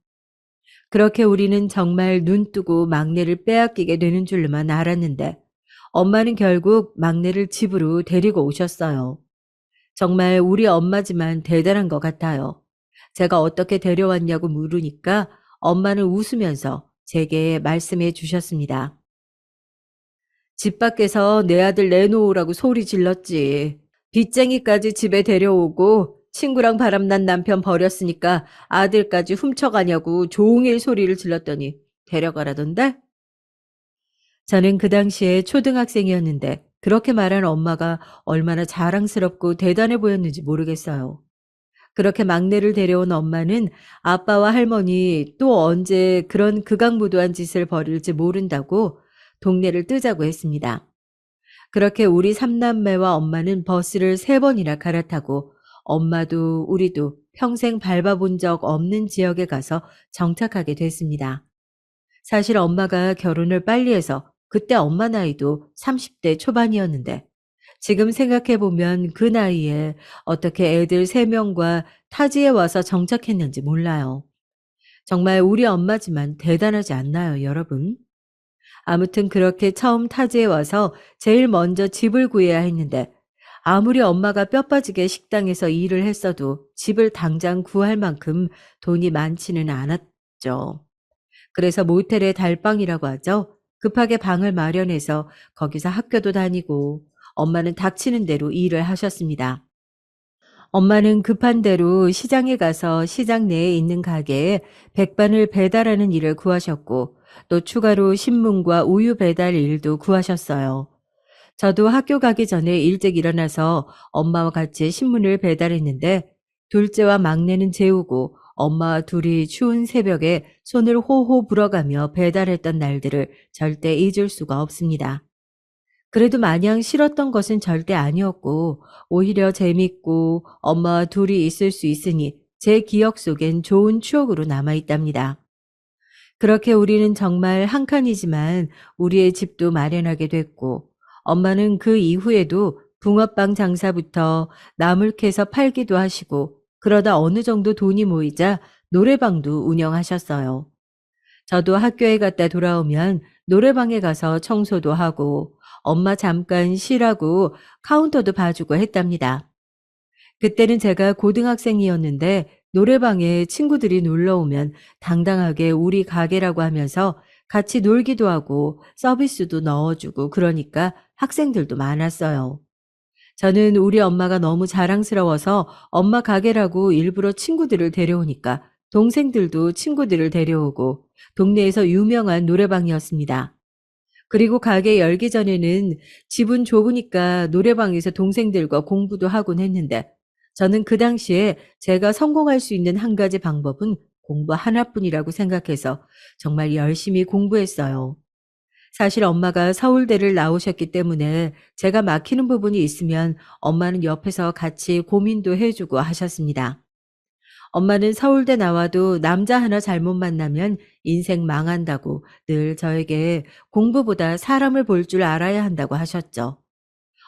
그렇게 우리는 정말 눈 뜨고 막내를 빼앗기게 되는 줄만 알았는데 엄마는 결국 막내를 집으로 데리고 오셨어요. 정말 우리 엄마지만 대단한 것 같아요. 제가 어떻게 데려왔냐고 물으니까 엄마는 웃으면서 제게 말씀해 주셨습니다. 집 밖에서 내 아들 내놓으라고 소리 질렀지. 빚쟁이까지 집에 데려오고 친구랑 바람난 남편 버렸으니까 아들까지 훔쳐가냐고 종일 소리를 질렀더니 데려가라던데? 저는 그 당시에 초등학생이었는데 그렇게 말한 엄마가 얼마나 자랑스럽고 대단해 보였는지 모르겠어요. 그렇게 막내를 데려온 엄마는 아빠와 할머니 또 언제 그런 극악무도한 짓을 벌일지 모른다고 동네를 뜨자고 했습니다. 그렇게 우리 삼남매와 엄마는 버스를 3번이나 갈아타고 엄마도 우리도 평생 밟아본 적 없는 지역에 가서 정착하게 됐습니다. 사실 엄마가 결혼을 빨리 해서 그때 엄마 나이도 30대 초반이었는데 지금 생각해보면 그 나이에 어떻게 애들 3명과 타지에 와서 정착했는지 몰라요. 정말 우리 엄마지만 대단하지 않나요, 여러분? 아무튼 그렇게 처음 타지에 와서 제일 먼저 집을 구해야 했는데 아무리 엄마가 뼈 빠지게 식당에서 일을 했어도 집을 당장 구할 만큼 돈이 많지는 않았죠. 그래서 모텔의 달방이라고 하죠. 급하게 방을 마련해서 거기서 학교도 다니고 엄마는 닥치는 대로 일을 하셨습니다. 엄마는 급한 대로 시장에 가서 시장 내에 있는 가게에 백반을 배달하는 일을 구하셨고 또 추가로 신문과 우유 배달 일도 구하셨어요. 저도 학교 가기 전에 일찍 일어나서 엄마와 같이 신문을 배달했는데 둘째와 막내는 재우고 엄마와 둘이 추운 새벽에 손을 호호 불어가며 배달했던 날들을 절대 잊을 수가 없습니다. 그래도 마냥 싫었던 것은 절대 아니었고 오히려 재밌고 엄마와 둘이 있을 수 있으니 제 기억 속엔 좋은 추억으로 남아있답니다. 그렇게 우리는 정말 한 칸이지만 우리의 집도 마련하게 됐고 엄마는 그 이후에도 붕어빵 장사부터 나물 캐서 팔기도 하시고 그러다 어느 정도 돈이 모이자 노래방도 운영하셨어요. 저도 학교에 갔다 돌아오면 노래방에 가서 청소도 하고 엄마 잠깐 쉬라고 카운터도 봐주고 했답니다. 그때는 제가 고등학생이었는데 노래방에 친구들이 놀러 오면 당당하게 우리 가게라고 하면서 같이 놀기도 하고 서비스도 넣어주고 그러니까 학생들도 많았어요. 저는 우리 엄마가 너무 자랑스러워서 엄마 가게라고 일부러 친구들을 데려오니까 동생들도 친구들을 데려오고 동네에서 유명한 노래방이었습니다. 그리고 가게 열기 전에는 집은 좁으니까 노래방에서 동생들과 공부도 하곤 했는데 저는 그 당시에 제가 성공할 수 있는 한 가지 방법은 공부 하나뿐이라고 생각해서 정말 열심히 공부했어요. 사실 엄마가 서울대를 나오셨기 때문에 제가 막히는 부분이 있으면 엄마는 옆에서 같이 고민도 해주고 하셨습니다. 엄마는 서울대 나와도 남자 하나 잘못 만나면 인생 망한다고 늘 저에게 공부보다 사람을 볼 줄 알아야 한다고 하셨죠.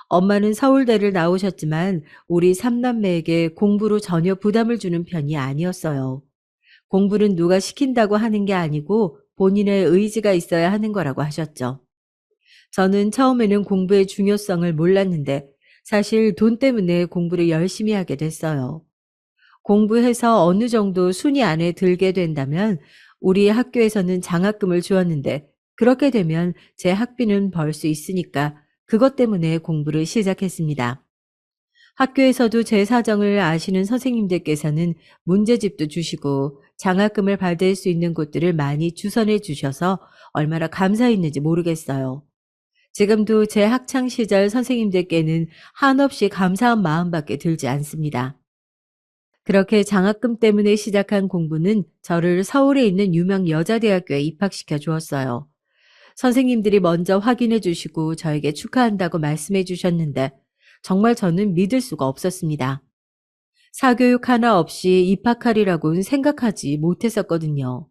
엄마는 서울대를 나오셨지만 우리 삼남매에게 공부로 전혀 부담을 주는 편이 아니었어요. 공부는 누가 시킨다고 하는 게 아니고 본인의 의지가 있어야 하는 거라고 하셨죠. 저는 처음에는 공부의 중요성을 몰랐는데 사실 돈 때문에 공부를 열심히 하게 됐어요. 공부해서 어느 정도 순위 안에 들게 된다면 우리 학교에서는 장학금을 주었는데 그렇게 되면 제 학비는 벌 수 있으니까 그것 때문에 공부를 시작했습니다. 학교에서도 제 사정을 아시는 선생님들께서는 문제집도 주시고 장학금을 받을 수 있는 곳들을 많이 주선해 주셔서 얼마나 감사했는지 모르겠어요. 지금도 제 학창 시절 선생님들께는 한없이 감사한 마음밖에 들지 않습니다. 그렇게 장학금 때문에 시작한 공부는 저를 서울에 있는 유명 여자대학교에 입학시켜 주었어요. 선생님들이 먼저 확인해 주시고 저에게 축하한다고 말씀해 주셨는데 정말 저는 믿을 수가 없었습니다. 사교육 하나 없이 입학하리라고는 생각하지 못했었거든요.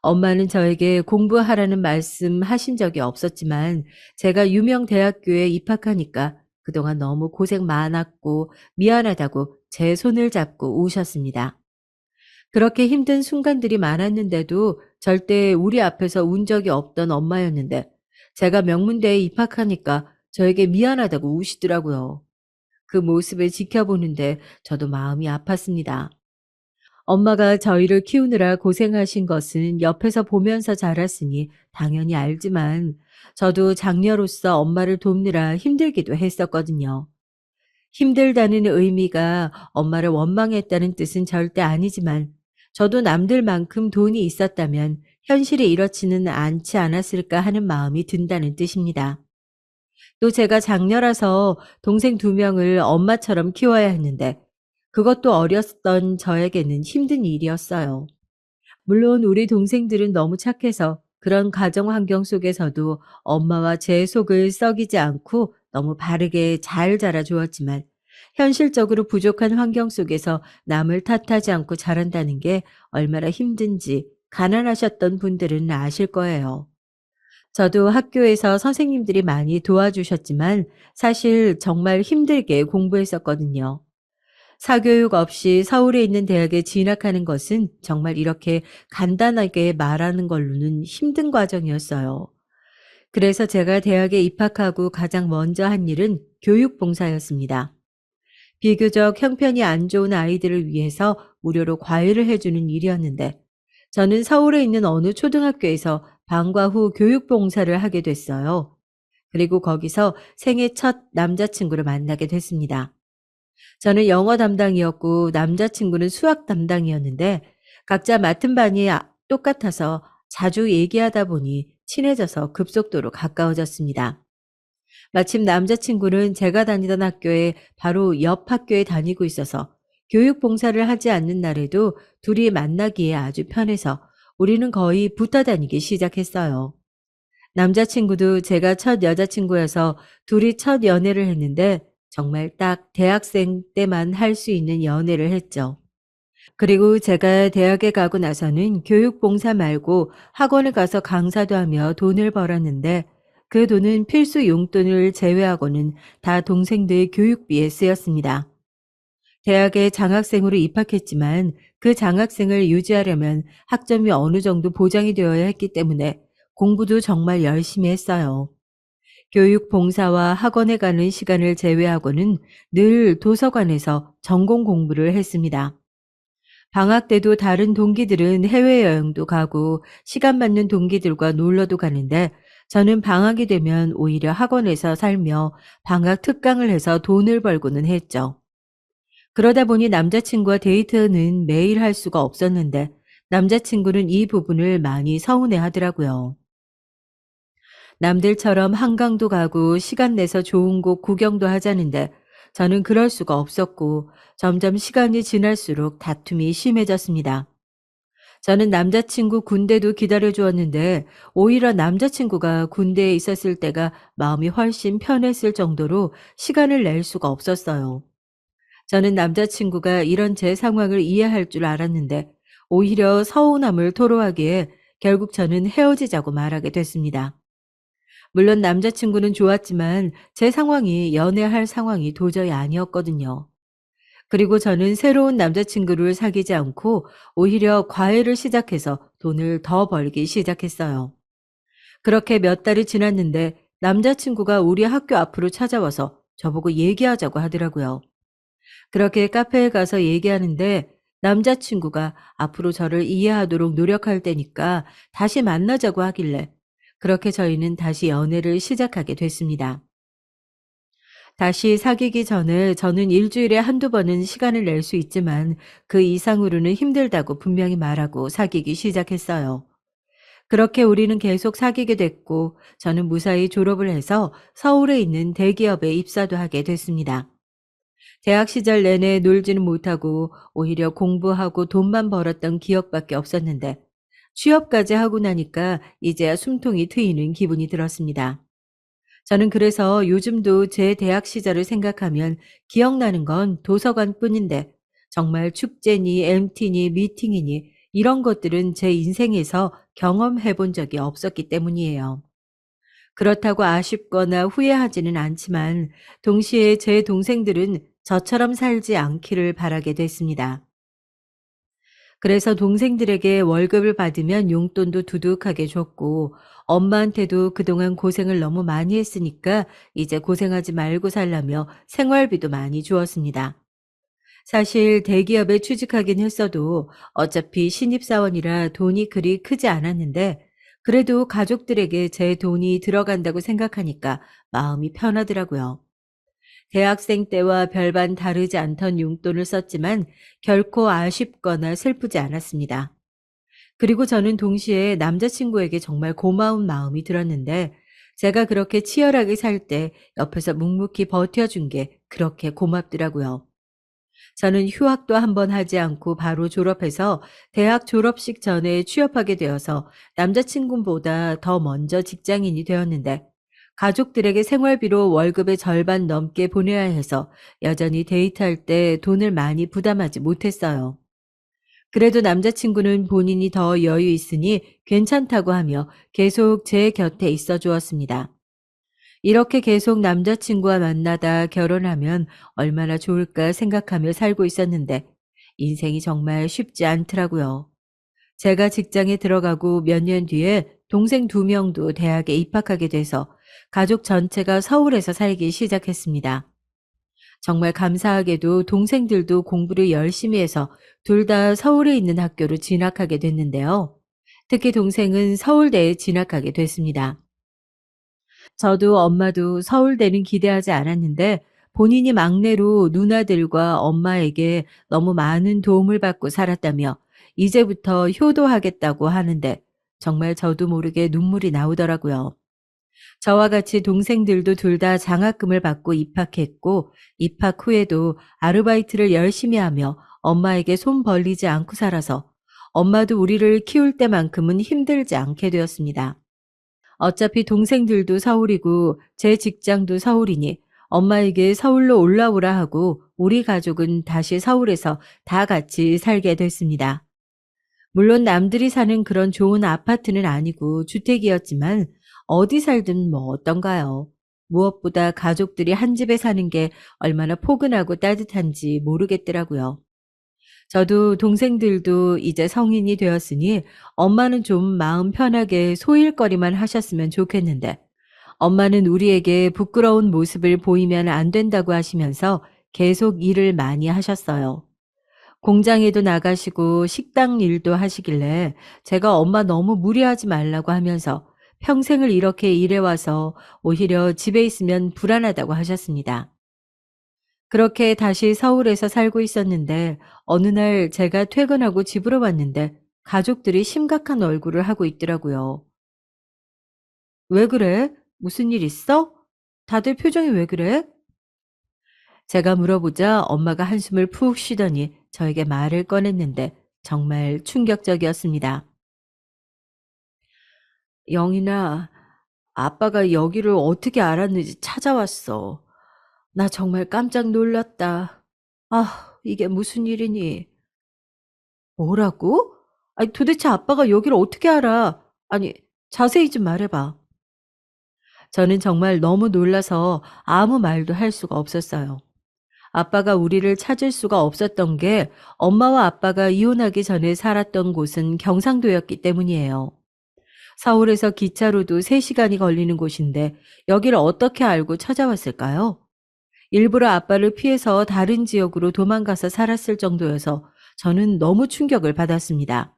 엄마는 저에게 공부하라는 말씀 하신 적이 없었지만 제가 유명 대학교에 입학하니까 그동안 너무 고생 많았고 미안하다고 제 손을 잡고 우셨습니다. 그렇게 힘든 순간들이 많았는데도 절대 우리 앞에서 운 적이 없던 엄마였는데 제가 명문대에 입학하니까 저에게 미안하다고 우시더라고요. 그 모습을 지켜보는데 저도 마음이 아팠습니다. 엄마가 저희를 키우느라 고생하신 것은 옆에서 보면서 자랐으니 당연히 알지만 저도 장녀로서 엄마를 돕느라 힘들기도 했었거든요. 힘들다는 의미가 엄마를 원망했다는 뜻은 절대 아니지만 저도 남들만큼 돈이 있었다면 현실이 이렇지는 않지 않았을까 하는 마음이 든다는 뜻입니다. 또 제가 장녀라서 동생 2명을 엄마처럼 키워야 했는데 그것도 어렸던 저에게는 힘든 일이었어요. 물론 우리 동생들은 너무 착해서 그런 가정 환경 속에서도 엄마와 제 속을 썩이지 않고 너무 바르게 잘 자라주었지만 현실적으로 부족한 환경 속에서 남을 탓하지 않고 자란다는 게 얼마나 힘든지 가난하셨던 분들은 아실 거예요. 저도 학교에서 선생님들이 많이 도와주셨지만 사실 정말 힘들게 공부했었거든요. 사교육 없이 서울에 있는 대학에 진학하는 것은 정말 이렇게 간단하게 말하는 걸로는 힘든 과정이었어요. 그래서 제가 대학에 입학하고 가장 먼저 한 일은 교육봉사였습니다. 비교적 형편이 안 좋은 아이들을 위해서 무료로 과외를 해주는 일이었는데 저는 서울에 있는 어느 초등학교에서 방과 후 교육봉사를 하게 됐어요. 그리고 거기서 생애 첫 남자친구를 만나게 됐습니다. 저는 영어 담당이었고 남자친구는 수학 담당이었는데 각자 맡은 반이 똑같아서 자주 얘기하다 보니 친해져서 급속도로 가까워졌습니다. 마침 남자친구는 제가 다니던 학교에 바로 옆 학교에 다니고 있어서 교육 봉사를 하지 않는 날에도 둘이 만나기에 아주 편해서 우리는 거의 붙어 다니기 시작했어요. 남자친구도 제가 첫 여자친구여서 둘이 첫 연애를 했는데 정말 딱 대학생 때만 할 수 있는 연애를 했죠. 그리고 제가 대학에 가고 나서는 교육 봉사 말고 학원에 가서 강사도 하며 돈을 벌었는데 그 돈은 필수 용돈을 제외하고는 다 동생들 교육비에 쓰였습니다. 대학에 장학생으로 입학했지만 그 장학생을 유지하려면 학점이 어느 정도 보장이 되어야 했기 때문에 공부도 정말 열심히 했어요. 교육 봉사와 학원에 가는 시간을 제외하고는 늘 도서관에서 전공 공부를 했습니다. 방학 때도 다른 동기들은 해외여행도 가고 시간 맞는 동기들과 놀러도 가는데 저는 방학이 되면 오히려 학원에서 살며 방학 특강을 해서 돈을 벌고는 했죠. 그러다 보니 남자친구와 데이트는 매일 할 수가 없었는데 남자친구는 이 부분을 많이 서운해 하더라고요. 남들처럼 한강도 가고 시간 내서 좋은 곳 구경도 하자는데 저는 그럴 수가 없었고 점점 시간이 지날수록 다툼이 심해졌습니다. 저는 남자친구 군대도 기다려주었는데 오히려 남자친구가 군대에 있었을 때가 마음이 훨씬 편했을 정도로 시간을 낼 수가 없었어요. 저는 남자친구가 이런 제 상황을 이해할 줄 알았는데 오히려 서운함을 토로하기에 결국 저는 헤어지자고 말하게 됐습니다. 물론 남자친구는 좋았지만 제 상황이 연애할 상황이 도저히 아니었거든요. 그리고 저는 새로운 남자친구를 사귀지 않고 오히려 과외를 시작해서 돈을 더 벌기 시작했어요. 그렇게 몇 달이 지났는데 남자친구가 우리 학교 앞으로 찾아와서 저보고 얘기하자고 하더라고요. 그렇게 카페에 가서 얘기하는데 남자친구가 앞으로 저를 이해하도록 노력할 테니까 다시 만나자고 하길래 그렇게 저희는 다시 연애를 시작하게 됐습니다. 다시 사귀기 전에 저는 일주일에 한두 번은 시간을 낼 수 있지만 그 이상으로는 힘들다고 분명히 말하고 사귀기 시작했어요. 그렇게 우리는 계속 사귀게 됐고 저는 무사히 졸업을 해서 서울에 있는 대기업에 입사도 하게 됐습니다. 대학 시절 내내 놀지는 못하고 오히려 공부하고 돈만 벌었던 기억밖에 없었는데 취업까지 하고 나니까 이제야 숨통이 트이는 기분이 들었습니다. 저는 그래서 요즘도 제 대학 시절을 생각하면 기억나는 건 도서관 뿐인데 정말 축제니 MT니 미팅이니 이런 것들은 제 인생에서 경험해 본 적이 없었기 때문이에요. 그렇다고 아쉽거나 후회하지는 않지만 동시에 제 동생들은 저처럼 살지 않기를 바라게 됐습니다. 그래서 동생들에게 월급을 받으면 용돈도 두둑하게 줬고 엄마한테도 그동안 고생을 너무 많이 했으니까 이제 고생하지 말고 살라며 생활비도 많이 주었습니다. 사실 대기업에 취직하긴 했어도 어차피 신입사원이라 돈이 그리 크지 않았는데 그래도 가족들에게 제 돈이 들어간다고 생각하니까 마음이 편하더라고요. 대학생 때와 별반 다르지 않던 용돈을 썼지만 결코 아쉽거나 슬프지 않았습니다. 그리고 저는 동시에 남자친구에게 정말 고마운 마음이 들었는데 제가 그렇게 치열하게 살 때 옆에서 묵묵히 버텨준 게 그렇게 고맙더라고요. 저는 휴학도 한번 하지 않고 바로 졸업해서 대학 졸업식 전에 취업하게 되어서 남자친구보다 더 먼저 직장인이 되었는데 가족들에게 생활비로 월급의 절반 넘게 보내야 해서 여전히 데이트할 때 돈을 많이 부담하지 못했어요. 그래도 남자친구는 본인이 더 여유 있으니 괜찮다고 하며 계속 제 곁에 있어 주었습니다. 이렇게 계속 남자친구와 만나다 결혼하면 얼마나 좋을까 생각하며 살고 있었는데 인생이 정말 쉽지 않더라고요. 제가 직장에 들어가고 몇 년 뒤에 동생 두 명도 대학에 입학하게 돼서 가족 전체가 서울에서 살기 시작했습니다. 정말 감사하게도 동생들도 공부를 열심히 해서 둘 다 서울에 있는 학교로 진학하게 됐는데요. 특히 동생은 서울대에 진학하게 됐습니다. 저도 엄마도 서울대는 기대하지 않았는데 본인이 막내로 누나들과 엄마에게 너무 많은 도움을 받고 살았다며 이제부터 효도하겠다고 하는데 정말 저도 모르게 눈물이 나오더라고요. 저와 같이 동생들도 둘 다 장학금을 받고 입학했고 입학 후에도 아르바이트를 열심히 하며 엄마에게 손 벌리지 않고 살아서 엄마도 우리를 키울 때만큼은 힘들지 않게 되었습니다. 어차피 동생들도 서울이고 제 직장도 서울이니 엄마에게 서울로 올라오라 하고 우리 가족은 다시 서울에서 다 같이 살게 됐습니다. 물론 남들이 사는 그런 좋은 아파트는 아니고 주택이었지만 어디 살든 뭐 어떤가요? 무엇보다 가족들이 한 집에 사는 게 얼마나 포근하고 따뜻한지 모르겠더라고요. 저도 동생들도 이제 성인이 되었으니 엄마는 좀 마음 편하게 소일거리만 하셨으면 좋겠는데 엄마는 우리에게 부끄러운 모습을 보이면 안 된다고 하시면서 계속 일을 많이 하셨어요. 공장에도 나가시고 식당 일도 하시길래 제가 엄마 너무 무리하지 말라고 하면서 평생을 이렇게 일해와서 오히려 집에 있으면 불안하다고 하셨습니다. 그렇게 다시 서울에서 살고 있었는데 어느 날 제가 퇴근하고 집으로 왔는데 가족들이 심각한 얼굴을 하고 있더라고요. 왜 그래? 무슨 일 있어? 다들 표정이 왜 그래? 제가 물어보자 엄마가 한숨을 푹 쉬더니 저에게 말을 꺼냈는데 정말 충격적이었습니다. 영희나, 아빠가 여기를 어떻게 알았는지 찾아왔어. 나 정말 깜짝 놀랐다. 아, 이게 무슨 일이니? 뭐라고? 아니, 도대체 아빠가 여기를 어떻게 알아? 아니, 자세히 좀 말해봐. 저는 정말 너무 놀라서 아무 말도 할 수가 없었어요. 아빠가 우리를 찾을 수가 없었던 게 엄마와 아빠가 이혼하기 전에 살았던 곳은 경상도였기 때문이에요. 서울에서 기차로도 3시간이 걸리는 곳인데 여기를 어떻게 알고 찾아왔을까요? 일부러 아빠를 피해서 다른 지역으로 도망가서 살았을 정도여서 저는 너무 충격을 받았습니다.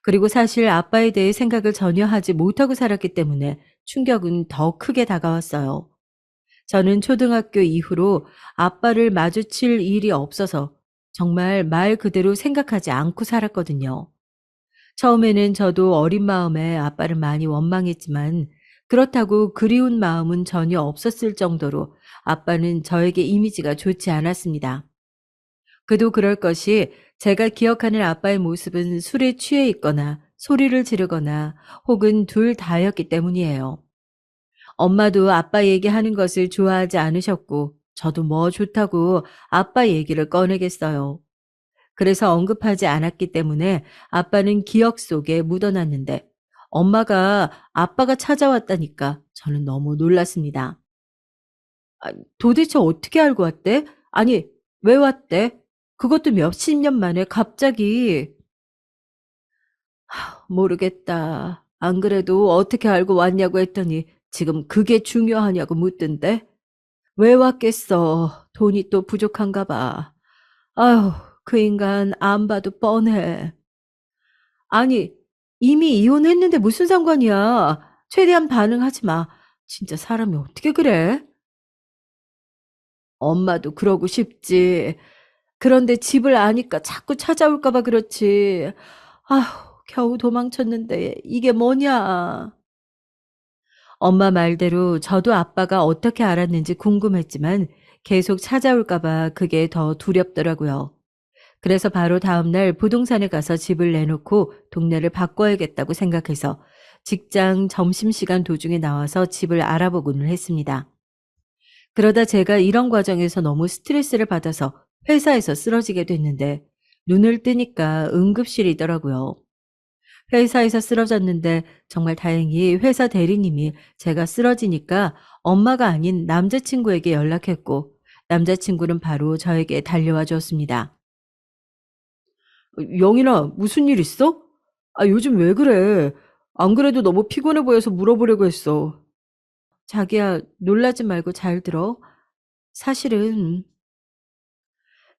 그리고 사실 아빠에 대해 생각을 전혀 하지 못하고 살았기 때문에 충격은 더 크게 다가왔어요. 저는 초등학교 이후로 아빠를 마주칠 일이 없어서 정말 말 그대로 생각하지 않고 살았거든요. 처음에는 저도 어린 마음에 아빠를 많이 원망했지만 그렇다고 그리운 마음은 전혀 없었을 정도로 아빠는 저에게 이미지가 좋지 않았습니다. 그도 그럴 것이 제가 기억하는 아빠의 모습은 술에 취해 있거나 소리를 지르거나 혹은 둘 다였기 때문이에요. 엄마도 아빠 얘기하는 것을 좋아하지 않으셨고 저도 뭐 좋다고 아빠 얘기를 꺼내겠어요. 그래서 언급하지 않았기 때문에 아빠는 기억 속에 묻어놨는데 엄마가 아빠가 찾아왔다니까 저는 너무 놀랐습니다. 아, 도대체 어떻게 알고 왔대? 아니, 왜 왔대? 그것도 몇십 년 만에 갑자기. 모르겠다. 안 그래도 어떻게 알고 왔냐고 했더니 지금 그게 중요하냐고 묻던데? 왜 왔겠어? 돈이 또 부족한가 봐. 아휴, 그 인간 안 봐도 뻔해. 아니, 이미 이혼했는데 무슨 상관이야. 최대한 반응하지 마. 진짜 사람이 어떻게 그래? 엄마도 그러고 싶지. 그런데 집을 아니까 자꾸 찾아올까 봐 그렇지. 아휴, 겨우 도망쳤는데 이게 뭐냐. 엄마 말대로 저도 아빠가 어떻게 알았는지 궁금했지만 계속 찾아올까 봐 그게 더 두렵더라고요. 그래서 바로 다음날 부동산에 가서 집을 내놓고 동네를 바꿔야겠다고 생각해서 직장 점심시간 도중에 나와서 집을 알아보고는 했습니다. 그러다 제가 이런 과정에서 너무 스트레스를 받아서 회사에서 쓰러지게 됐는데 눈을 뜨니까 응급실이더라고요. 회사에서 쓰러졌는데 정말 다행히 회사 대리님이 제가 쓰러지니까 엄마가 아닌 남자친구에게 연락했고 남자친구는 바로 저에게 달려와 줬습니다. 영인아, 무슨 일 있어? 아, 요즘 왜 그래? 안 그래도 너무 피곤해 보여서 물어보려고 했어. 자기야, 놀라지 말고 잘 들어. 사실은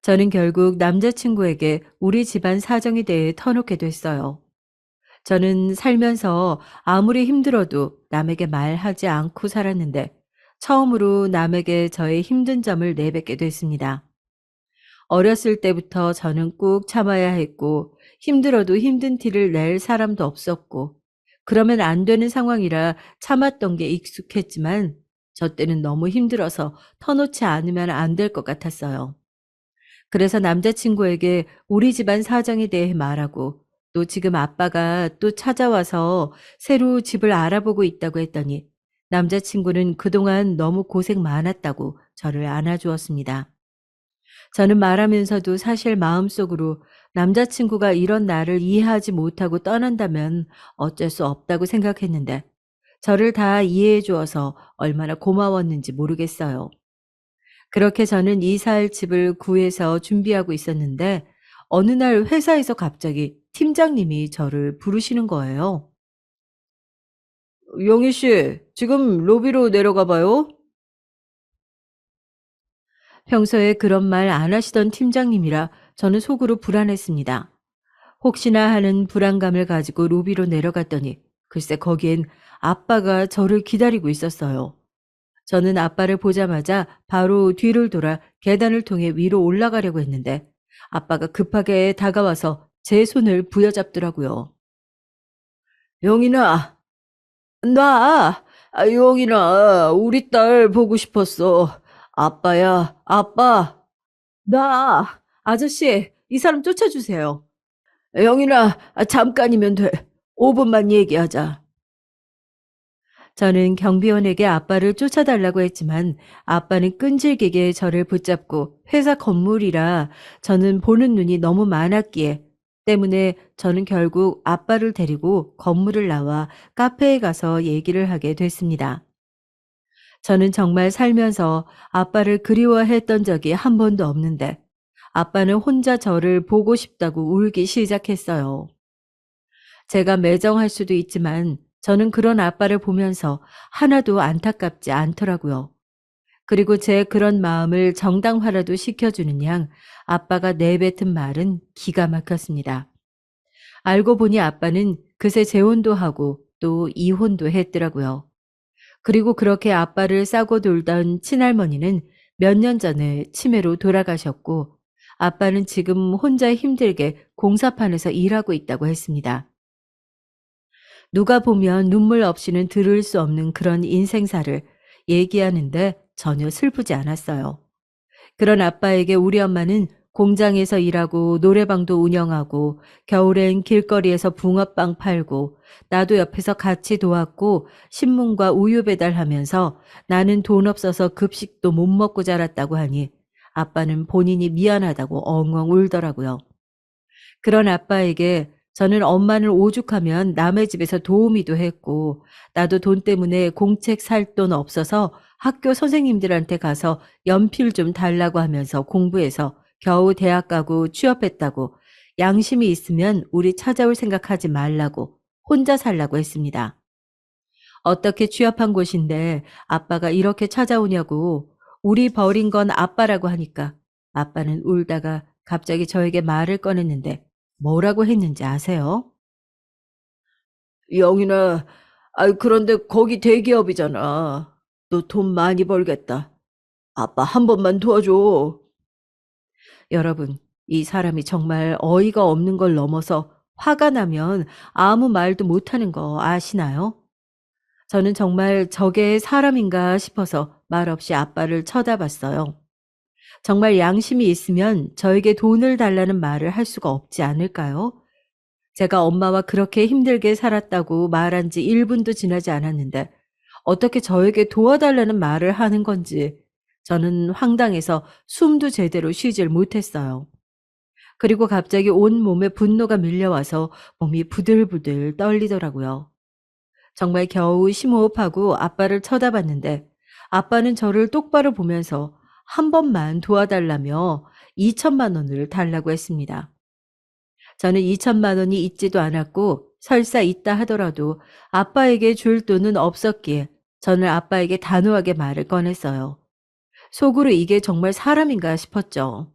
저는 결국 남자친구에게 우리 집안 사정에 대해 터놓게 됐어요. 저는 살면서 아무리 힘들어도 남에게 말하지 않고 살았는데 처음으로 남에게 저의 힘든 점을 내뱉게 됐습니다. 어렸을 때부터 저는 꾹 참아야 했고 힘들어도 힘든 티를 낼 사람도 없었고 그러면 안 되는 상황이라 참았던 게 익숙했지만 저 때는 너무 힘들어서 터놓지 않으면 안 될 것 같았어요. 그래서 남자친구에게 우리 집안 사정에 대해 말하고 또 지금 아빠가 또 찾아와서 새로 집을 알아보고 있다고 했더니 남자친구는 그동안 너무 고생 많았다고 저를 안아주었습니다. 저는 말하면서도 사실 마음속으로 남자친구가 이런 나를 이해하지 못하고 떠난다면 어쩔 수 없다고 생각했는데 저를 다 이해해 주어서 얼마나 고마웠는지 모르겠어요. 그렇게 저는 이사할 집을 구해서 준비하고 있었는데 어느 날 회사에서 갑자기 팀장님이 저를 부르시는 거예요. 영희 씨, 지금 로비로 내려가 봐요. 평소에 그런 말 안 하시던 팀장님이라 저는 속으로 불안했습니다. 혹시나 하는 불안감을 가지고 로비로 내려갔더니 글쎄 거기엔 아빠가 저를 기다리고 있었어요. 저는 아빠를 보자마자 바로 뒤를 돌아 계단을 통해 위로 올라가려고 했는데 아빠가 급하게 다가와서 제 손을 부여잡더라고요. 영인아, 나, 영인아, 우리 딸 보고 싶었어. 아빠야, 아빠. 아저씨, 이 사람 쫓아주세요. 영인아, 잠깐이면 돼. 5분만 얘기하자. 저는 경비원에게 아빠를 쫓아달라고 했지만 아빠는 끈질기게 저를 붙잡고 회사 건물이라 저는 보는 눈이 너무 많았기에 때문에 저는 결국 아빠를 데리고 건물을 나와 카페에 가서 얘기를 하게 됐습니다. 저는 정말 살면서 아빠를 그리워했던 적이 한 번도 없는데 아빠는 혼자 저를 보고 싶다고 울기 시작했어요. 제가 매정할 수도 있지만 저는 그런 아빠를 보면서 하나도 안타깝지 않더라고요. 그리고 제 그런 마음을 정당화라도 시켜주는 양 아빠가 내뱉은 말은 기가 막혔습니다. 알고 보니 아빠는 그새 재혼도 하고 또 이혼도 했더라고요. 그리고 그렇게 아빠를 싸고 돌던 친할머니는 몇 년 전에 치매로 돌아가셨고 아빠는 지금 혼자 힘들게 공사판에서 일하고 있다고 했습니다. 누가 보면 눈물 없이는 들을 수 없는 그런 인생사를 얘기하는데 전혀 슬프지 않았어요. 그런 아빠에게 우리 엄마는 공장에서 일하고 노래방도 운영하고 겨울엔 길거리에서 붕어빵 팔고 나도 옆에서 같이 도왔고 신문과 우유 배달하면서 나는 돈 없어서 급식도 못 먹고 자랐다고 하니 아빠는 본인이 미안하다고 엉엉 울더라고요. 그런 아빠에게 저는 엄마는 오죽하면 남의 집에서 도우미도 했고 나도 돈 때문에 공책 살 돈 없어서 학교 선생님들한테 가서 연필 좀 달라고 하면서 공부해서 겨우 대학 가고 취업했다고 양심이 있으면 우리 찾아올 생각하지 말라고 혼자 살라고 했습니다. 어떻게 취업한 곳인데 아빠가 이렇게 찾아오냐고 우리 버린 건 아빠라고 하니까 아빠는 울다가 갑자기 저에게 말을 꺼냈는데 뭐라고 했는지 아세요? 영인아, 그런데 거기 대기업이잖아. 너 돈 많이 벌겠다. 아빠 한 번만 도와줘. 여러분, 이 사람이 정말 어이가 없는 걸 넘어서 화가 나면 아무 말도 못하는 거 아시나요? 저는 정말 저게 사람인가 싶어서 말없이 아빠를 쳐다봤어요. 정말 양심이 있으면 저에게 돈을 달라는 말을 할 수가 없지 않을까요? 제가 엄마와 그렇게 힘들게 살았다고 말한 지 1분도 지나지 않았는데 어떻게 저에게 도와달라는 말을 하는 건지 저는 황당해서 숨도 제대로 쉬질 못했어요. 그리고 갑자기 온 몸에 분노가 밀려와서 몸이 부들부들 떨리더라고요. 정말 겨우 심호흡하고 아빠를 쳐다봤는데 아빠는 저를 똑바로 보면서 한 번만 도와달라며 2천만 원을 달라고 했습니다. 저는 2천만 원이 있지도 않았고 설사 있다 하더라도 아빠에게 줄 돈은 없었기에 저는 아빠에게 단호하게 말을 꺼냈어요. 속으로 이게 정말 사람인가 싶었죠.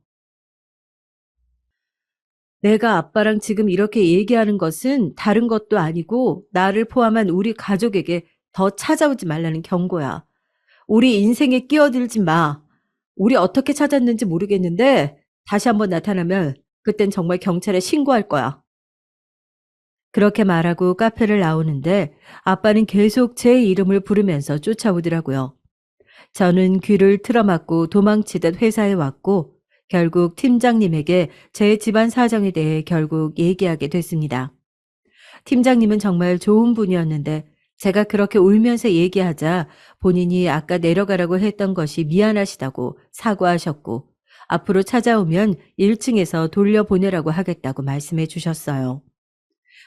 내가 아빠랑 지금 이렇게 얘기하는 것은 다른 것도 아니고 나를 포함한 우리 가족에게 더 찾아오지 말라는 경고야. 우리 인생에 끼어들지 마. 우리 어떻게 찾았는지 모르겠는데 다시 한번 나타나면 그땐 정말 경찰에 신고할 거야. 그렇게 말하고 카페를 나오는데 아빠는 계속 제 이름을 부르면서 쫓아오더라고요. 저는 귀를 틀어막고 도망치듯 회사에 왔고 결국 팀장님에게 제 집안 사정에 대해 결국 얘기하게 됐습니다. 팀장님은 정말 좋은 분이었는데 제가 그렇게 울면서 얘기하자 본인이 아까 내려가라고 했던 것이 미안하시다고 사과하셨고 앞으로 찾아오면 1층에서 돌려보내라고 하겠다고 말씀해 주셨어요.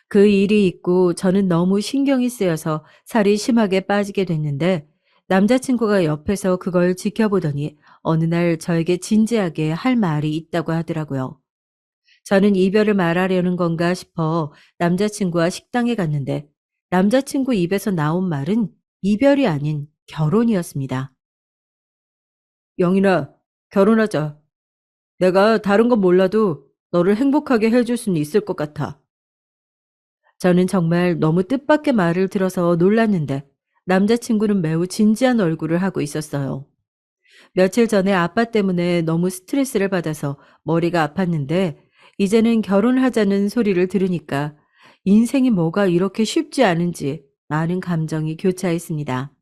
그 일이 있고 저는 너무 신경이 쓰여서 살이 심하게 빠지게 됐는데 남자친구가 옆에서 그걸 지켜보더니 어느 날 저에게 진지하게 할 말이 있다고 하더라고요. 저는 이별을 말하려는 건가 싶어 남자친구와 식당에 갔는데 남자친구 입에서 나온 말은 이별이 아닌 결혼이었습니다. 영인아, 결혼하자. 내가 다른 건 몰라도 너를 행복하게 해줄 수는 있을 것 같아. 저는 정말 너무 뜻밖의 말을 들어서 놀랐는데 남자친구는 매우 진지한 얼굴을 하고 있었어요. 며칠 전에 아빠 때문에 너무 스트레스를 받아서 머리가 아팠는데 이제는 결혼하자는 소리를 들으니까 인생이 뭐가 이렇게 쉽지 않은지 많은 감정이 교차했습니다.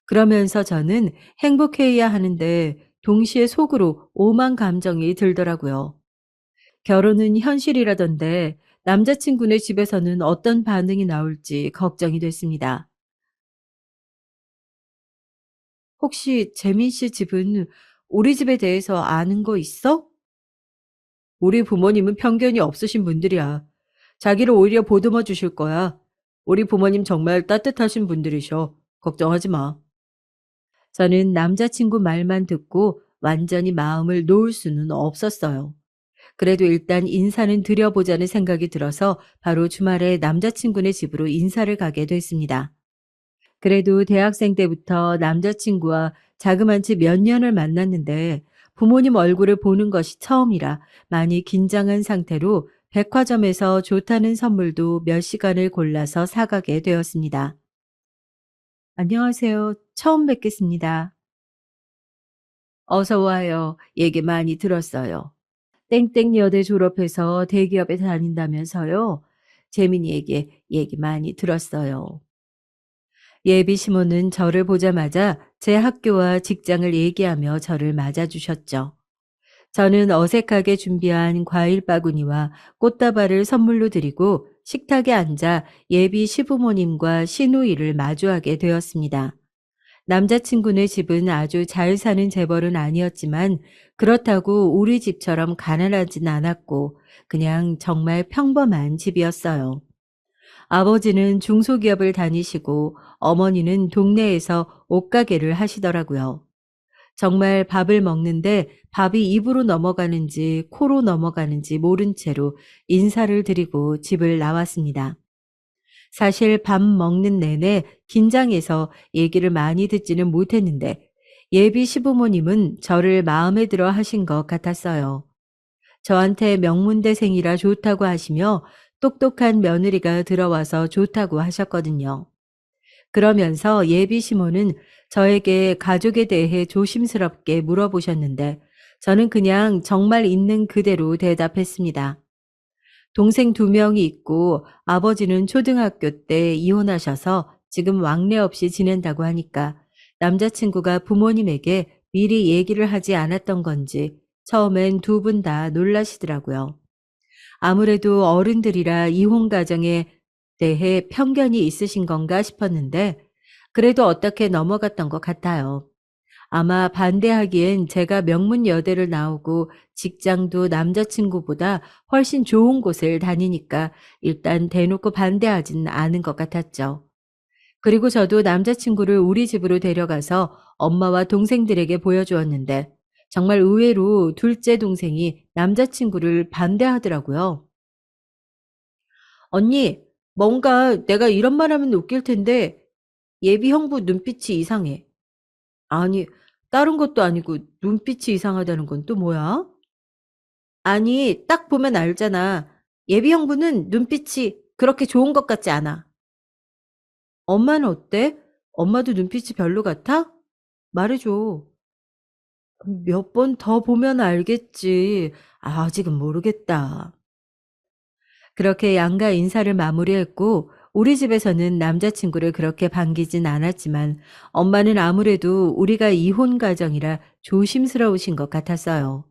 그러면서 저는 행복해야 하는데 동시에 속으로 오만 감정이 들더라고요. 결혼은 현실이라던데 남자친구네 집에서는 어떤 반응이 나올지 걱정이 됐습니다. 혹시 재민 씨 집은 우리 집에 대해서 아는 거 있어? 우리 부모님은 편견이 없으신 분들이야. 자기를 오히려 보듬어 주실 거야. 우리 부모님 정말 따뜻하신 분들이셔. 걱정하지 마. 저는 남자친구 말만 듣고 완전히 마음을 놓을 수는 없었어요. 그래도 일단 인사는 드려보자는 생각이 들어서 바로 주말에 남자친구네 집으로 인사를 가게 됐습니다. 그래도 대학생 때부터 남자친구와 자그만치 몇 년을 만났는데 부모님 얼굴을 보는 것이 처음이라 많이 긴장한 상태로 백화점에서 좋다는 선물도 몇 시간을 골라서 사가게 되었습니다. 안녕하세요. 처음 뵙겠습니다. 어서 와요. 얘기 많이 들었어요. 땡땡 여대 졸업해서 대기업에 다닌다면서요. 재민이에게 얘기 많이 들었어요. 예비 시모는 저를 보자마자 제 학교와 직장을 얘기하며 저를 맞아주셨죠. 저는 어색하게 준비한 과일 바구니와 꽃다발을 선물로 드리고 식탁에 앉아 예비 시부모님과 시누이를 마주하게 되었습니다. 남자친구네 집은 아주 잘 사는 재벌은 아니었지만 그렇다고 우리 집처럼 가난하진 않았고 그냥 정말 평범한 집이었어요. 아버지는 중소기업을 다니시고 어머니는 동네에서 옷가게를 하시더라고요. 정말 밥을 먹는데 밥이 입으로 넘어가는지 코로 넘어가는지 모른 채로 인사를 드리고 집을 나왔습니다. 사실 밥 먹는 내내 긴장해서 얘기를 많이 듣지는 못했는데 예비 시부모님은 저를 마음에 들어 하신 것 같았어요. 저한테 명문대생이라 좋다고 하시며 똑똑한 며느리가 들어와서 좋다고 하셨거든요. 그러면서 예비 시모는 저에게 가족에 대해 조심스럽게 물어보셨는데 저는 그냥 정말 있는 그대로 대답했습니다. 동생 2명이 있고 아버지는 초등학교 때 이혼하셔서 지금 왕래 없이 지낸다고 하니까 남자친구가 부모님에게 미리 얘기를 하지 않았던 건지 처음엔 2분 다 놀라시더라고요. 아무래도 어른들이라 이혼 가정에 대해 편견이 있으신 건가 싶었는데 그래도 어떻게 넘어갔던 것 같아요. 아마 반대하기엔 제가 명문 여대를 나오고 직장도 남자친구보다 훨씬 좋은 곳을 다니니까 일단 대놓고 반대하진 않은 것 같았죠. 그리고 저도 남자친구를 우리 집으로 데려가서 엄마와 동생들에게 보여주었는데 정말 의외로 둘째 동생이 남자친구를 반대하더라고요. 언니, 뭔가 내가 이런 말 하면 웃길 텐데 예비 형부 눈빛이 이상해. 아니, 다른 것도 아니고 눈빛이 이상하다는 건 또 뭐야? 아니, 딱 보면 알잖아. 예비 형부는 눈빛이 그렇게 좋은 것 같지 않아. 엄마는 어때? 엄마도 눈빛이 별로 같아? 말해줘. 몇 번 더 보면 알겠지. 아직은 모르겠다. 그렇게 양가 인사를 마무리했고 우리 집에서는 남자친구를 그렇게 반기진 않았지만 엄마는 아무래도 우리가 이혼 가정이라 조심스러우신 것 같았어요.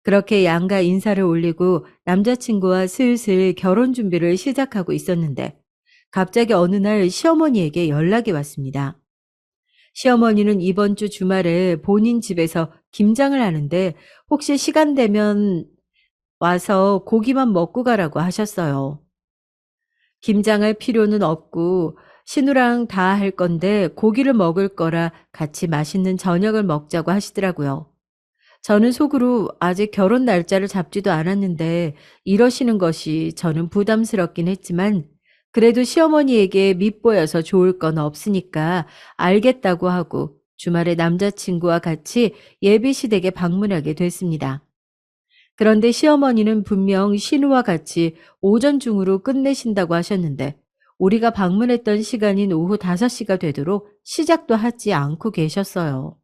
그렇게 양가 인사를 올리고 남자친구와 슬슬 결혼 준비를 시작하고 있었는데 갑자기 어느 날 시어머니에게 연락이 왔습니다. 시어머니는 이번 주 주말에 본인 집에서 김장을 하는데 혹시 시간 되면 와서 고기만 먹고 가라고 하셨어요. 김장할 필요는 없고 신우랑 다 할 건데 고기를 먹을 거라 같이 맛있는 저녁을 먹자고 하시더라고요. 저는 속으로 아직 결혼 날짜를 잡지도 않았는데 이러시는 것이 저는 부담스럽긴 했지만 그래도 시어머니에게 밉보여서 좋을 건 없으니까 알겠다고 하고 주말에 남자친구와 같이 예비시댁에 방문하게 됐습니다. 그런데 시어머니는 분명 신우와 같이 오전 중으로 끝내신다고 하셨는데 우리가 방문했던 시간인 오후 5시가 되도록 시작도 하지 않고 계셨어요.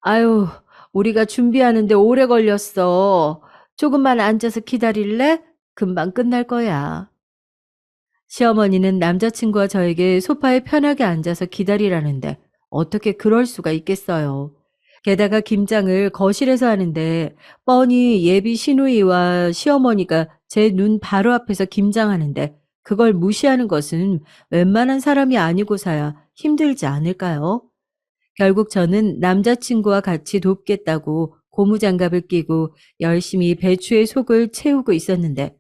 아유, 우리가 준비하는데 오래 걸렸어. 조금만 앉아서 기다릴래? 금방 끝날 거야. 시어머니는 남자친구와 저에게 소파에 편하게 앉아서 기다리라는데 어떻게 그럴 수가 있겠어요. 게다가 김장을 거실에서 하는데 뻔히 예비 시누이와 시어머니가 제 눈 바로 앞에서 김장하는데 그걸 무시하는 것은 웬만한 사람이 아니고서야 힘들지 않을까요? 결국 저는 남자친구와 같이 돕겠다고 고무장갑을 끼고 열심히 배추에 속을 채우고 있었는데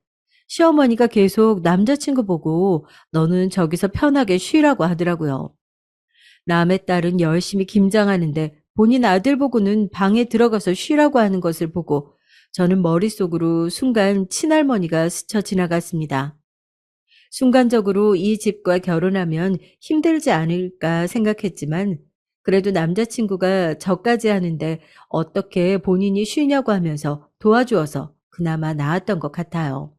시어머니가 계속 남자친구 보고 너는 저기서 편하게 쉬라고 하더라고요. 남의 딸은 열심히 김장하는데 본인 아들 보고는 방에 들어가서 쉬라고 하는 것을 보고 저는 머릿속으로 순간 친할머니가 스쳐 지나갔습니다. 순간적으로 이 집과 결혼하면 힘들지 않을까 생각했지만 그래도 남자친구가 저까지 하는데 어떻게 본인이 쉬냐고 하면서 도와주어서 그나마 나았던 것 같아요.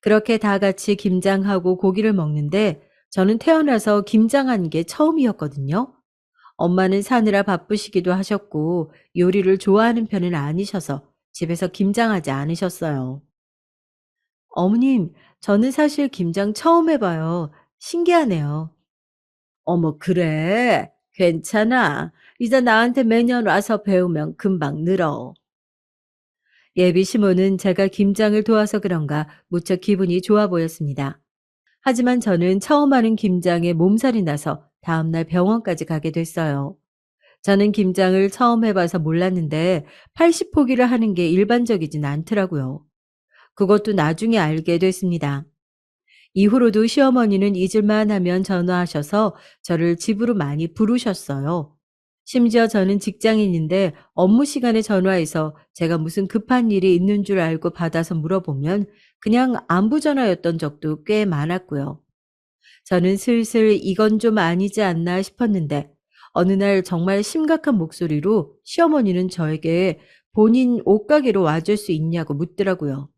그렇게 다 같이 김장하고 고기를 먹는데 저는 태어나서 김장한 게 처음이었거든요. 엄마는 사느라 바쁘시기도 하셨고 요리를 좋아하는 편은 아니셔서 집에서 김장하지 않으셨어요. 어머님, 저는 사실 김장 처음 해봐요. 신기하네요. 어머, 그래. 괜찮아. 이제 나한테 매년 와서 배우면 금방 늘어. 예비 시모는 제가 김장을 도와서 그런가 무척 기분이 좋아 보였습니다. 하지만 저는 처음 하는 김장에 몸살이 나서 다음날 병원까지 가게 됐어요. 저는 김장을 처음 해봐서 몰랐는데 80포기를 하는 게 일반적이진 않더라고요. 그것도 나중에 알게 됐습니다. 이후로도 시어머니는 잊을만 하면 전화하셔서 저를 집으로 많이 부르셨어요. 심지어 저는 직장인인데 업무 시간에 전화해서 제가 무슨 급한 일이 있는 줄 알고 받아서 물어보면 그냥 안부 전화였던 적도 꽤 많았고요. 저는 슬슬 이건 좀 아니지 않나 싶었는데 어느 날 정말 심각한 목소리로 시어머니는 저에게 본인 옷가게로 와줄 수 있냐고 묻더라고요.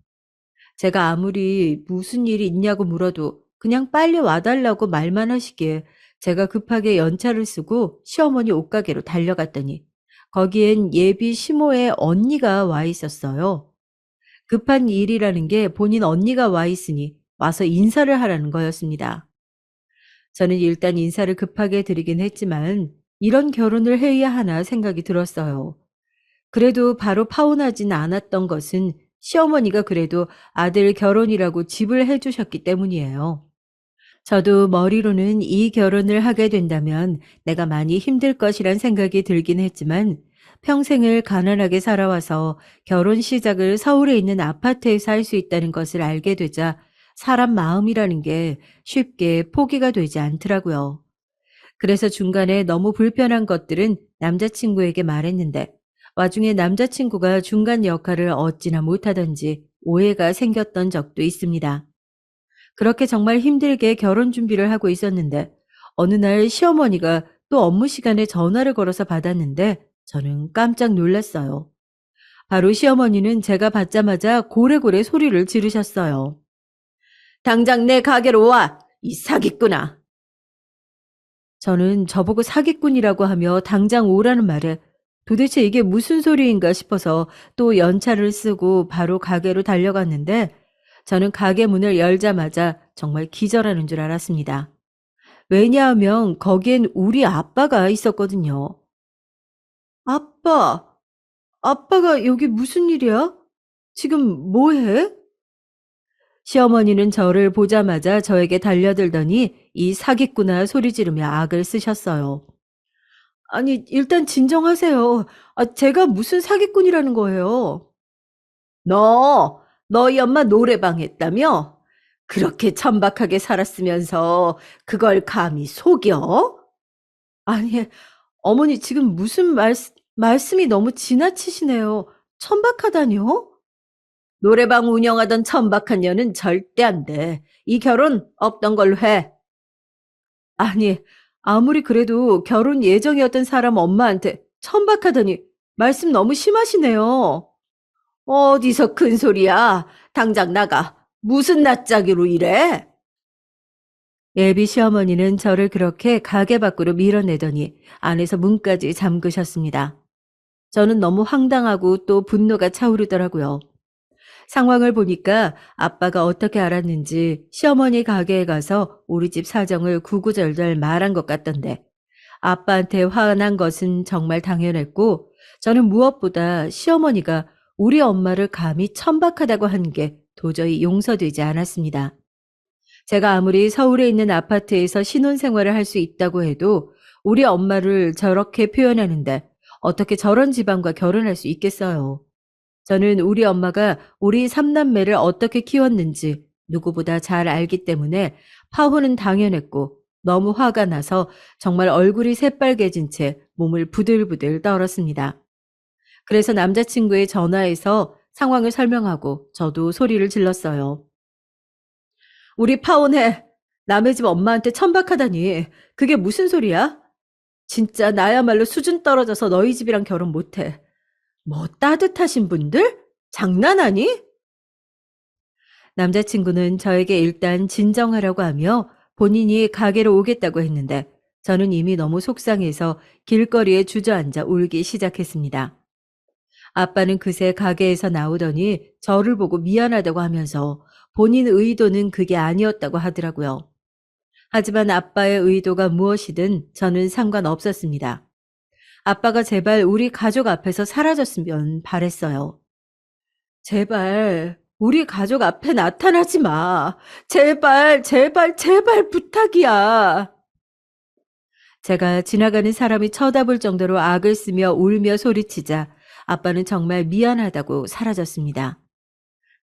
제가 아무리 무슨 일이 있냐고 물어도 그냥 빨리 와달라고 말만 하시기에 제가 급하게 연차를 쓰고 시어머니 옷가게로 달려갔더니 거기엔 예비 시모의 언니가 와 있었어요. 급한 일이라는 게 본인 언니가 와 있으니 와서 인사를 하라는 거였습니다. 저는 일단 인사를 급하게 드리긴 했지만 이런 결혼을 해야 하나 생각이 들었어요. 그래도 바로 파혼하진 않았던 것은 시어머니가 그래도 아들 결혼이라고 집을 해주셨기 때문이에요. 저도 머리로는 이 결혼을 하게 된다면 내가 많이 힘들 것이란 생각이 들긴 했지만 평생을 가난하게 살아와서 결혼 시작을 서울에 있는 아파트에서 할 수 있다는 것을 알게 되자 사람 마음이라는 게 쉽게 포기가 되지 않더라고요. 그래서 중간에 너무 불편한 것들은 남자친구에게 말했는데 와중에 남자친구가 중간 역할을 어찌나 못하던지 오해가 생겼던 적도 있습니다. 그렇게 정말 힘들게 결혼 준비를 하고 있었는데 어느 날 시어머니가 또 업무 시간에 전화를 걸어서 받았는데 저는 깜짝 놀랐어요. 바로 시어머니는 제가 받자마자 고래고래 소리를 지르셨어요. 당장 내 가게로 와! 이 사기꾼아! 저는 저보고 사기꾼이라고 하며 당장 오라는 말에 도대체 이게 무슨 소리인가 싶어서 또 연차를 쓰고 바로 가게로 달려갔는데 저는 가게 문을 열자마자 정말 기절하는 줄 알았습니다. 왜냐하면 거기엔 우리 아빠가 있었거든요. 아빠, 아빠가 여기 무슨 일이야? 지금 뭐 해? 시어머니는 저를 보자마자 저에게 달려들더니 이 사기꾼아 소리 지르며 악을 쓰셨어요. 아니, 일단 진정하세요. 제가 무슨 사기꾼이라는 거예요. 너, 너희 엄마 노래방 했다며? 그렇게 천박하게 살았으면서 그걸 감히 속여? 아니, 어머니 지금 무슨 말씀이 너무 지나치시네요. 천박하다뇨? 노래방 운영하던 천박한 년은 절대 안 돼. 이 결혼 없던 걸로 해. 아니, 아무리 그래도 결혼 예정이었던 사람 엄마한테 천박하다니 말씀 너무 심하시네요. 어디서 큰 소리야? 당장 나가. 무슨 낯짝이로 이래? 예비 시어머니는 저를 그렇게 가게 밖으로 밀어내더니 안에서 문까지 잠그셨습니다. 저는 너무 황당하고 또 분노가 차오르더라고요. 상황을 보니까 아빠가 어떻게 알았는지 시어머니 가게에 가서 우리 집 사정을 구구절절 말한 것 같던데 아빠한테 화난 것은 정말 당연했고 저는 무엇보다 시어머니가 우리 엄마를 감히 천박하다고 한 게 도저히 용서되지 않았습니다. 제가 아무리 서울에 있는 아파트에서 신혼생활을 할 수 있다고 해도 우리 엄마를 저렇게 표현하는데 어떻게 저런 집안과 결혼할 수 있겠어요. 저는 우리 엄마가 우리 삼남매를 어떻게 키웠는지 누구보다 잘 알기 때문에 파혼은 당연했고 너무 화가 나서 정말 얼굴이 새빨개진 채 몸을 부들부들 떨었습니다. 그래서 남자친구의 전화해서 상황을 설명하고 저도 소리를 질렀어요. 우리 파혼해. 남의 집 엄마한테 천박하다니. 그게 무슨 소리야? 진짜 나야말로 수준 떨어져서 너희 집이랑 결혼 못해. 뭐 따뜻하신 분들? 장난하니? 남자친구는 저에게 일단 진정하라고 하며 본인이 가게로 오겠다고 했는데 저는 이미 너무 속상해서 길거리에 주저앉아 울기 시작했습니다. 아빠는 그새 가게에서 나오더니 저를 보고 미안하다고 하면서 본인 의도는 그게 아니었다고 하더라고요. 하지만 아빠의 의도가 무엇이든 저는 상관없었습니다. 아빠가 제발 우리 가족 앞에서 사라졌으면 바랬어요. 제발 우리 가족 앞에 나타나지 마. 제발, 제발, 제발 부탁이야. 제가 지나가는 사람이 쳐다볼 정도로 악을 쓰며 울며 소리치자 아빠는 정말 미안하다고 사라졌습니다.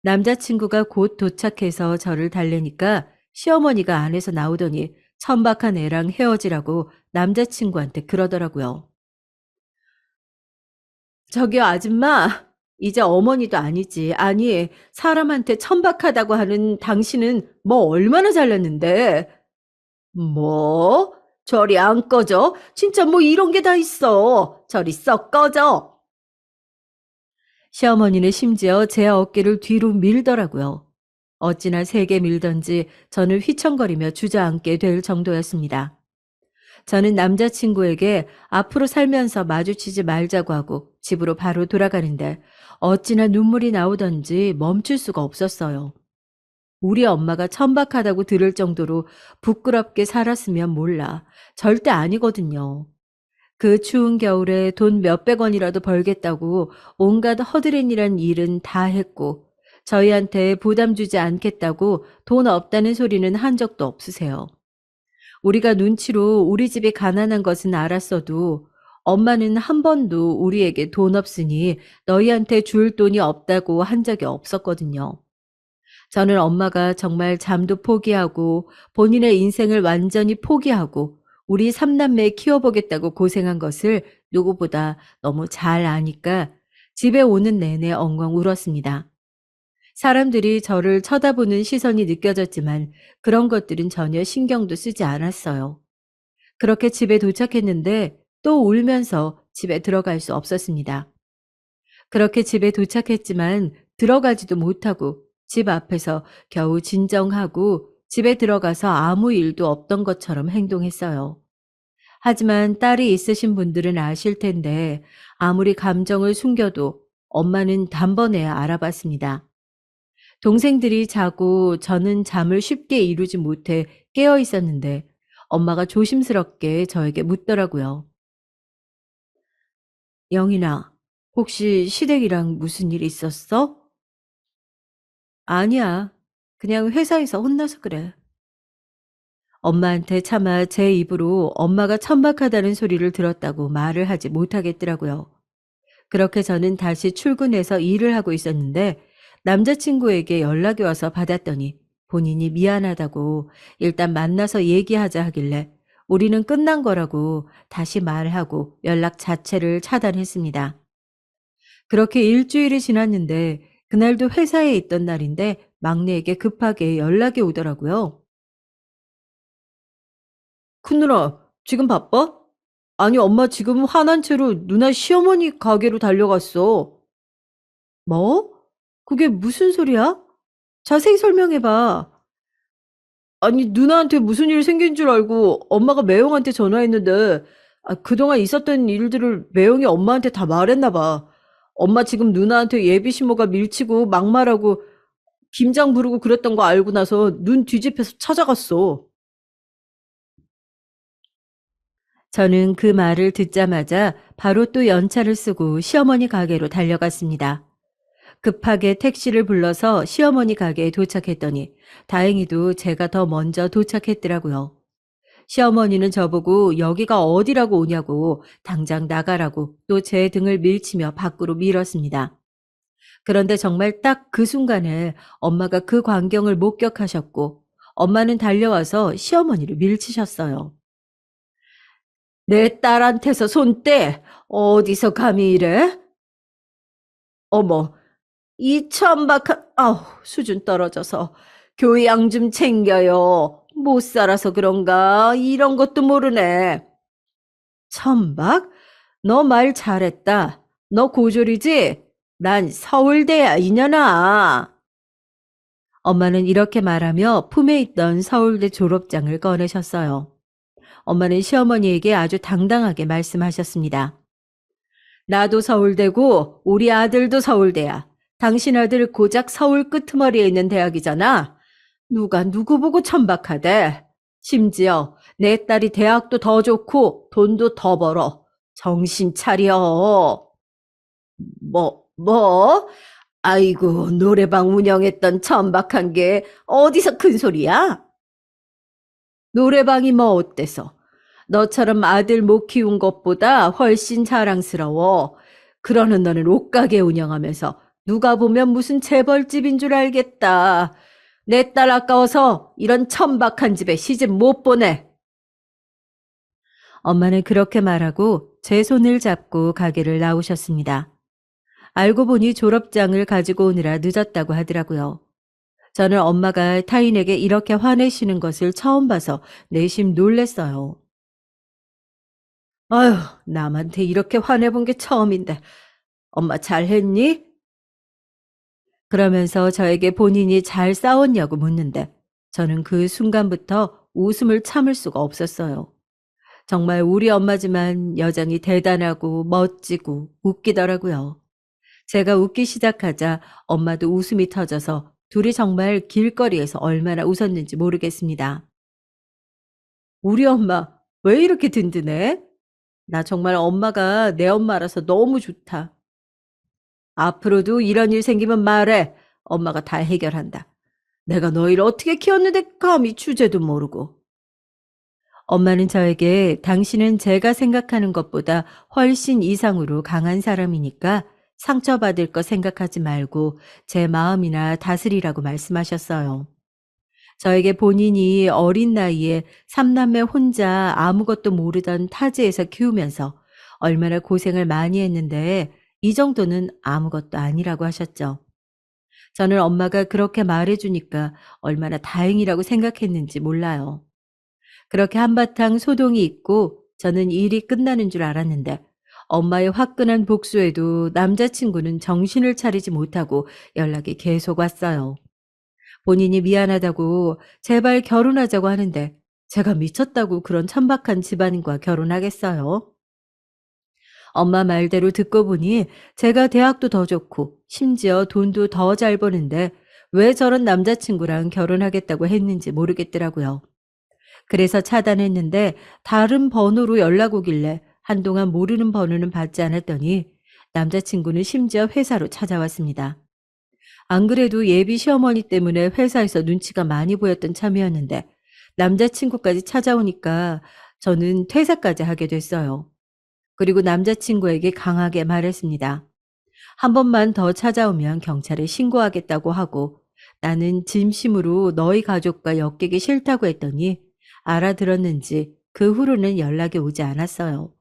남자친구가 곧 도착해서 저를 달래니까 시어머니가 안에서 나오더니 천박한 애랑 헤어지라고 남자친구한테 그러더라고요. 저기요, 아줌마. 이제 어머니도 아니지. 아니, 사람한테 천박하다고 하는 당신은 뭐 얼마나 잘났는데. 뭐? 저리 안 꺼져? 진짜 뭐 이런 게 다 있어. 저리 썩 꺼져. 시어머니는 심지어 제 어깨를 뒤로 밀더라고요. 어찌나 세게 밀던지 저는 휘청거리며 주저앉게 될 정도였습니다. 저는 남자친구에게 앞으로 살면서 마주치지 말자고 하고 집으로 바로 돌아가는데 어찌나 눈물이 나오던지 멈출 수가 없었어요. 우리 엄마가 천박하다고 들을 정도로 부끄럽게 살았으면 몰라. 절대 아니거든요. 그 추운 겨울에 돈 몇백 원이라도 벌겠다고 온갖 허드렛이란 일은 다 했고 저희한테 부담 주지 않겠다고 돈 없다는 소리는 한 적도 없으세요. 우리가 눈치로 우리 집이 가난한 것은 알았어도 엄마는 한 번도 우리에게 돈 없으니 너희한테 줄 돈이 없다고 한 적이 없었거든요. 저는 엄마가 정말 잠도 포기하고 본인의 인생을 완전히 포기하고 우리 삼남매 키워보겠다고 고생한 것을 누구보다 너무 잘 아니까 집에 오는 내내 엉엉 울었습니다. 사람들이 저를 쳐다보는 시선이 느껴졌지만 그런 것들은 전혀 신경도 쓰지 않았어요. 그렇게 집에 도착했는데 또 울면서 집에 들어갈 수 없었습니다. 그렇게 집에 도착했지만 들어가지도 못하고 집 앞에서 겨우 진정하고 집에 들어가서 아무 일도 없던 것처럼 행동했어요. 하지만 딸이 있으신 분들은 아실 텐데 아무리 감정을 숨겨도 엄마는 단번에 알아봤습니다. 동생들이 자고 저는 잠을 쉽게 이루지 못해 깨어 있었는데 엄마가 조심스럽게 저에게 묻더라고요. 영희나, 혹시 시댁이랑 무슨 일 있었어? 아니야. 그냥 회사에서 혼나서 그래. 엄마한테 차마 제 입으로 엄마가 천박하다는 소리를 들었다고 말을 하지 못하겠더라고요. 그렇게 저는 다시 출근해서 일을 하고 있었는데 남자친구에게 연락이 와서 받았더니 본인이 미안하다고 일단 만나서 얘기하자 하길래 우리는 끝난 거라고 다시 말하고 연락 자체를 차단했습니다. 그렇게 일주일이 지났는데 그날도 회사에 있던 날인데 막내에게 급하게 연락이 오더라고요. 큰누나, 지금 바빠? 아니, 엄마 지금 화난 채로 누나 시어머니 가게로 달려갔어. 뭐? 그게 무슨 소리야? 자세히 설명해봐. 아니, 누나한테 무슨 일 생긴 줄 알고 엄마가 매형한테 전화했는데, 그동안 있었던 일들을 매형이 엄마한테 다 말했나 봐. 엄마 지금 누나한테 예비 신모가 밀치고 막말하고 김장 부르고 그랬던 거 알고 나서 눈 뒤집혀서 찾아갔어. 저는 그 말을 듣자마자 바로 또 연차를 쓰고 시어머니 가게로 달려갔습니다. 급하게 택시를 불러서 시어머니 가게에 도착했더니 다행히도 제가 더 먼저 도착했더라고요. 시어머니는 저보고 여기가 어디라고 오냐고 당장 나가라고 또 제 등을 밀치며 밖으로 밀었습니다. 그런데 정말 딱 그 순간에 엄마가 그 광경을 목격하셨고 엄마는 달려와서 시어머니를 밀치셨어요. 내 딸한테서 손 떼! 어디서 감히 이래? 어머, 이 천박한, 아우, 수준 떨어져서 교양 좀 챙겨요. 못 살아서 그런가? 이런 것도 모르네. 천박? 너 말 잘했다. 너 고졸이지? 난 서울대야, 이년아. 엄마는 이렇게 말하며 품에 있던 서울대 졸업장을 꺼내셨어요. 엄마는 시어머니에게 아주 당당하게 말씀하셨습니다. 나도 서울대고 우리 아들도 서울대야. 당신 아들 고작 서울 끄트머리에 있는 대학이잖아. 누가 누구 보고 천박하대. 심지어 내 딸이 대학도 더 좋고 돈도 더 벌어. 정신 차려. 뭐? 아이고, 노래방 운영했던 천박한 게 어디서 큰 소리야? 노래방이 뭐 어때서? 너처럼 아들 못 키운 것보다 훨씬 자랑스러워. 그러는 너는 옷가게 운영하면서 누가 보면 무슨 재벌집인 줄 알겠다. 내 딸 아까워서 이런 천박한 집에 시집 못 보내. 엄마는 그렇게 말하고 제 손을 잡고 가게를 나오셨습니다. 알고 보니 졸업장을 가지고 오느라 늦었다고 하더라고요. 저는 엄마가 타인에게 이렇게 화내시는 것을 처음 봐서 내심 놀랬어요. 아휴, 남한테 이렇게 화내본 게 처음인데. 엄마 잘했니? 그러면서 저에게 본인이 잘 싸웠냐고 묻는데 저는 그 순간부터 웃음을 참을 수가 없었어요. 정말 우리 엄마지만 여전히 대단하고 멋지고 웃기더라고요. 제가 웃기 시작하자 엄마도 웃음이 터져서 둘이 정말 길거리에서 얼마나 웃었는지 모르겠습니다. 우리 엄마 왜 이렇게 든든해? 나 정말 엄마가 내 엄마라서 너무 좋다. 앞으로도 이런 일 생기면 말해. 엄마가 다 해결한다. 내가 너희를 어떻게 키웠는데 감히 주제도 모르고. 엄마는 저에게 당신은 제가 생각하는 것보다 훨씬 이상으로 강한 사람이니까 상처받을 거 생각하지 말고 제 마음이나 다스리라고 말씀하셨어요. 저에게 본인이 어린 나이에 삼남매 혼자 아무것도 모르던 타지에서 키우면서 얼마나 고생을 많이 했는데 이 정도는 아무것도 아니라고 하셨죠. 저는 엄마가 그렇게 말해주니까 얼마나 다행이라고 생각했는지 몰라요. 그렇게 한바탕 소동이 있고 저는 일이 끝나는 줄 알았는데 엄마의 화끈한 복수에도 남자친구는 정신을 차리지 못하고 연락이 계속 왔어요. 본인이 미안하다고 제발 결혼하자고 하는데 제가 미쳤다고 그런 천박한 집안인과 결혼하겠어요? 엄마 말대로 듣고 보니 제가 대학도 더 좋고 심지어 돈도 더 잘 버는데 왜 저런 남자친구랑 결혼하겠다고 했는지 모르겠더라고요. 그래서 차단했는데 다른 번호로 연락 오길래 한동안 모르는 번호는 받지 않았더니 남자친구는 심지어 회사로 찾아왔습니다. 안 그래도 예비 시어머니 때문에 회사에서 눈치가 많이 보였던 참이었는데 남자친구까지 찾아오니까 저는 퇴사까지 하게 됐어요. 그리고 남자친구에게 강하게 말했습니다. 한 번만 더 찾아오면 경찰에 신고하겠다고 하고 나는 진심으로 너희 가족과 엮이기 싫다고 했더니 알아들었는지 그 후로는 연락이 오지 않았어요.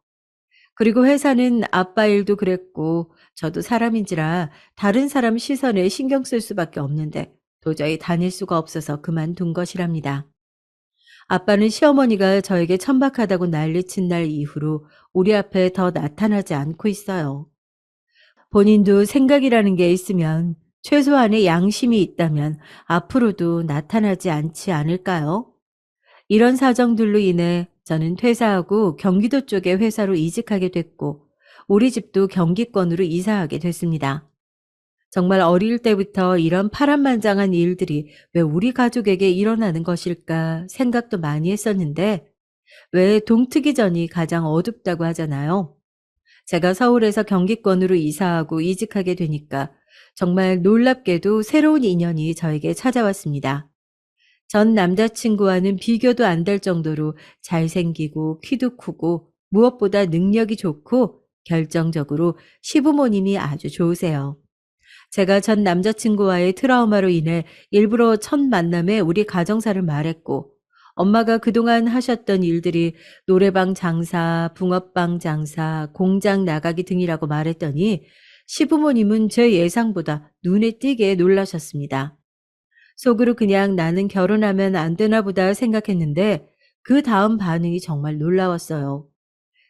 그리고 회사는 아빠 일도 그랬고 저도 사람인지라 다른 사람 시선에 신경 쓸 수밖에 없는데 도저히 다닐 수가 없어서 그만둔 것이랍니다. 아빠는 시어머니가 저에게 천박하다고 난리친 날 이후로 우리 앞에 더 나타나지 않고 있어요. 본인도 생각이라는 게 있으면 최소한의 양심이 있다면 앞으로도 나타나지 않지 않을까요? 이런 사정들로 인해 저는 퇴사하고 경기도 쪽의 회사로 이직하게 됐고 우리 집도 경기권으로 이사하게 됐습니다. 정말 어릴 때부터 이런 파란만장한 일들이 왜 우리 가족에게 일어나는 것일까 생각도 많이 했었는데 왜 동트기 전이 가장 어둡다고 하잖아요. 제가 서울에서 경기권으로 이사하고 이직하게 되니까 정말 놀랍게도 새로운 인연이 저에게 찾아왔습니다. 전 남자친구와는 비교도 안 될 정도로 잘생기고 키도 크고 무엇보다 능력이 좋고 결정적으로 시부모님이 아주 좋으세요. 제가 전 남자친구와의 트라우마로 인해 일부러 첫 만남에 우리 가정사를 말했고 엄마가 그동안 하셨던 일들이 노래방 장사, 붕어빵 장사, 공장 나가기 등이라고 말했더니 시부모님은 제 예상보다 눈에 띄게 놀라셨습니다. 속으로 그냥 나는 결혼하면 안 되나 보다 생각했는데 그 다음 반응이 정말 놀라웠어요.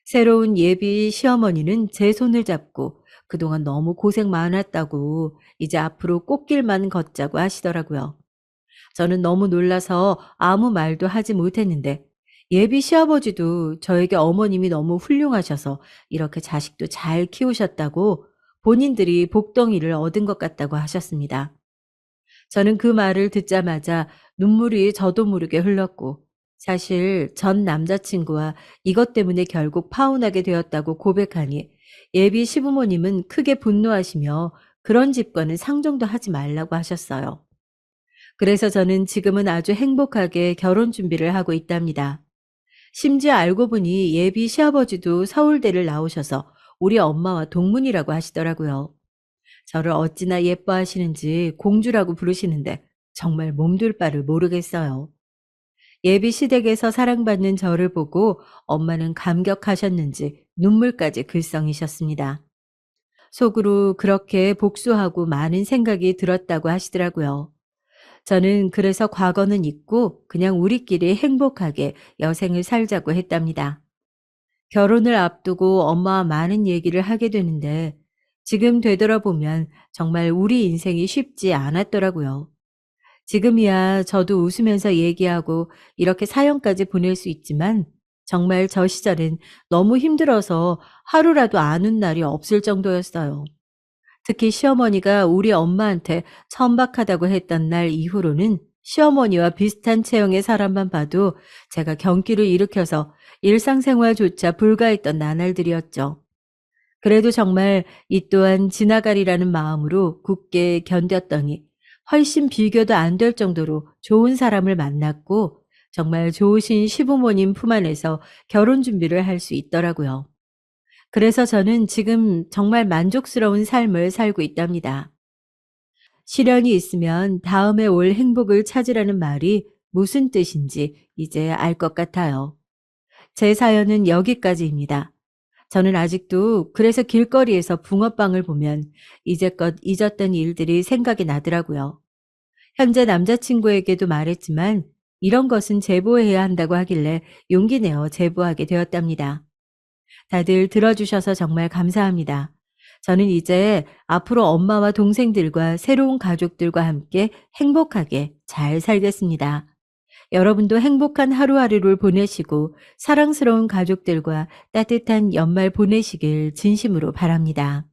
새로운 예비 시어머니는 제 손을 잡고 그동안 너무 고생 많았다고 이제 앞으로 꽃길만 걷자고 하시더라고요. 저는 너무 놀라서 아무 말도 하지 못했는데 예비 시아버지도 저에게 어머님이 너무 훌륭하셔서 이렇게 자식도 잘 키우셨다고 본인들이 복덩이를 얻은 것 같다고 하셨습니다. 저는 그 말을 듣자마자 눈물이 저도 모르게 흘렀고, 사실 전 남자친구와 이것 때문에 결국 파혼하게 되었다고 고백하니 예비 시부모님은 크게 분노하시며 그런 집과는 상종도 하지 말라고 하셨어요. 그래서 저는 지금은 아주 행복하게 결혼 준비를 하고 있답니다. 심지어 알고 보니 예비 시아버지도 서울대를 나오셔서 우리 엄마와 동문이라고 하시더라고요. 저를 어찌나 예뻐하시는지 공주라고 부르시는데 정말 몸둘 바를 모르겠어요. 예비 시댁에서 사랑받는 저를 보고 엄마는 감격하셨는지 눈물까지 글썽이셨습니다. 속으로 그렇게 복수하고 많은 생각이 들었다고 하시더라고요. 저는 그래서 과거는 잊고 그냥 우리끼리 행복하게 여생을 살자고 했답니다. 결혼을 앞두고 엄마와 많은 얘기를 하게 되는데 지금 되돌아보면 정말 우리 인생이 쉽지 않았더라고요. 지금이야 저도 웃으면서 얘기하고 이렇게 사연까지 보낼 수 있지만 정말 저 시절엔 너무 힘들어서 하루라도 안 운 날이 없을 정도였어요. 특히 시어머니가 우리 엄마한테 천박하다고 했던 날 이후로는 시어머니와 비슷한 체형의 사람만 봐도 제가 경기를 일으켜서 일상생활조차 불가했던 나날들이었죠. 그래도 정말 이 또한 지나가리라는 마음으로 굳게 견뎠더니 훨씬 비교도 안 될 정도로 좋은 사람을 만났고 정말 좋으신 시부모님 품 안에서 결혼 준비를 할 수 있더라고요. 그래서 저는 지금 정말 만족스러운 삶을 살고 있답니다. 시련이 있으면 다음에 올 행복을 찾으라는 말이 무슨 뜻인지 이제 알 것 같아요. 제 사연은 여기까지입니다. 저는 아직도 그래서 길거리에서 붕어빵을 보면 이제껏 잊었던 일들이 생각이 나더라고요. 현재 남자친구에게도 말했지만 이런 것은 제보해야 한다고 하길래 용기 내어 제보하게 되었답니다. 다들 들어주셔서 정말 감사합니다. 저는 이제 앞으로 엄마와 동생들과 새로운 가족들과 함께 행복하게 잘 살겠습니다. 여러분도 행복한 하루하루를 보내시고 사랑스러운 가족들과 따뜻한 연말 보내시길 진심으로 바랍니다.